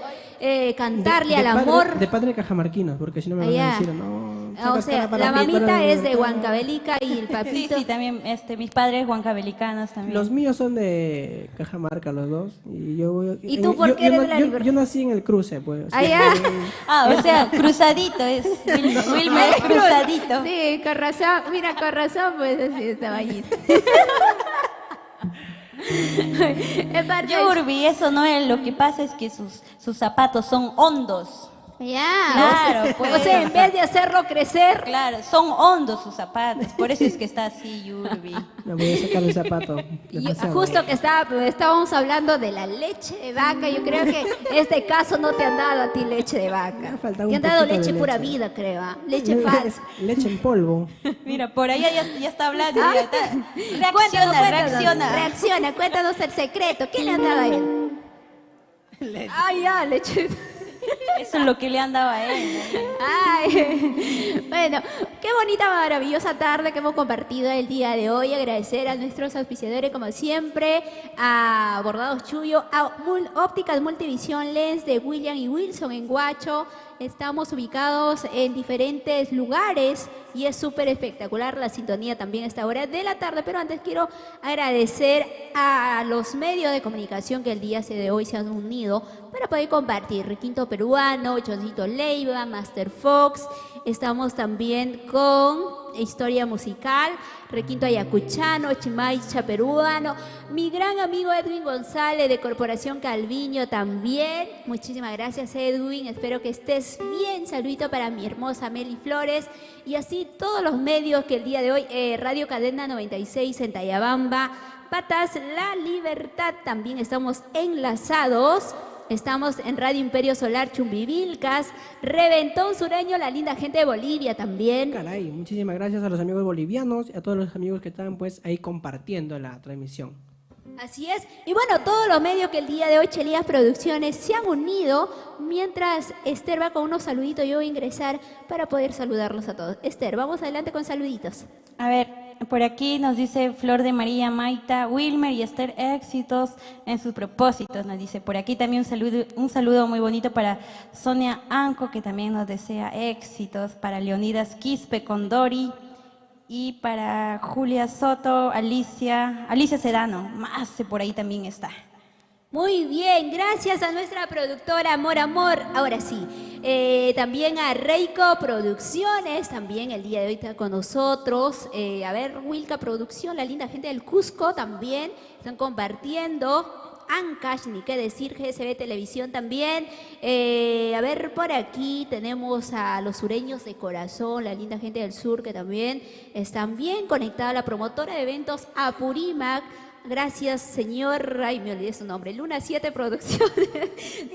cantarle al amor. De padre cajamarquinos, porque si no me van a decir, no. O sea, la mamita es de Huancavelica y el Sí, papito. sí, también mis padres huancavelicanos también. Los míos son de Cajamarca, los dos. ¿Y ¿Y tú por qué eres de La Libertad? Yo nací en el cruce, pues. Allá. O sea, cruzadito es. Wilmer es cruzadito. Sí, con razón, mira, con razón, pues así estaba allí. Yurbi, eso no es, lo que pasa es que sus zapatos son hondos. Ya, Claro, pues. o sea, en vez de hacerlo crecer, Claro, son hondos sus zapatos, por eso es que está así Yurbi. Me voy a sacar el zapato. justo que estábamos hablando de la leche de vaca, yo creo que en este caso no te han dado a ti leche de vaca. falta un Te han dado poquito de leche pura leche. vida, creo, ¿ah? Leche falsa. Leche en polvo. Mira, por allá ya está hablando. Ah. Ya está. Reacciona. Cuéntanos el secreto. ¿Qué le han dado a él? Ay, ya, leche. Eso es lo que le han dado a él. Ay, bueno, qué bonita, maravillosa tarde que hemos compartido el día de hoy. Agradecer a nuestros auspiciadores, como siempre, a Bordados Chuyo, a Ópticas Multivisión Lens de William y Wilson en Guacho. Estamos ubicados en diferentes lugares y es súper espectacular la sintonía también a esta hora de la tarde. Pero antes quiero agradecer a los medios de comunicación que el día de hoy se han unido para poder compartir. Requinto Peruano, Choncito Leiva, Master Fox. Estamos también con Historia Musical, Requinto Ayacuchano, Chimaicha Peruano, mi gran amigo Edwin González de Corporación Calviño también. Muchísimas gracias, Edwin, espero que estés bien. Saludito para mi hermosa Meli Flores y así todos los medios que el día de hoy, Radio Cadena 96 en Tayabamba, Patas La Libertad, también estamos enlazados. Estamos en Radio Imperio Solar Chumbivilcas, Reventón Sureño, la linda gente de Bolivia también. Caray, muchísimas gracias a los amigos bolivianos y a todos los amigos que están pues ahí compartiendo la transmisión. Así es. Y bueno, todos los medios que el día de hoy, Chelías Producciones, se han unido. Mientras Esther va con unos saluditos, yo voy a ingresar para poder saludarlos a todos. Esther, vamos adelante con saluditos. A ver, por aquí nos dice Flor de María Maita, Wilmer y Esther, éxitos en sus propósitos, nos dice. Por aquí también un saludo muy bonito para Sonia Anco, que también nos desea éxitos, para Leonidas Quispe Condori y para Julia Soto, Alicia Sedano, más por ahí también está. Muy bien, gracias a nuestra productora Amor Amor. Ahora sí, también a Reiko Producciones, también el día de hoy está con nosotros. A ver, Wilka Producción, la linda gente del Cusco también están compartiendo. Ancash, ni qué decir, GSB Televisión también. A ver, por aquí tenemos a los sureños de corazón, la linda gente del sur que también están bien conectados. La promotora de eventos Apurímac. Gracias, señor. Ay, me olvidé su nombre. Luna 7 Producciones.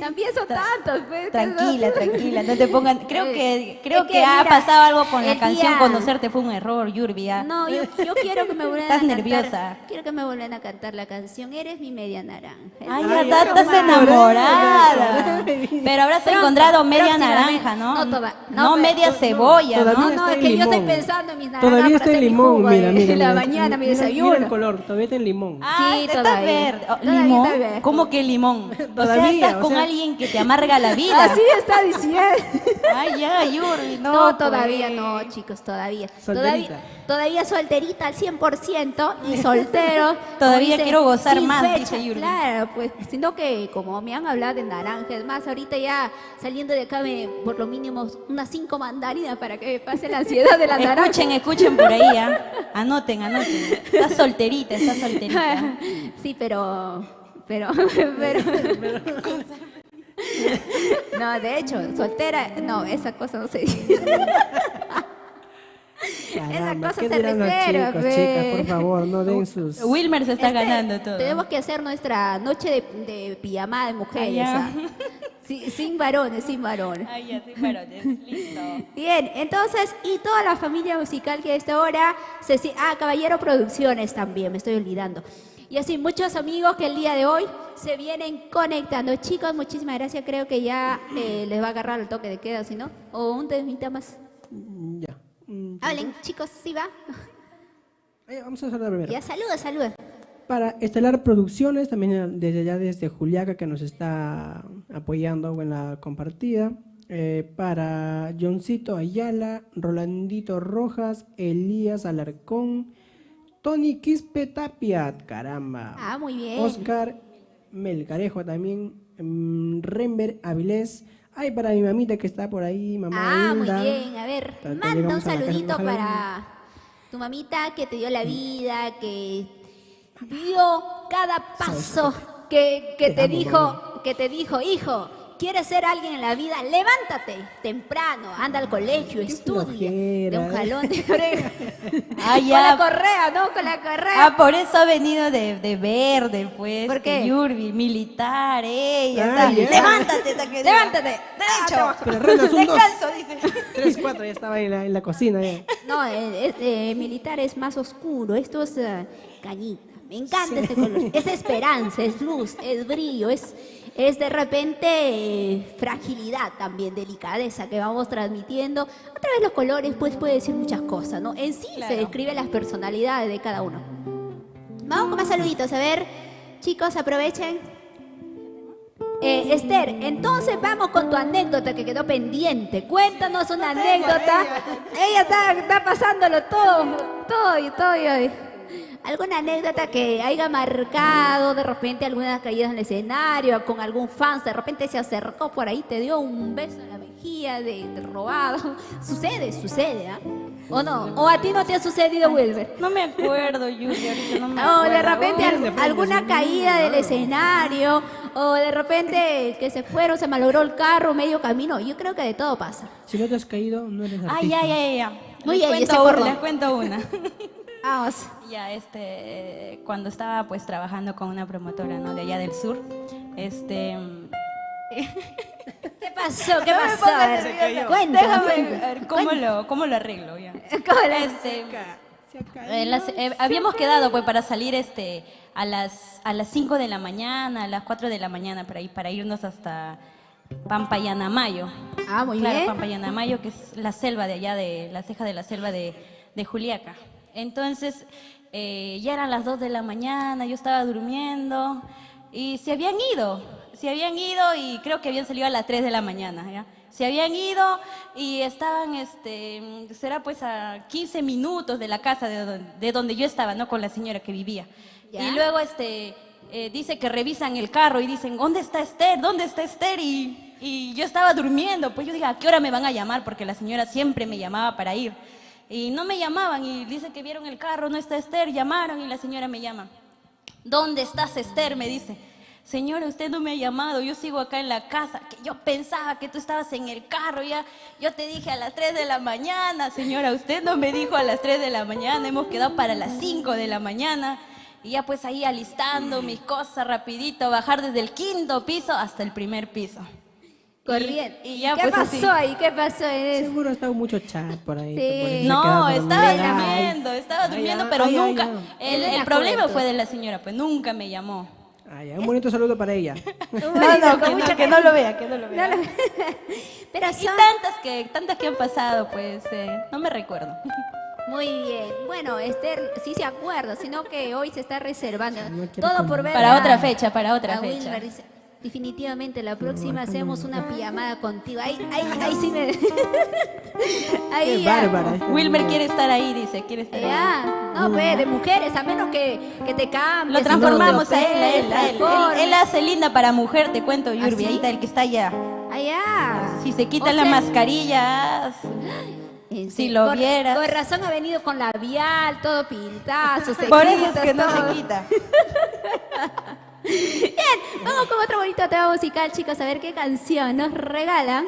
También son tantos. Pues, Tranquila, no te pongan. Creo que mira, ha pasado algo con la el canción. día- Conocerte fue un error, Yurbi. No, yo quiero que me vuelvan Estás a cantar. nerviosa. Quiero que me vuelvan a cantar la canción Eres mi media naranja. Ay, ya estás enamorada. Pero habrás Pronto, encontrado media próximamente. naranja, ¿no? No, media cebolla, todavía ¿no? No, está es en que yo estoy limón. pensando en mis naranjas Todavía para está en hacer mi limón, jugo mira, de mira. la mira. mañana, mi Mira desayuno. el color, todavía está en limón. Ah, Sí, está todavía. verde. Oh, Todavía ¿Limón? está verde. ¿Cómo que limón? Todavía, o sea, estás o con sea- alguien que te amarga la vida. Así está diciendo. Ay, ya, Yurbi, no. No, todavía pues. no, chicos, todavía. Solterita. Todavía solterita al 100% y soltero. Todavía como dice, quiero gozar sin más, fecha. dice Yurbi. Claro, pues, sino que como me han hablado de naranjas, más ahorita ya saliendo de acá por lo mínimo unas 5 mandarinas para que me pase la ansiedad de la naranja. Escuchen por ahí, ¿ah? Anoten. Estás solterita. Sí, pero... No, de hecho, soltera, no, esa cosa no se dice. Caramba, cosa ¿qué se dirán los refiere, chicos, ve. chicas? Por favor, no den sus... Wilmer se está ganando todo. Tenemos que hacer nuestra noche de pijamada de mujeres. Ah, ya. ¿ah? Sí, sin varones, sin varones. Ay, ya, sin varones. Listo. Bien, entonces, y toda la familia musical que a esta hora Caballero Producciones también, me estoy olvidando. Y así, muchos amigos que el día de hoy se vienen conectando. Chicos, muchísimas gracias. Creo que ya les va a agarrar el toque de queda, ¿sí no? O un temita más. Ya. Hablen, chicos, ¿sí va? Vamos a saludar primero. Ya, saluda. Para Estelar Producciones, también desde Juliaca, que nos está apoyando en la compartida. Para Johncito Ayala, Rolandito Rojas, Elías Alarcón, Tony Quispe Tapia, caramba. Ah, muy bien. Oscar Melgarejo también, Rember Avilés. Ay, para mi mamita que está por ahí, mamá Muy Hilda. bien. A ver, manda un llegamos a la casa, saludito ojalá. para tu mamita que te dio la vida, que vio cada paso que te dijo, hijo, ¿quieres ser alguien en la vida? Levántate temprano, anda al colegio, estudia. De un jalón de oreja. Ah, Con ya. la correa, ¿no? Con la correa. Ah, por eso ha venido de verde, pues. ¿Por qué? de Yurbi, militar, ella. Ah, ya. Levántate, Taqueño. Levántate. Derecho. Pero Rena, son dos. Descanso, dice. 3, 4, ya estaba en la cocina. Ya. No, militar es más oscuro. Esto es cañita. Me encanta este color. Es esperanza, es luz, es brillo, es de repente fragilidad también, delicadeza que vamos transmitiendo. A través de los colores, pues puede decir muchas cosas, ¿no? En sí Claro. se describen las personalidades de cada uno. Vamos con más saluditos. A ver, chicos, aprovechen. Esther, entonces vamos con tu anécdota que quedó pendiente. Cuéntanos una anécdota. Ella está pasándolo todo y hoy. ¿Alguna anécdota que haya marcado, de repente algunas caídas en el escenario, con algún fan, de repente se acercó por ahí, te dio un beso en la mejilla de robado? Sucede, ¿ah? ¿O no? ¿O a ti no te ha sucedido, Wilber? No me acuerdo, Yurbi, ahorita no me O acuerdo. de repente de frente, alguna sí. caída del escenario, o de repente que se malogró el carro medio camino. Yo creo que de todo pasa. Si no te has caído, no eres artista. Ay, ya. Muy bien, Les ya se acordó. cuento una. Vamos. Ya, cuando estaba pues trabajando con una promotora, ¿no? De allá del sur, ¿Qué pasó? No me pongas nerviosa. Cuéntame. Déjame ver cómo lo arreglo ya. Habíamos quedado pues para salir a las 5 de la mañana, a las 4 de la mañana para irnos hasta Pampayanamayo. Ah, muy Claro, bien. Pampayanamayo, que es la selva de allá, de la ceja de la selva de Juliaca. Entonces, ya eran las 2 de la mañana, yo estaba durmiendo y se habían ido y creo que habían salido a las 3 de la mañana, ¿ya? Se habían ido y estaban, será pues a 15 minutos de la casa de donde yo estaba, ¿no? Con la señora que vivía. ¿Ya? Y luego, dice que revisan el carro y dicen, ¿dónde está Esther? ¿Dónde está Esther? Y yo estaba durmiendo, pues yo dije, ¿a qué hora me van a llamar? Porque la señora siempre me llamaba para ir. Y no me llamaban y dice que vieron el carro, no está Esther, llamaron y la señora me llama. ¿Dónde estás, Esther? Me dice. Señora, usted no me ha llamado, yo sigo acá en la casa, que yo pensaba que tú estabas en el carro, ya, yo te dije a las 3 de la mañana, señora, usted no me dijo a las 3 de la mañana, hemos quedado para las 5 de la mañana, y ya pues ahí alistando mis cosas rapidito, bajar desde el 5.º piso hasta el primer piso. Corriendo. Y ya, ¿Qué pues, pasó así. ahí? ¿Qué pasó en eso? Seguro ha estado mucho chat por ahí. Sí. por eso se ha No, quedado estaba dormida. durmiendo, Ay, pero ay, nunca, ay, ay. el problema fue de la señora, pues nunca me llamó. Ay, un bonito saludo para ella. Que no lo vea. Pero Y son... tantas que han pasado, pues, no me recuerdo. Muy bien. Bueno, Esther sí se acuerda, sino que hoy se está reservando. no quiere Todo por comer. ver Para a- otra fecha. a Wilmer dice, definitivamente la próxima hacemos una pijamada contigo. Ahí sí me... Ahí Qué ya. bárbara. esta Wilmer mujer. quiere estar ahí, dice, quiere estar ahí. Ya, no, pues, de mujeres, a menos que te cambies. Lo transformamos no, a él. transformes. Él hace linda para mujer, te cuento, Yurbi. ¿Ah, sí? Ahí está el que está allá. Allá. Si se quita O la sea, mascarilla, en si serio, lo vieras. Con razón ha venido con labial, todo pintado, sus por eso es cejitas, que no todo. se quita. Bien, vamos con otro bonito tema musical, chicos, a ver qué canción nos regalan.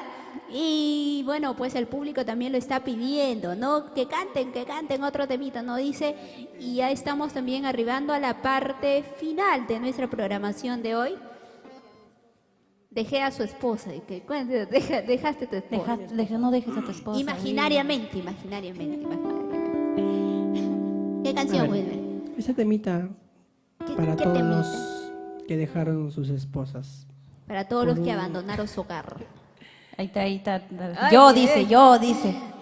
Y bueno, pues el público también lo está pidiendo, ¿no? Que canten otro temita, ¿no? Dice, y ya estamos también arribando a la parte final de nuestra programación de hoy. Dejé a su esposa. Y que, dejaste a tu esposa. No dejes a tu esposa. Imaginariamente. ¿Qué canción, Wilmer? Esa temita para ¿Qué todos temita? los que dejaron sus esposas. Para todos los que abandonaron su hogar. Ahí está. Ay, Yo dice.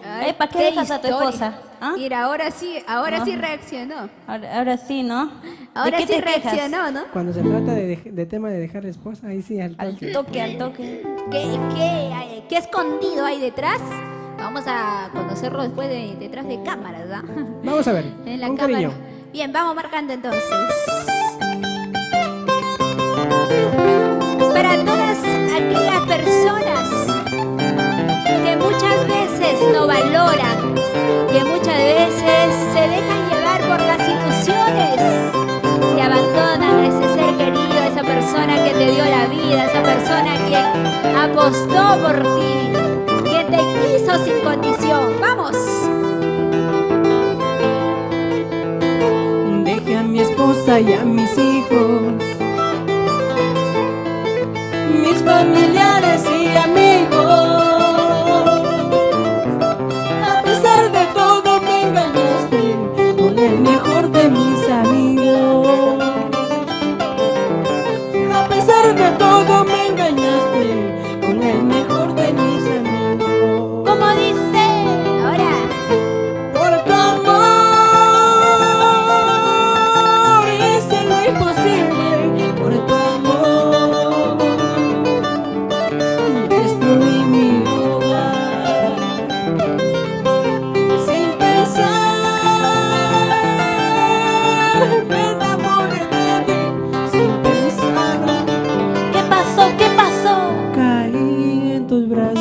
Ay, ¿Para qué dejas a tu historia. esposa? ¿Ah? Mira, ahora sí reaccionó. Ahora sí, ¿no? Ahora ¿De qué sí te quejas? reaccionó, ¿no? Cuando se trata de tema de dejar esposa, ahí sí al toque. Al toque. ¿Qué escondido hay detrás? Vamos a conocerlo después detrás de cámaras, ¿verdad? Vamos a ver, En la con cámara. cariño. Bien, vamos marcando entonces. Para todas aquellas personas que muchas veces no valoran, que muchas veces se dejan llevar por las ilusiones y abandonan a ese ser querido, a esa persona que te dio la vida, a esa persona que apostó por ti, que te quiso sin condición. ¡Vamos! Dejé a mi esposa y a mis hijos, mis familiares y amigos. A pesar de todo me engañaste con el mejor de mis amigos. A pesar de todo me engañaste con el mejor de mis amigos. ¿Cómo dice? Ahora. Por tu amor hice lo imposible. Por tu amor destruí mi hogar. Sin pensar me enamoré de ti. Sin pensar ¿Qué pasó? caí en tus brazos.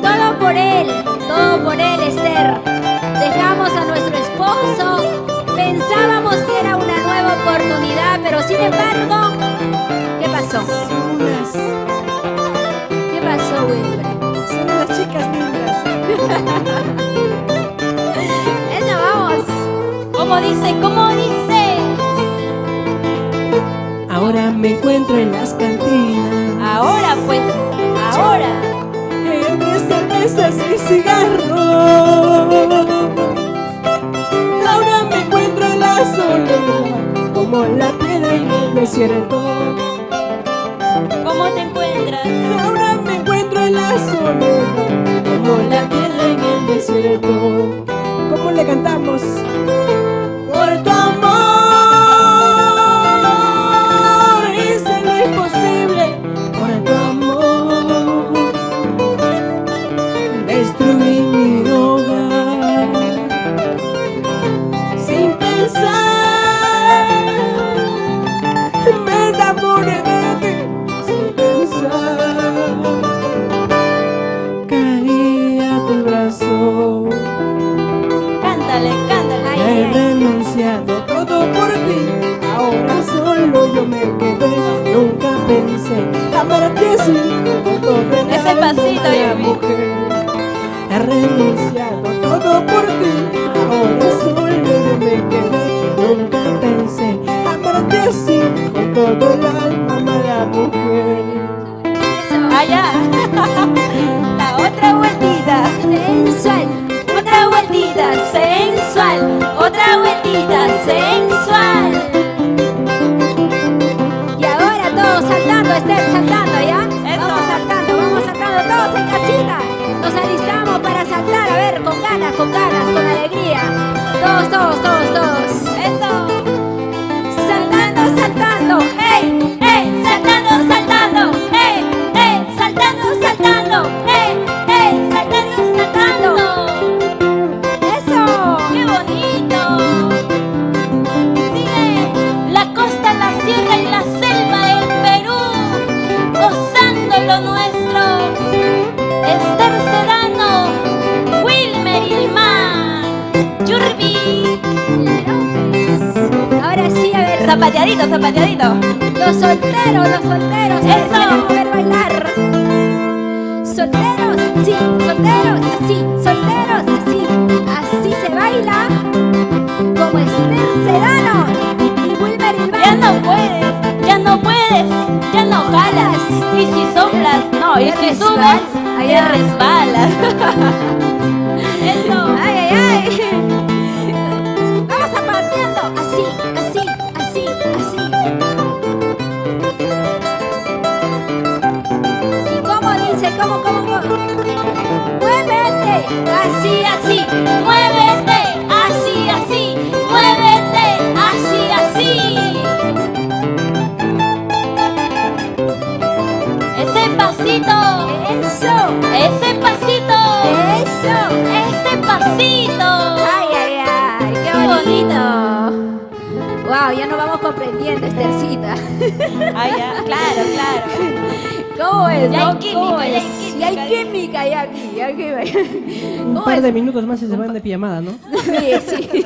Todo por él, Esther. Dejamos a nuestro esposo, pensábamos que era una nueva oportunidad, pero sin embargo, ¿qué pasó? ¿Qué pasó, Wilmer? Son unas chicas lindas. Eso, vamos. ¿Cómo dice? Ahora me encuentro en las cantinas, Ahora. entre cervezas y cigarros. Ahora me encuentro en la soledad, como la piedra en el desierto. ¿Cómo te encuentras? Ahora me encuentro en la soledad, como la piedra en el desierto. ¿Cómo le cantamos? Por tu amor hice lo imposible. Por tu amor destruí mi hogar. Sin pensar me enamoré de ti. Sin pensar caí a tu brazo. Cántale. He renunciado todo por ti, ahora solo yo me quedé. Nunca pensé amarte así, con todo el Ese alma, pasito, la Yumi. mujer. He renunciado todo por ti, ahora solo yo me quedé. Nunca pensé amarte así, con todo el alma, la mujer. Allá. La otra vueltita. Sensual. Otra vueltita sensual. Otra vueltita sensual. Y ahora todos saltando, Esther, saltando, ¿ya? Eso. Vamos saltando todos en casita. Nos alistamos para saltar, a ver, con ganas, con alegría. Todos. Eso. Saltando, ¡Ey! Saltando. ¡Ey! Saltando. ¡Ey! Saltando. eso. ¡Qué bonito! Sigue la costa, la sierra y la selva del Perú, gozando lo nuestro. Esther Sedano, Wilmer Ilman, Yurbi López. Ahora sí, a ver. Zapateadito. Los solteros. Eso. Quieren poder bailar. Solteros, sí, solteros, así se baila como Esther Sedano y Osito. Ay, ay, ay, qué bonito. Wow, ya nos vamos comprendiendo, Estercita. Ay, ya, claro. ¿Cómo es? Ya no? hay química, ¿Cómo ya es? hay Ya hay química. química, ya aquí, ya aquí. Un par de minutos más y se van de pijamada, ¿no? Sí, sí.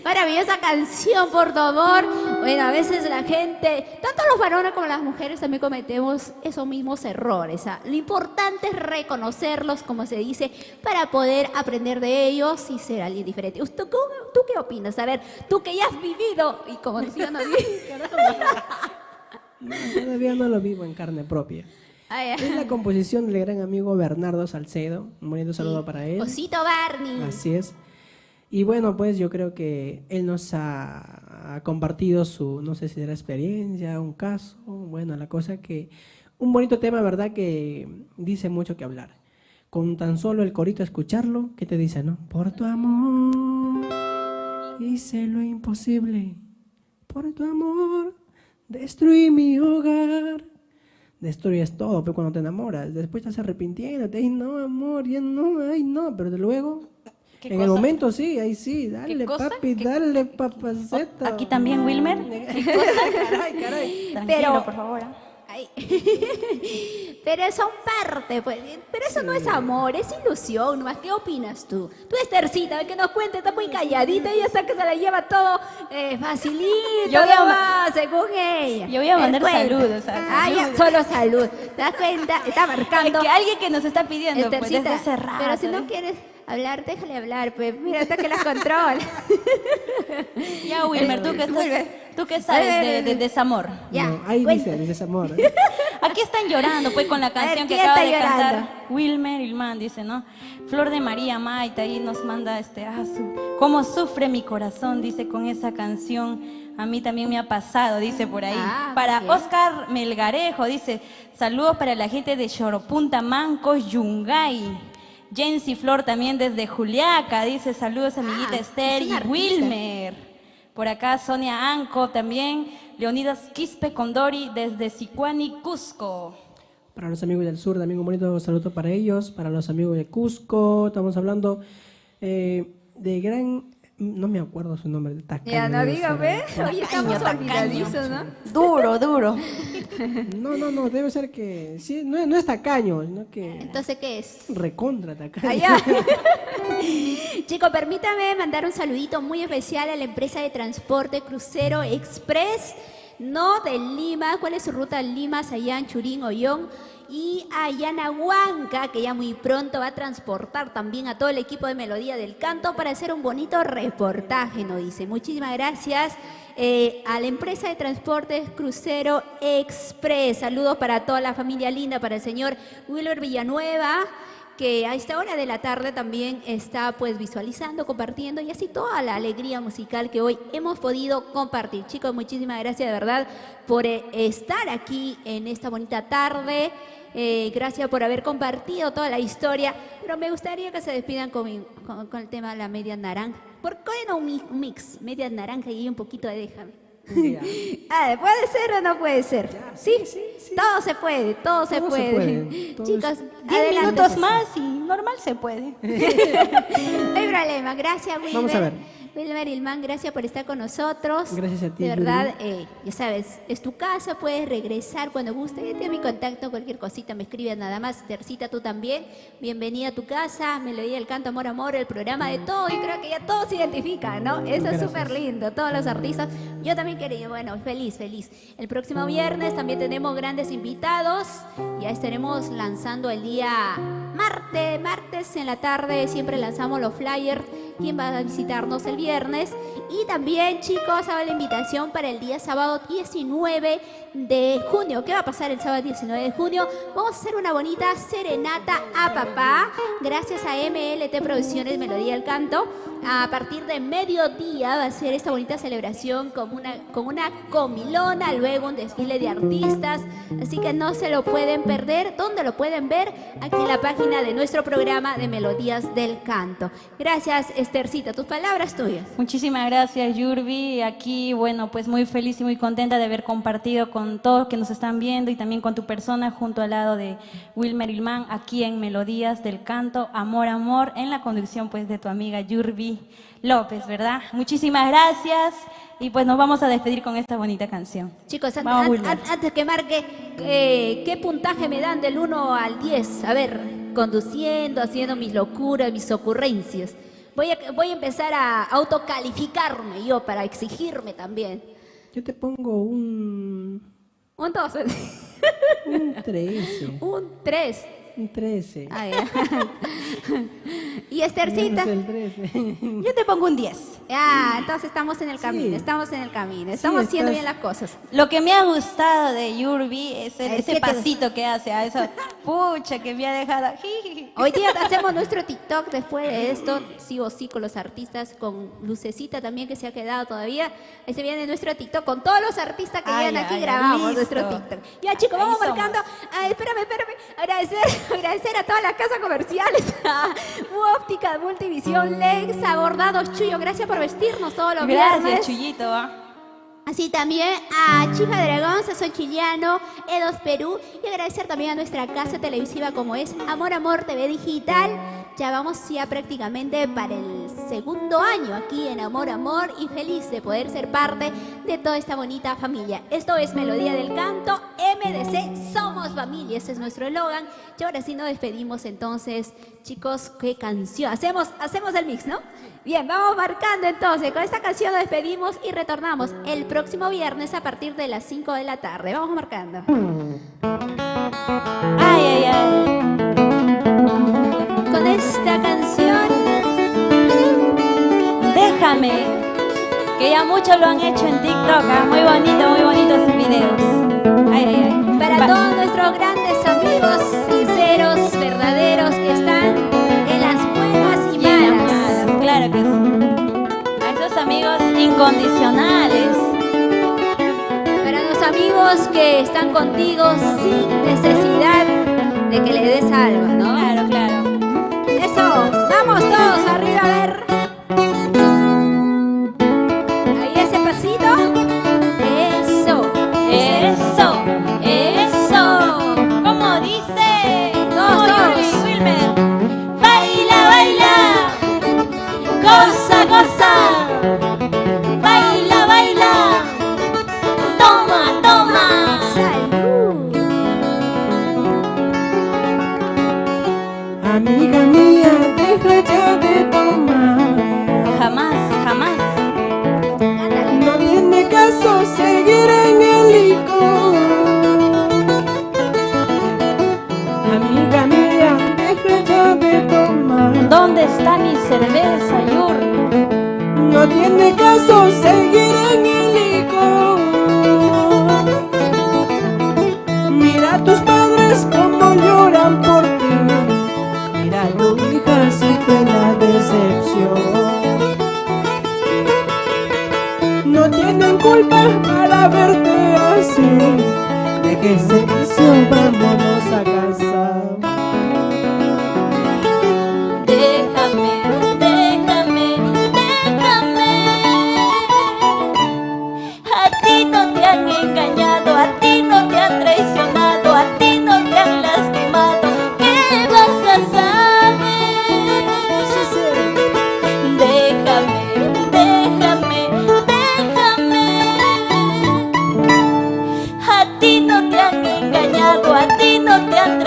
Maravillosa canción, por favor. Bueno, a veces la gente, tanto los varones como las mujeres, también cometemos esos mismos errores. ¿Ah? Lo importante es reconocerlos, como se dice, para poder aprender de ellos y ser alguien diferente. ¿Tú qué opinas? A ver, tú que ya has vivido, y como decía, no No, todavía no lo vivo en carne propia. Es la composición del gran amigo Bernardo Salcedo. Un bonito saludo para él. Osito Barney. Así es. Y bueno, pues yo creo que él nos ha compartido su, no sé si era experiencia, un caso. Bueno, la cosa que, un bonito tema, ¿verdad? Que dice mucho que hablar. Con tan solo el corito escucharlo, ¿qué te dice, no? Por tu amor hice lo imposible. Por tu amor destruí mi hogar. Destruyes todo, pero cuando te enamoras, después estás arrepintiéndote, ay no, amor, ya no, ay no, pero luego, en el momento sí, ahí sí, dale cosa? papi, dale papaceta. Aquí también, Wilmer. Caray. Tranquilo, por favor. Ay. Pero son parte, pues. Pero eso no es amor, es ilusión nomás. ¿Qué opinas tú? Tú, Estercita, que nos cuente, está muy calladita y hasta que se la lleva todo facilito. Yo voy a nomás, según ella. Yo voy a mandar Cuenta. saludos. Ya, solo salud. ¿Te das cuenta? Está marcando. Que alguien que nos está pidiendo, pues, Estercita, desde hace rato. pero si no quieres hablar, déjale hablar, pues. Mira, hasta que las controla. Ya, Wilmer, ¿tú qué sabes de desamor? Ya, No, ahí cuenta. dice, desamor. Aquí están llorando, pues, con la canción que ¿quién acaba está de llorando? cantar Wilmer Ilman, dice, ¿no? Flor de María Maita, ahí nos manda cómo sufre mi corazón, dice, con esa canción. A mí también me ha pasado, dice por ahí. Para muy bien. Oscar Melgarejo, dice, saludos para la gente de Choropunta, Mancos, Yungay. Jensi Flor también desde Juliaca, dice, saludos amiguita Esther es y una artista. Wilmer. Por acá Sonia Anco también, Leonidas Quispe Condori desde Sicuani, Cusco. Para los amigos del sur, también un bonito saludo para ellos. Para los amigos de Cusco, estamos hablando de gran... No me acuerdo su nombre. Tacaño, Ya, no debe dígame. ser. Hoy estamos olvidadizos, ¿no? Duro. No, debe ser que... Sí, no es tacaño, sino que... Entonces, ¿qué es? Recontra tacaño. Allá. Chicos, permítame mandar un saludito muy especial a la empresa de transporte Crucero Express, no de Lima. ¿Cuál es su ruta? Lima, Sayán, Churín, Ollón y a Yanahuanca, que ya muy pronto va a transportar también a todo el equipo de Melodía del Canto para hacer un bonito reportaje, nos dice. Muchísimas gracias a la empresa de transportes Crucero Express. Saludos para toda la familia linda, para el señor Wilber Villanueva, que a esta hora de la tarde también está pues visualizando, compartiendo y así toda la alegría musical que hoy hemos podido compartir. Chicos, muchísimas gracias de verdad por estar aquí en esta bonita tarde. Gracias por haber compartido toda la historia, pero me gustaría que se despidan con el tema de la media naranja. ¿Por qué no un mix? Media naranja y un poquito de déjame. Ya. ¿Puede ser o no puede ser? ¿Sí? Todo se puede, todo se puede. Todo Chicos, 10 adelante. minutos más y normal se puede. No hay problema. Gracias, Wilmer. Vamos a ver. Wilmer Ilman, gracias por estar con nosotros. Gracias a ti, De verdad, ya sabes, es tu casa, puedes regresar cuando guste. Ya tienes mi contacto, cualquier cosita me escribes nada más. Tercita, tú también. Bienvenida a tu casa, Melodía del Canto, Amor, Amor, el programa de todo. Y creo que ya todos se identifican, ¿no? Eso es Gracias. súper lindo, todos los artistas. Yo también quería, bueno, feliz. El próximo viernes también tenemos grandes invitados. Ya estaremos lanzando el día martes en la tarde. Siempre lanzamos los flyers. ¿Quién va a visitarnos el viernes? Y también, chicos, hago la invitación para el día sábado 19 de junio. ¿Qué va a pasar el sábado 19 de junio? Vamos a hacer una bonita serenata a papá, gracias a MLT Producciones Melodía del Canto. A partir de mediodía va a ser esta bonita celebración con una comilona, luego un desfile de artistas. Así que no se lo pueden perder. ¿Dónde lo pueden ver? Aquí en la página de nuestro programa de Melodías del Canto. Gracias, Estercita, tus palabras tuyas. Muchísimas gracias, Yurbi. Aquí, bueno, pues muy feliz y muy contenta de haber compartido con todos los que nos están viendo y también con tu persona junto al lado de Wilmer Ilman, aquí en Melodías del Canto, Amor, Amor, en la conducción pues de tu amiga Yurbi López, ¿verdad? Muchísimas gracias y pues nos vamos a despedir con esta bonita canción. Chicos, Vamos, Wilmer. antes que marque, ¿qué puntaje me dan del 1 al 10? A ver, conduciendo, haciendo mis locuras, mis ocurrencias. Voy a empezar a autocalificarme yo para exigirme también. Yo te pongo un Un 2. Un 13. Un 3. Un 13. Ah, ya. Y Estercita. Es el 13. Yo te pongo un 10. Ah, entonces estamos en el camino, Sí. estamos en el camino, estamos haciendo estás- bien las cosas. Lo que me ha gustado de Yurbi es ese ¿qué te- pasito que hace, a esa pucha que me ha dejado. Hoy día hacemos nuestro TikTok después de esto, sí o sí, con los artistas, con Lucecita también que se ha quedado todavía. Ahí se viene nuestro TikTok, con todos los artistas que Ay, llegan aquí ay, grabamos listo. nuestro TikTok. Ya chicos, Ahí vamos somos. marcando. Ah, espérame. Agradecer a todas las casas comerciales. Óptica, Multivisión, Lex, Abordados, Chuyo, gracias por vestirnos todos los Gracias, viernes. Chuyito. Así también a Chifa Dragón, Sazón Chiliano, Edos Perú y agradecer también a nuestra casa televisiva como es Amor Amor TV Digital. Ya vamos ya prácticamente para el segundo año aquí en Amor Amor y feliz de poder ser parte de toda esta bonita familia. Esto es Melodía del Canto, MDC, Somos Familia, ese es nuestro eslogan. Y ahora sí nos despedimos entonces, chicos, ¿qué canción? Hacemos el mix, ¿no? Bien, vamos marcando entonces, con esta canción nos despedimos y retornamos el próximo viernes a partir de las 5 de la tarde. Vamos marcando. Ay, ay, ay. Con esta canción, Déjame, que ya muchos lo han hecho en TikTok. Muy bonito sus videos. Ay, ay, ay. para todos nuestros grandes amigos, sinceros, verdaderos, que están en las buenas y malas. Claro que sí. A esos amigos incondicionales. Para los amigos que están contigo sin necesidad de que le des algo, ¿no? Claro, claro. Eso, vamos todos arriba a ver. Ahí ese pasito. Eso. Eso. ¿Cómo dice? Todos. Wilmer. Baila. Goza. Baila. Toma. Salud. Amiga mía, deja ya de tomar. Jamás. Ándale. No viene caso seguir en el licor. Amiga mía, deja ya de tomar. ¿Dónde está mi cerveza, Yur? No tiene caso seguir en el licor. Mira a tus padres como lloran por ti. Mira a tu hija sufre la decepción. No tienen culpa para verte así. Deja ese vicio, vámonos a casa. Déjame. A ti no te han engañado, a ti no te han traicionado, a ti no te han lastimado. ¿Qué vas a saber? Déjame. A ti no te han engañado, a ti no te han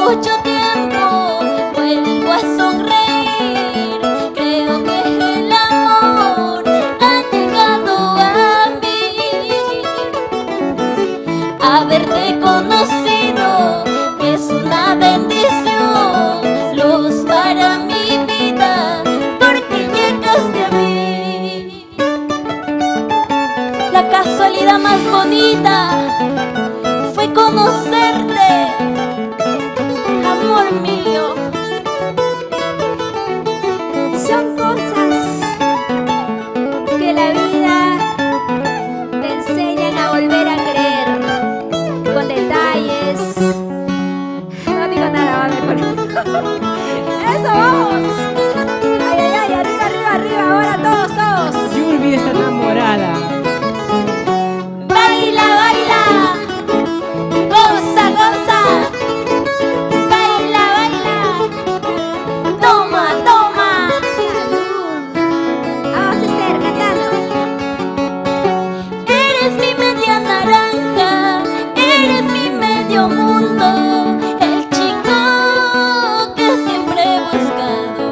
mucho tiempo vuelvo a sonreír. Creo que el amor ha llegado a mí. Haberte conocido es una bendición, luz para mi vida, porque llegaste a mí. La casualidad más bonita fue conocerte, amor mío. Son cosas que la vida te enseñan a volver a creer, con detalles. No digo nada, va mejor. ¡Eso, vamos! ¡Ay, ay, ay! ¡Arriba, arriba, arriba! Ahora todos. Yurbi está enamorada. Baila, baila, goza, goza. Baila, baila, toma, toma. Vamos, Esther, cantando. Eres mi media naranja, eres mi medio mundo, el chico que siempre he buscado.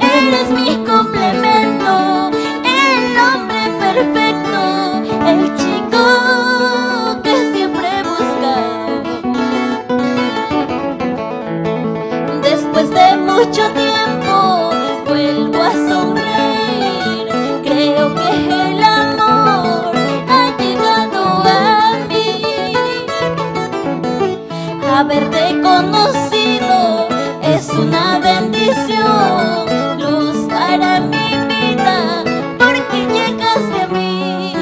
Eres mi complemento, el hombre perfecto, el chico que siempre he buscado. Después de mucho tiempo vuelvo a sonreír. Creo que el amor ha llegado a mí. Haberte conocido es una bendición, luz para mi vida, porque llegaste a mí.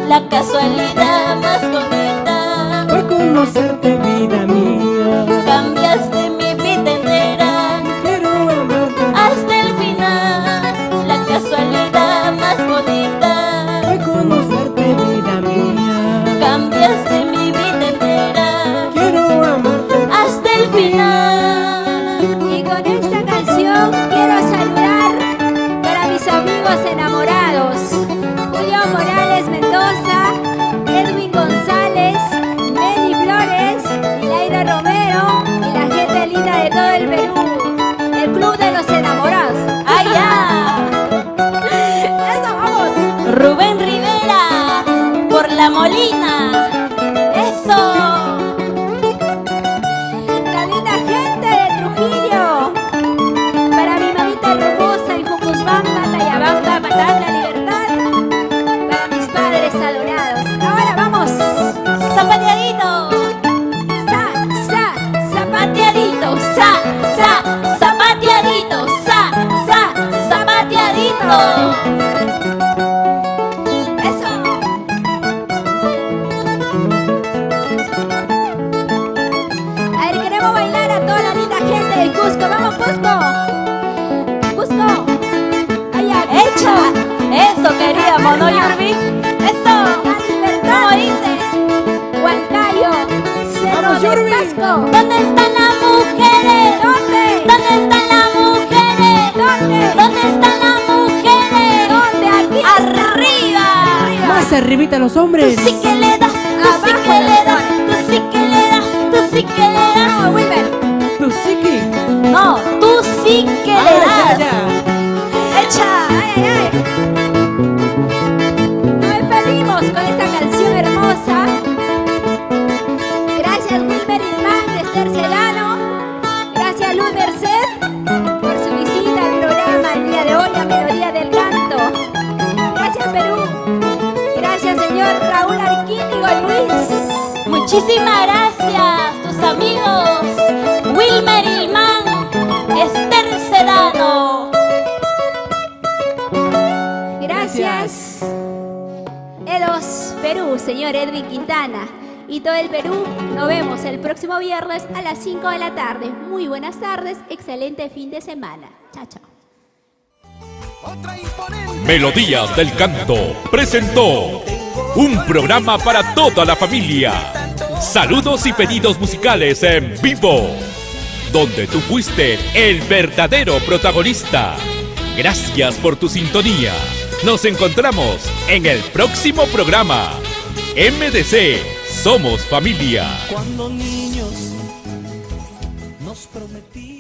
La casualidad más bonita, Por conocerte, vida mía. cambiaste mi vida entera Quiero amarte. hasta el final. La casualidad más bonita, Por conocerte, vida mía. cambiaste mi vida entera Quiero amarte. hasta el final. Y con esta canción quiero saludar para mis amigos enamorados: Julio Morales Mendoza, Edwin González, Meli Flores, Laira Romero y la gente linda de todo el Perú, el Club de los Enamorados. ¡Ay, ya! ¡Eso, vamos! Rubén Rivera, por La Molina. ¡Eso! La linda gente de Trujillo, para mi mamita hermosa en Jucusbamba, Tayabamba, Matanda, Libertad, para mis padres adorados. Ahora vamos. Zapateadito, Zapateadito, zapateadito, zapateadito. Eso. A ver, queremos bailar a toda la linda gente de Cusco. ¡Vamos, Cusco! ¡Cusco! ¡Allá! ¡Hecha! Eso queríamos, ¿no, Yurbi? ¡Eso! ¡La libertad! ¿Cómo dice? Huancayo, Cerro Vamos, de Yurbi. Pasco. ¿Dónde están las mujeres? ¿Dónde? ¿Dónde están las mujeres? ¿Dónde? ¿Dónde están las mujeres? ¿Dónde? Aquí está. ¡Arriba! Más arribita los hombres. Tú sí que le das, tú sí que le das, tú sí que le das, tú sí que le das. Vamos, Wilmer. Tu psiqui. No, tú sí que le Ah, das. ya, ya. ¡Echa! ¡Ay, ay, ay! Nos despedimos con esta canción hermosa. Gracias, Wilmer Ilman de Esther Sedano. Gracias, Luz Merced, por su visita al programa el día de hoy a Melodía del Canto. Gracias, Perú. Gracias, señor Raúl Arquínigo Luis. Muchísimas gracias, tus amigos Wilmer Ilman, Esther Sedano. Gracias. Edos Perú, señor Edwin Quintana. Y todo el Perú, nos vemos el próximo viernes a las 5 de la tarde. Muy buenas tardes, excelente fin de semana. Chao, chao. Melodías del Canto presentó un programa para toda la familia. Saludos y pedidos musicales en vivo, donde tú fuiste el verdadero protagonista. Gracias por tu sintonía. Nos encontramos en el próximo programa. MDC, somos familia. Cuando niños nos prometían.